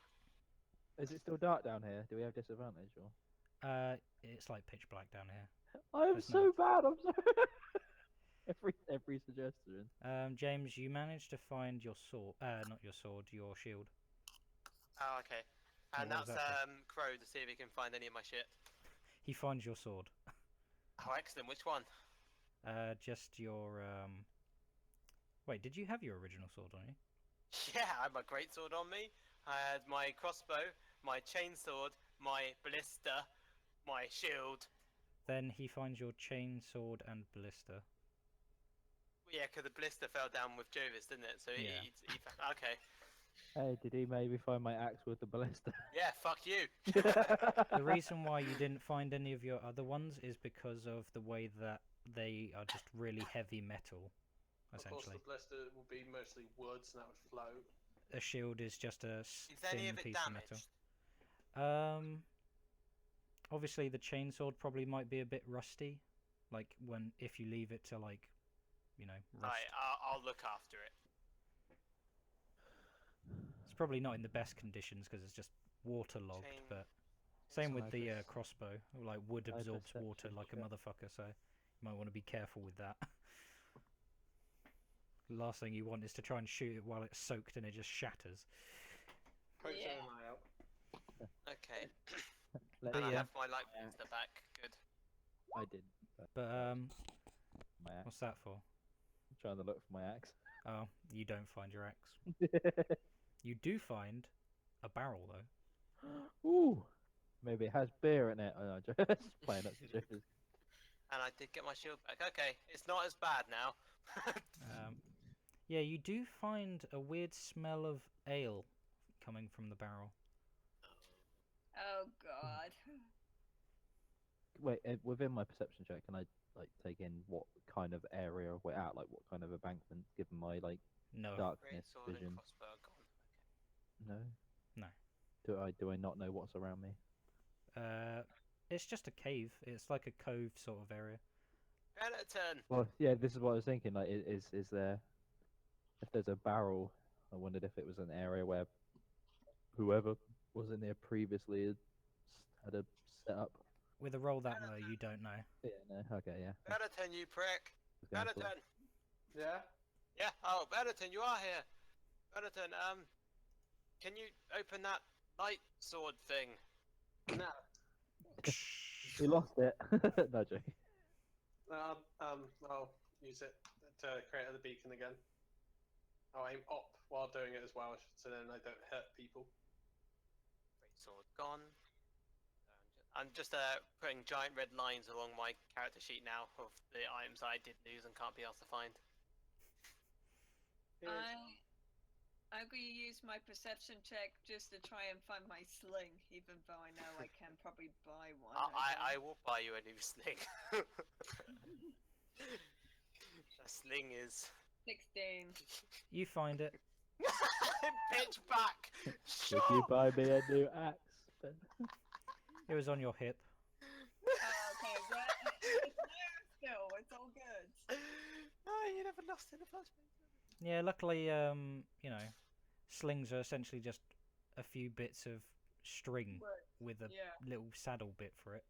Is it still dark down here? Do we have disadvantage or? It's like pitch black down here. I'm There's so no- bad. I'm so. every suggestion. James, you managed to find your sword. Not your sword, your shield. Oh, okay. Oh, And what was that's that Crow to see if he can find any of my shit. He finds your sword. Oh, excellent. Which one? Just your Wait, did you have your original sword on you? Yeah, I had my greatsword on me. I had my crossbow, my chainsword, my ballista, my shield. Then he finds your chain sword and ballista. Yeah, because the ballista fell down with Jovis, didn't it? So Yeah. okay. Hey, did he maybe find my axe with the ballista? Yeah, fuck you. The reason why you didn't find any of your other ones is because of the way that they are just really heavy metal, Of course, essentially. the blister will be mostly woods, and that would float. A shield is just a Is any thin of it piece of metal. damaged? Obviously the chainsword probably might be a bit rusty, like if you leave it to rust. Alright, I'll look after it. It's probably not in the best conditions because it's just waterlogged, Chain- but same with Can I the just- crossbow. Like wood I absorbs water perception like a check? motherfucker, so you might want to be careful with that. Last thing you want is to try and shoot it while it's soaked and it just shatters. Poke Yeah. an eye out. Okay. Let And me I yeah. have my light ballista back. Good. I did. But My axe. what's that for? I'm trying to look for my axe. Oh, you don't find your axe. You do find a barrel though. Ooh, maybe it has beer in it. Oh, no, just playing up to Joe's. And I did get my shield back. Okay, it's not as bad now. Yeah, you do find a weird smell of ale coming from the barrel. Oh god. Wait, within my perception check, can I take in what kind of area we're at, like what kind of embankment, given my No. darkness Greatsword vision? and crossbow are gone. No. No. Do I not know what's around me? It's just a cave. It's like a cove sort of area. Skeleton! Well, yeah, this is what I was thinking. Like, is there, if there's a barrel, I wondered if it was an area where whoever was in there previously had a setup. With a roll that low, you don't know. Yeah, no, okay, yeah. Skeleton, you prick! I was going for Skeleton! Yeah? Yeah, oh, Skeleton, you are here! Skeleton, can you open that light sword thing? No. We lost it. No joke. I'll use it to create the beacon again. I'll aim up while doing it as well, so then I don't hurt people. Greatsword gone. I'm just putting giant red lines along my character sheet now of the items I did lose and can't be asked to find. I'm going to use my perception check just to try and find my sling, even though I know I can probably buy one. I will buy you a new sling. The sling is 16. You find it. pitch back. Could Sure. you buy me a new axe, Ben? It was on your hip. Okay, but it's there still. It's all good. Oh, you never lost in the first place. Yeah, luckily, slings are essentially just a few bits of string Right. with a Yeah. little saddle bit for it.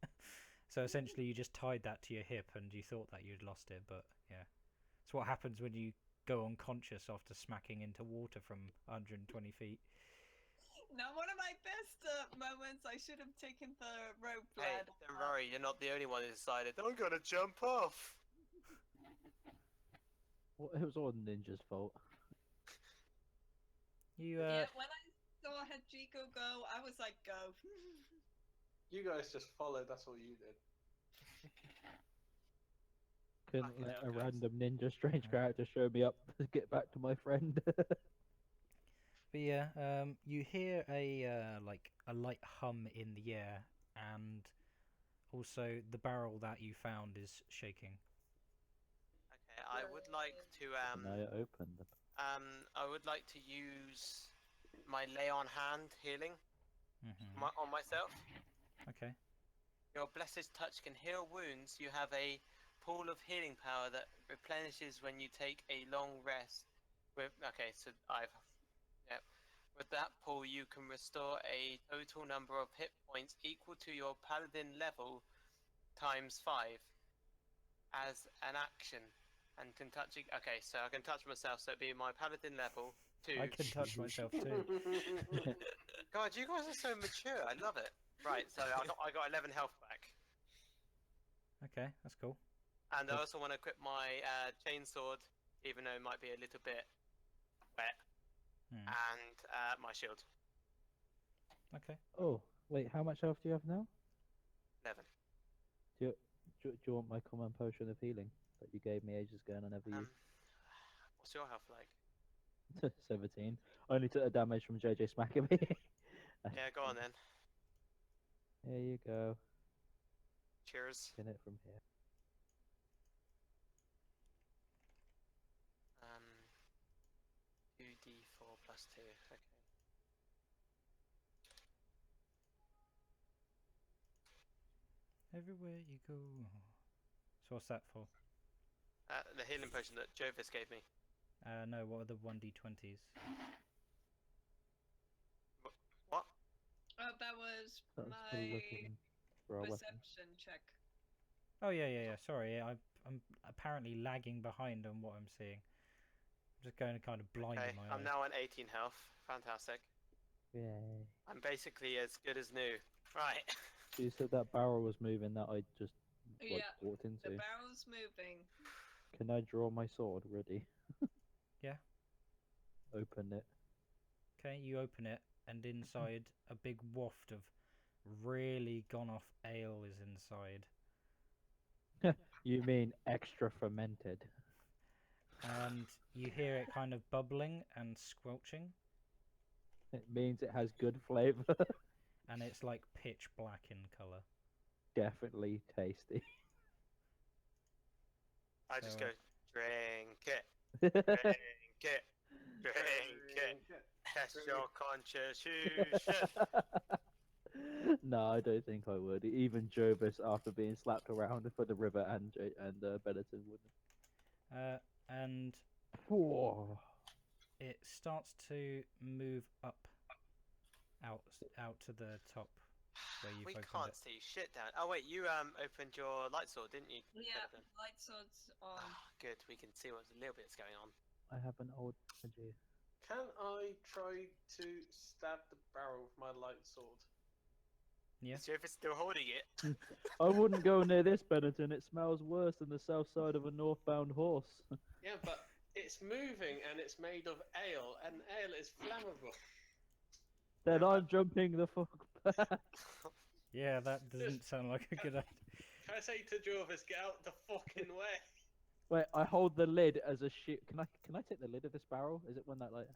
So essentially, you just tied that to your hip, and you thought that you'd lost it, but yeah, it's what happens when you go unconscious after smacking into water from 120 feet. Not one of my best moments. I should have taken the rope Hey, ladder. don't worry, you're not the only one who decided I'm gonna jump off. Well, it was all Ninja's fault. You Yeah, when I saw Hachiko go, I was like, go. You guys just followed. That's all you did. Couldn't Fucking let hell, a guys. random ninja strange Yeah. character show me up to get back to my friend. But yeah, you hear a like a light hum in the air, and also the barrel that you found is shaking. Okay, I would like to And I opened them. I would like to use my lay on hand healing on myself. Okay. Your blessed touch can heal wounds. You have a pool of healing power that replenishes when you take a long rest. Okay, so yeah. With that pool, you can restore a total number of hit points equal to your paladin level times 5 as an action, and can touch it. Okay, so I can touch myself, so it'd be my paladin level 2. I can touch myself too. God, you guys are so mature. I love it. Right, so I got 11 health back. Okay, that's cool. And I also want to equip my chainsword, even though it might be a little bit wet, and my shield. Okay. Oh, wait, how much health do you have now? 11. Do you want my common potion of healing that you gave me ages ago and I never used? What's your health like? 17. Only took the damage from JJ smacking me. Yeah, go on then. Here you go. Cheers. Get it from here. 2d4 plus 2. Okay. Everywhere you go. So what's that for? The healing potion that Jovis gave me. No, what are the 1d20s? What? Oh, that was That's for my looking for our weapon. perception check. Oh yeah. Sorry, I'm apparently lagging behind on what I'm seeing. I'm just going kind of blind Okay, in my I'm eyes. now on 18 health. Fantastic. Yay. I'm basically as good as new. Right. So you said that barrel was moving that I just Yeah, walked into. the barrel's moving. Can I draw my sword ready? Yeah. Open it. Okay, you open it, and inside a big waft of really gone off ale is inside. You mean extra fermented? And you hear it kind of bubbling and squelching, It means it has good flavor. and it's like pitch black in color. Definitely tasty. I just So, go, drink it, drink it, drink it. That's your constitution. No, I don't think I would. Even Jovis, after being slapped around for the river and Benetton, wouldn't. And Whoa. it starts to move up, out to the top where you've We opened can't it. see shit down. Oh wait, you opened your light sword, didn't you? Yeah, Jonathan? light sword's on. Good, we can see what's a little bit's going on. I have an old energy. Can I try to stab the barrel with my light sword? Yeah. Is Jovis still holding it? I wouldn't go near this, Benetton. It smells worse than the south side of a northbound horse. Yeah, but it's moving and it's made of ale, and ale is flammable. Then I'm jumping the fuck back. Yeah, that doesn't sound like a good idea. Can I say to Jorvis, get out the fucking way? Wait, I hold the lid as a shield. Can I take the lid of this barrel? Is it one that like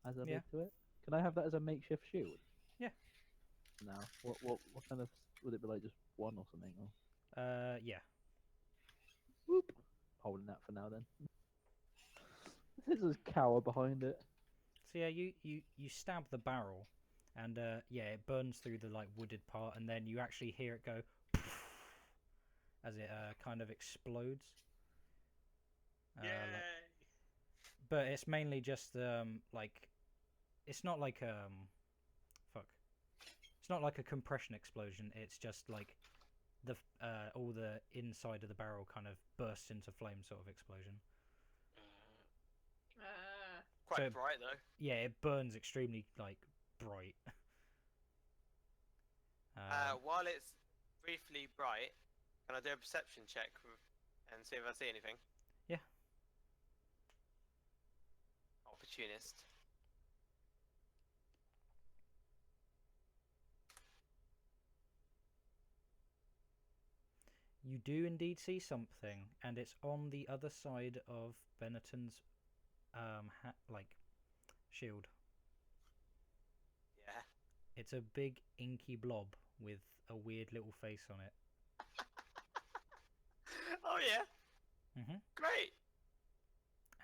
has a Yeah. lid to it? Can I have that as a makeshift shield? Yeah. No. What kind of would it be, like just one or something? Or... Yeah. Whoop. Holding that for now then. This is cower behind it. So yeah, you stab the barrel, and yeah, it burns through the like wooded part, and then you actually hear it go as it kind of explodes. Yay! But it's mainly just like it's not like fuck. It's not like a compression explosion. It's just like the all the inside of the barrel kind of bursts into flame, sort of explosion. Quite So- bright though. Yeah, it burns extremely like bright. While it's briefly bright, can I do a perception check and see if I see anything? Yeah. opportunist. You do indeed see something, and it's on the other side of Benetton's shield. Yeah. It's a big inky blob with a weird little face on it. Oh yeah. Mhm. Great.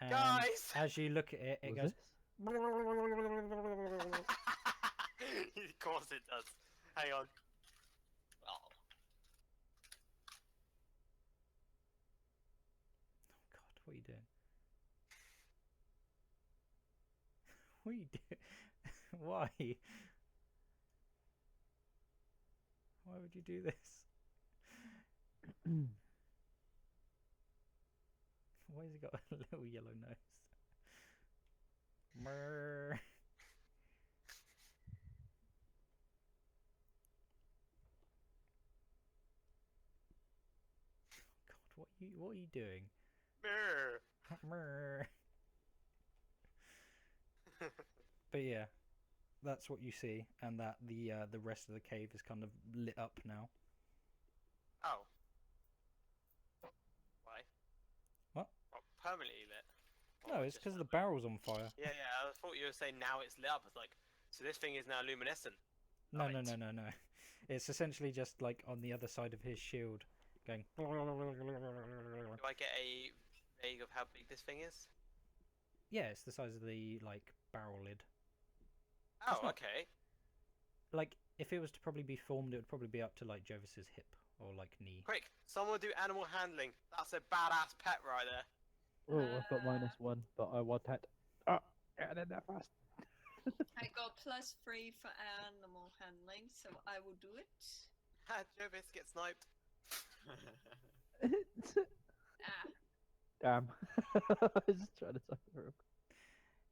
And Guys! as you look at it, it What goes. was Of course it does. Hang on. Oh. God, what are you doing? What are you doing? Why? Why would you do this? Why has he got a little yellow nose? Mrrr. God, what are you doing? Mirror. Mrrr. But yeah, that's what you see, and that the rest of the cave is kind of lit up now. Oh. Why? What? What, permanently lit? No, Or it's just because the for- barrel's on fire. Yeah, I thought you were saying now it's lit up. I was like, so this thing is now luminescent. No, Right. no. It's essentially just like on the other side of his shield, going. Do I get a vague of how big this thing is? Yeah, it's the size of the barrel lid. Oh, not- okay. Like if it was to probably be formed, it would probably be up to Jovis's hip or knee. Quick, someone do animal handling. That's a badass pet right there. Oh, I've got -1, but I want that. Oh, get in there fast. I got +3 for animal handling, so I will do it. Jovis get sniped. Ah, Damn. I was just trying to suck her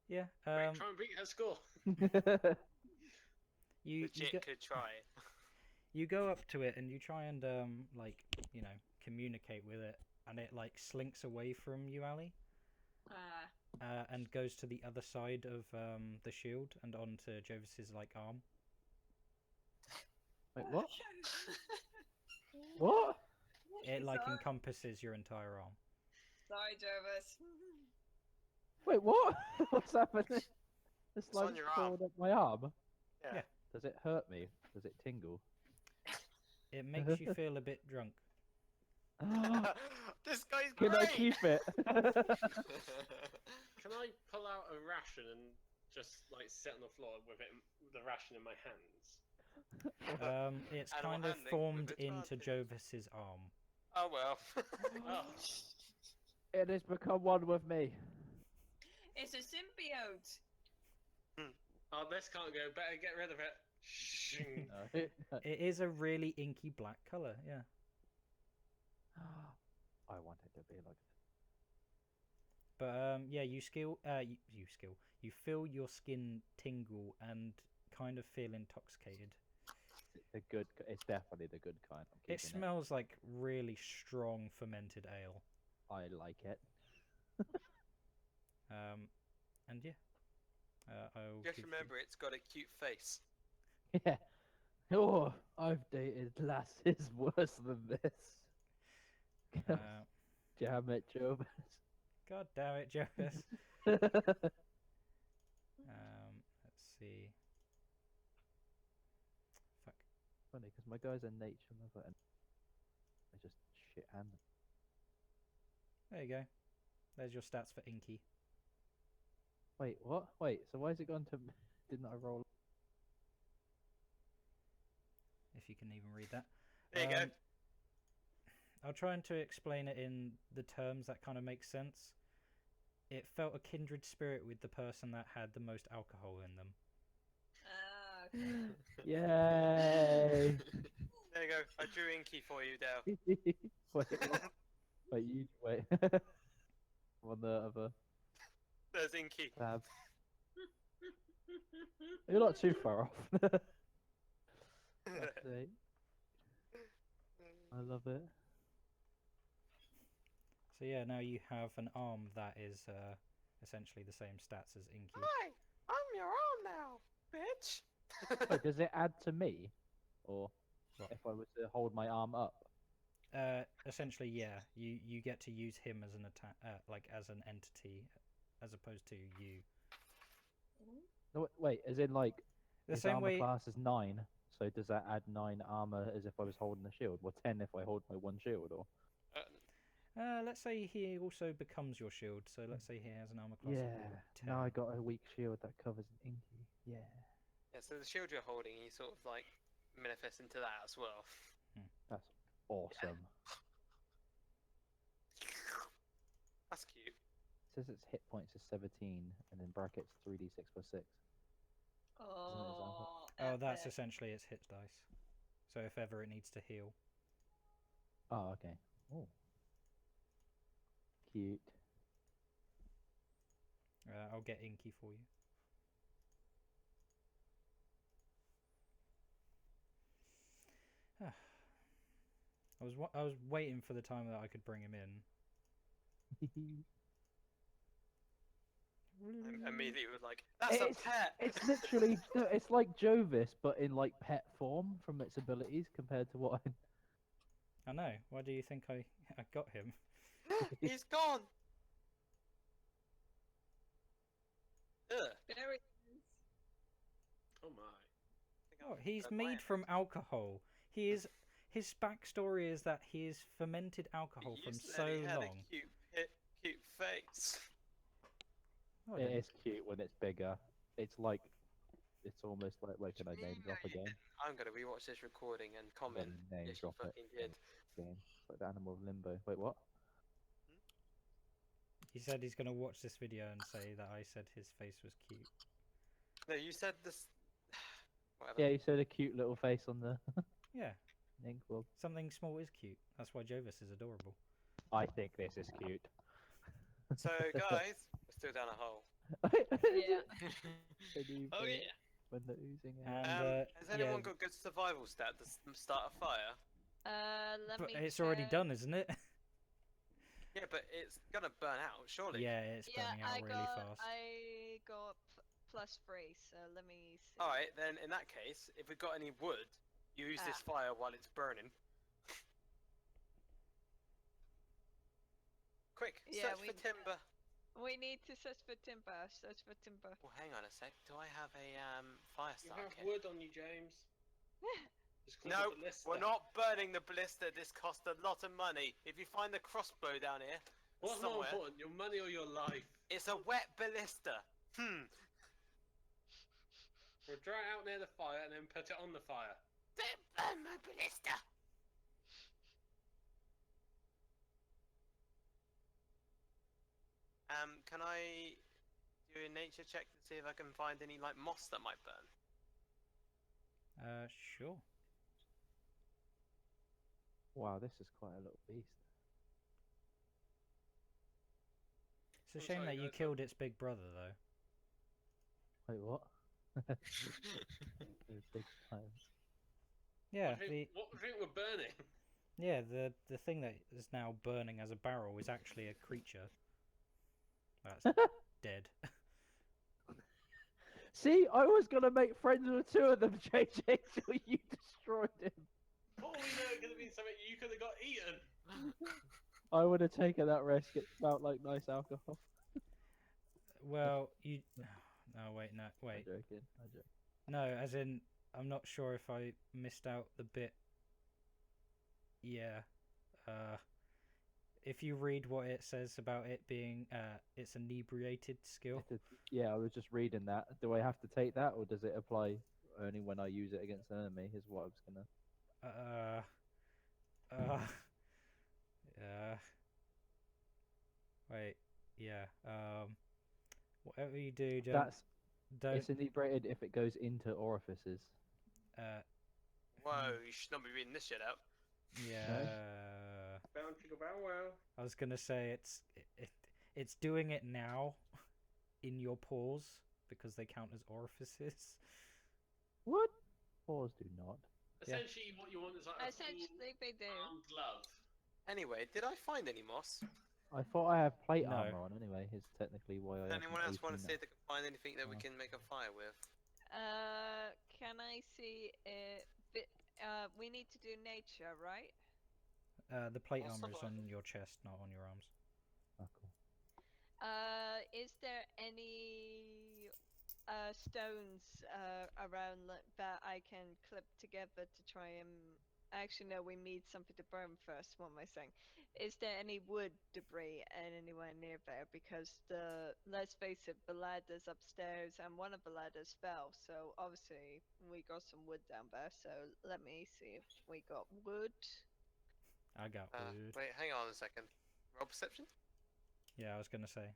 Yeah. Right, try and beat her score. up. You Legit could try it. you go up to it and you try and communicate with it, and it slinks away from you, Ali, and goes to the other side of the shield and onto Jovis's arm. Wait, what? What? It Sorry. encompasses your entire arm. Sorry, Jervis. Wait, what? What's happening? The on slime's your arm. crawled up my arm. Yeah. Does it hurt me? Does it tingle? It makes you feel a bit drunk. This guy's Can great. I keep it? Can I pull out a ration and just sit on the floor with the ration in my hands? It's Animal kind of handling formed with into advantage. Jovis's arm. Oh well. Oh, It has become one with me. It's a symbiote. oh, this can't go. Better get rid of it. Shing. No. It is a really inky black color, yeah. I want it to be like But yeah, you feel your skin tingle and kind of feel intoxicated. the good. It's definitely the good kind. I'm It keeping smells like really strong fermented ale. I like it. And yeah, I'll Just give remember, it's got a cute face. Yeah. Oh, I've dated lasses worse than this. You, Damn it, Jovis. God damn it, Jovis. Let's see. Fuck. Funny, because my guy's a nature lover and I just shit hand. There you go. There's your stats for Inky. Wait, what? Wait, so why has it gone to? Didn't I roll? If you can even read that. There you go. I'll try to explain it in the terms that kind of make sense. It felt a kindred spirit with the person that had the most alcohol in them. Okay. Yay! There you go. I drew Inky for you, Dale. Wait, what? Wait, you wait. On the other There's Inky. tab. You're not too far off. That's it. I love it. So yeah, now you have an arm that is essentially the same stats as Inky. Hi, I'm your arm now, bitch. Wait, does it add to me, or What? if I was to hold my arm up? Essentially, yeah. You get to use him as an attack, like as an entity, as opposed to you. No, wait, as in like The his same armor way. class is 9, so does that add 9 armor as if I was holding a shield? Or 10 if I hold my one shield, or? Let's say he also becomes your shield. So let's say he has an armor class Yeah. of 10. Now I got a weak shield that covers an Inky. Yeah. Yeah, so the shield you're holding, you sort of like manifest into that as well. That's awesome. That's cute. It says its hit points is 17, and then brackets 3d6 plus 6. Oh, Oh, that's epic. essentially its hit dice. So if ever it needs to heal. Oh, okay. Oh. Cute. I'll get Inky for you. I was waiting for the time that I could bring him in. I immediately was like, that's a pet! It's literally, it's like Jovis, but in like pet form from its abilities compared to what I... I know. Why do you think I got him? He's gone! Ugh. Very Oh my. I think Oh, I've he's burnt my made hand. from alcohol. His backstory is that he is fermented alcohol You from said so he had long. a cute face. Oh, I It didn't. is cute when it's bigger. It's like, it's almost like, wait, can I name drop No, you again? didn't. I'm gonna rewatch this recording and I'm comment. gonna name Yes, you drop it. fucking did. Game. It's like the Animal of Limbo. Wait, what? He said he's gonna watch this video and say that I said his face was cute. No, you said this. Whatever. Yeah, you said a cute little face on the Yeah, ink book. something small is cute. That's why Jovis is adorable. I think this is cute. So, guys, we're still down a hole. yeah. Oh yeah. When the oozing And Has yeah, anyone got good survival stat to start a fire? Let but me it's already check. done, isn't it? Yeah, but it's gonna burn out, surely. Yeah, it's Yeah, burning out really fast. I got +3, so let me see. All right, then in that case, if we've got any wood, use this fire while it's burning. Quick, Yeah, search for timber. We need to search for timber. Search for timber. Well, hang on a sec. Do I have a fire You starter have kit? wood on you, James. It's called No, a ballista. we're not burning the ballista. This cost a lot of money. If you find the crossbow down here, What's more somewhere, important, your money or your life? it's a wet ballista. We'll dry it out near the fire and then put it on the fire. Don't burn my ballista. Can I do a nature check to see if I can find any like moss that might burn? Sure. Wow, this is quite a little beast. It's a I'm shame sorry, that you guys, killed its big brother, though. Wait, what? Big time. Yeah, What drink we're burning? the thing that is now burning as a barrel is actually a creature. That's dead. See, I was gonna make friends with 2 of them, JJ, till you destroyed him. Oh, we know it could have been something you could have got eaten. I would have taken that risk. It smelled like nice alcohol. Well, you. No, wait, no, I'm wait. joking. I'm joking. No, as in, I'm not sure if I missed out the bit. Yeah. If you read what it says about it being, it's inebriated skill. Yeah, I was just reading that. Do I have to take that, or does it apply only when I use it against an enemy? Is what I was gonna. Wait, yeah. Whatever you do, don't. It's inebriated if it goes into orifices. Whoa, you should not be reading this shit out. Yeah. Bound to go bow wow. I was gonna say it's doing it now, in your pores because they count as orifices. What? Pores do not. Essentially, what you want is like a Essentially, they do. full-armed glove. Anyway, did I find any moss? I thought I have plate No. armor on anyway. Is technically why I Does have anyone an else want to 18 see if they can find anything that we Oh. can make a fire with? Can I see it? We need to do nature, right? The plate What's the armor is one? on your chest, not on your arms. Oh, cool. Is there any stones around that I can clip together to try and? Actually, no. We need something to burn first. What am I saying? Is there any wood debris anywhere near there? Because let's face it, the ladder's upstairs, and one of the ladders fell. So obviously we got some wood down there. So let me see if we got wood. I got wood. Wait, hang on a second. Roll perception? Yeah, I was gonna say.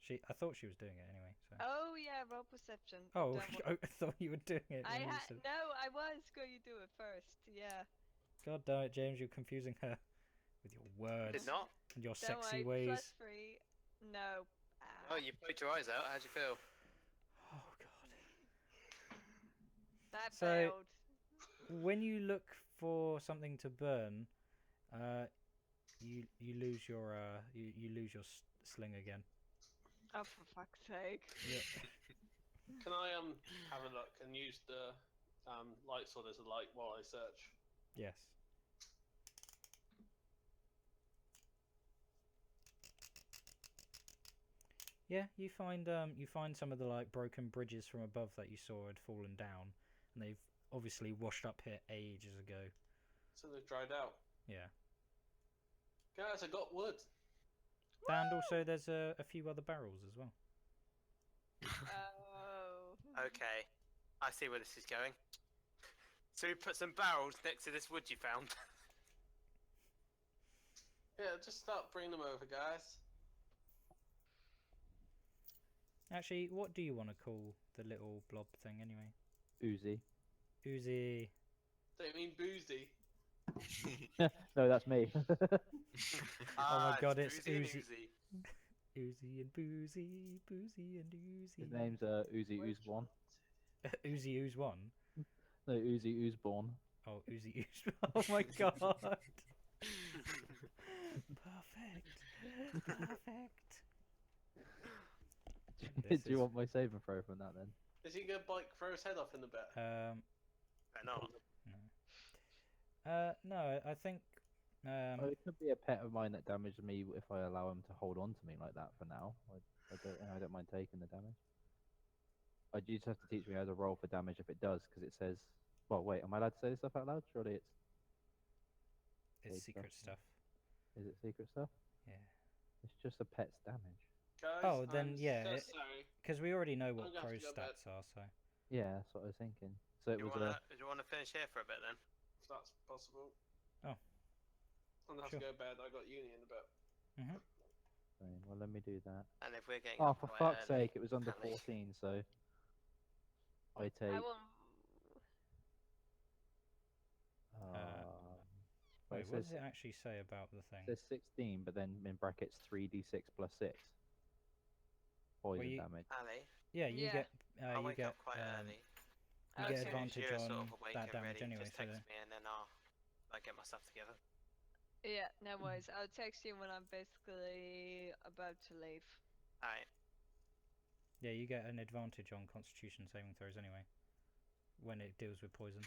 I thought she was doing it anyway. So. Oh yeah, roll perception. Oh, Don't worry. I thought you were doing it. I when you had said... no. I was going to do it first. Yeah. God damn it, James! You're confusing her with your words Did not. and your Don't sexy worry, ways. +3. No. Oh, you poked your eyes out. How'd you feel? Oh God. That So- failed. When you look for something to burn, you lose your sling again. Oh, for fuck's sake. Yeah. Can I have a look and use the light sword as a light while I search? Yes. Yeah, you find some of the like broken bridges from above that you saw had fallen down, and they've obviously washed up here ages ago. So they've dried out. Yeah. Guys, I got wood. And also there's a few other barrels as well. Oh. Okay, I see where this is going. So we put some barrels next to this wood you found. Yeah, just start bringing them over, guys. Actually, what do you want to call the little blob thing anyway? Uzi. Uzi. Don't you mean boozy? No, that's me. Oh my God, it's Boozy and Uzi. Oozy. Uzi and Boozy, Boozy and Uzi. His name's Uzi Oozborn. Uzi Ooze one. No, Uzi Oozborn. Oh, Uzi Ooze. Oh my God. Perfect. Do This you is- want my saving throw from that then? Is he gonna bike throw his head off in the bit? They're not. No, I think. Oh, it could be a pet of mine that damages me if I allow him to hold on to me like that for now. I don't mind taking the damage. You just have to teach me how to roll for damage if it does, because it says. Well, wait, am I allowed to say this stuff out loud? Surely it's. It's Okay, secret stuff. stuff. Is it secret stuff? Yeah. It's just a pet's damage. Guys, Oh, then I'm yeah, so it- sorry. Because we already know what I'm gonna have Crow's to go back. stats are, so. Yeah, that's what I was thinking. So it Do was you want to finish here for a bit then? If that's possible. Oh. I'm gonna have Sure. to go to bed. I got uni in a bit. Well, let me do that. And if we're getting Oh, up for quite fuck's early, sake! It was under apparently. 14, so I take. I will. Wait, it what says, does it actually say about the thing? it says 16, but then in brackets 3d6 plus 6 poison you- damage. Ali, Yeah, you Yeah. get. I'll You wake get. up quite early. You As get soon as advantage you're on sort of awake that and damage ready, anyway. just So text me and then I'll like get my stuff together. Yeah, no worries. I'll text you when I'm basically about to leave. Alright. yeah, you get an advantage on Constitution saving throws anyway. When it deals with poison.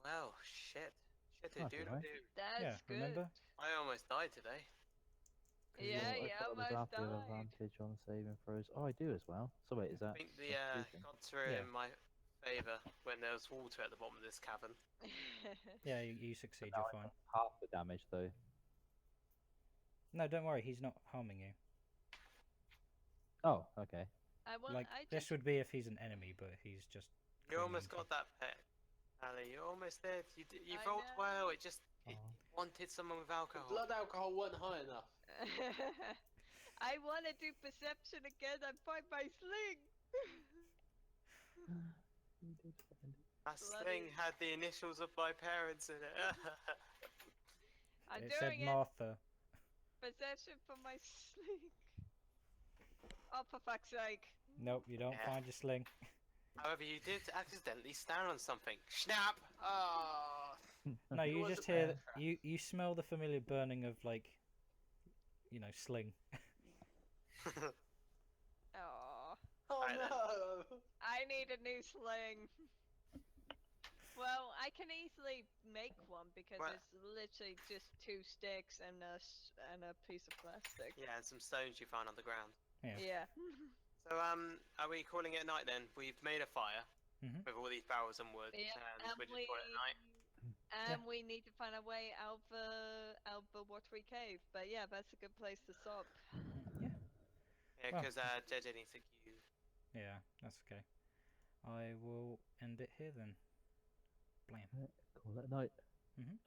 Well, shit. Shit, That's dude. alright. That's Yeah, good. remember? I almost died today. Yeah, I yeah, thought it was almost after the died. advantage on saving throws. Oh, I do as well. So wait, is I that? think the Constitution? gods were Yeah. in my favour when there was water at the bottom of this cavern. Yeah, you succeed. Now You're I fine. got half the damage though. No, don't worry. He's not harming you. Oh, okay. Like this would be if he's an enemy, but he's just. You almost clinging got that pet, Ali. You're almost there. You I rolled know. well. It just Oh. wanted someone with The alcohol. blood alcohol wasn't high enough. I want to do perception again and find my sling. You did find it. That Bloody- thing had the initials of my parents in it. I'm It said doing it. Martha. Perception for my sling. Oh, for fuck's sake. Nope, you don't Yeah. find your sling. However, you did accidentally stand on something. Snap! Oh. No, It you was just a hear bear trap. you smell the familiar burning of like sling. Oh, Oh Right then. no! I need a new sling. Well, I can easily make one because What? it's literally just 2 sticks and a piece of plastic. Yeah, and some stones you found on the ground. Yeah. So, are we calling it a night then? We've made a fire Mhm. with all these barrels and wood, Yeah, and and we're just calling it a night. we need to find a way out of the watery cave. But yeah, that's a good place to stop. Yeah. Yeah, Well. because JJ needs to queue. Yeah, that's okay. I will end it here then. Blam. Call it a night. Mhm.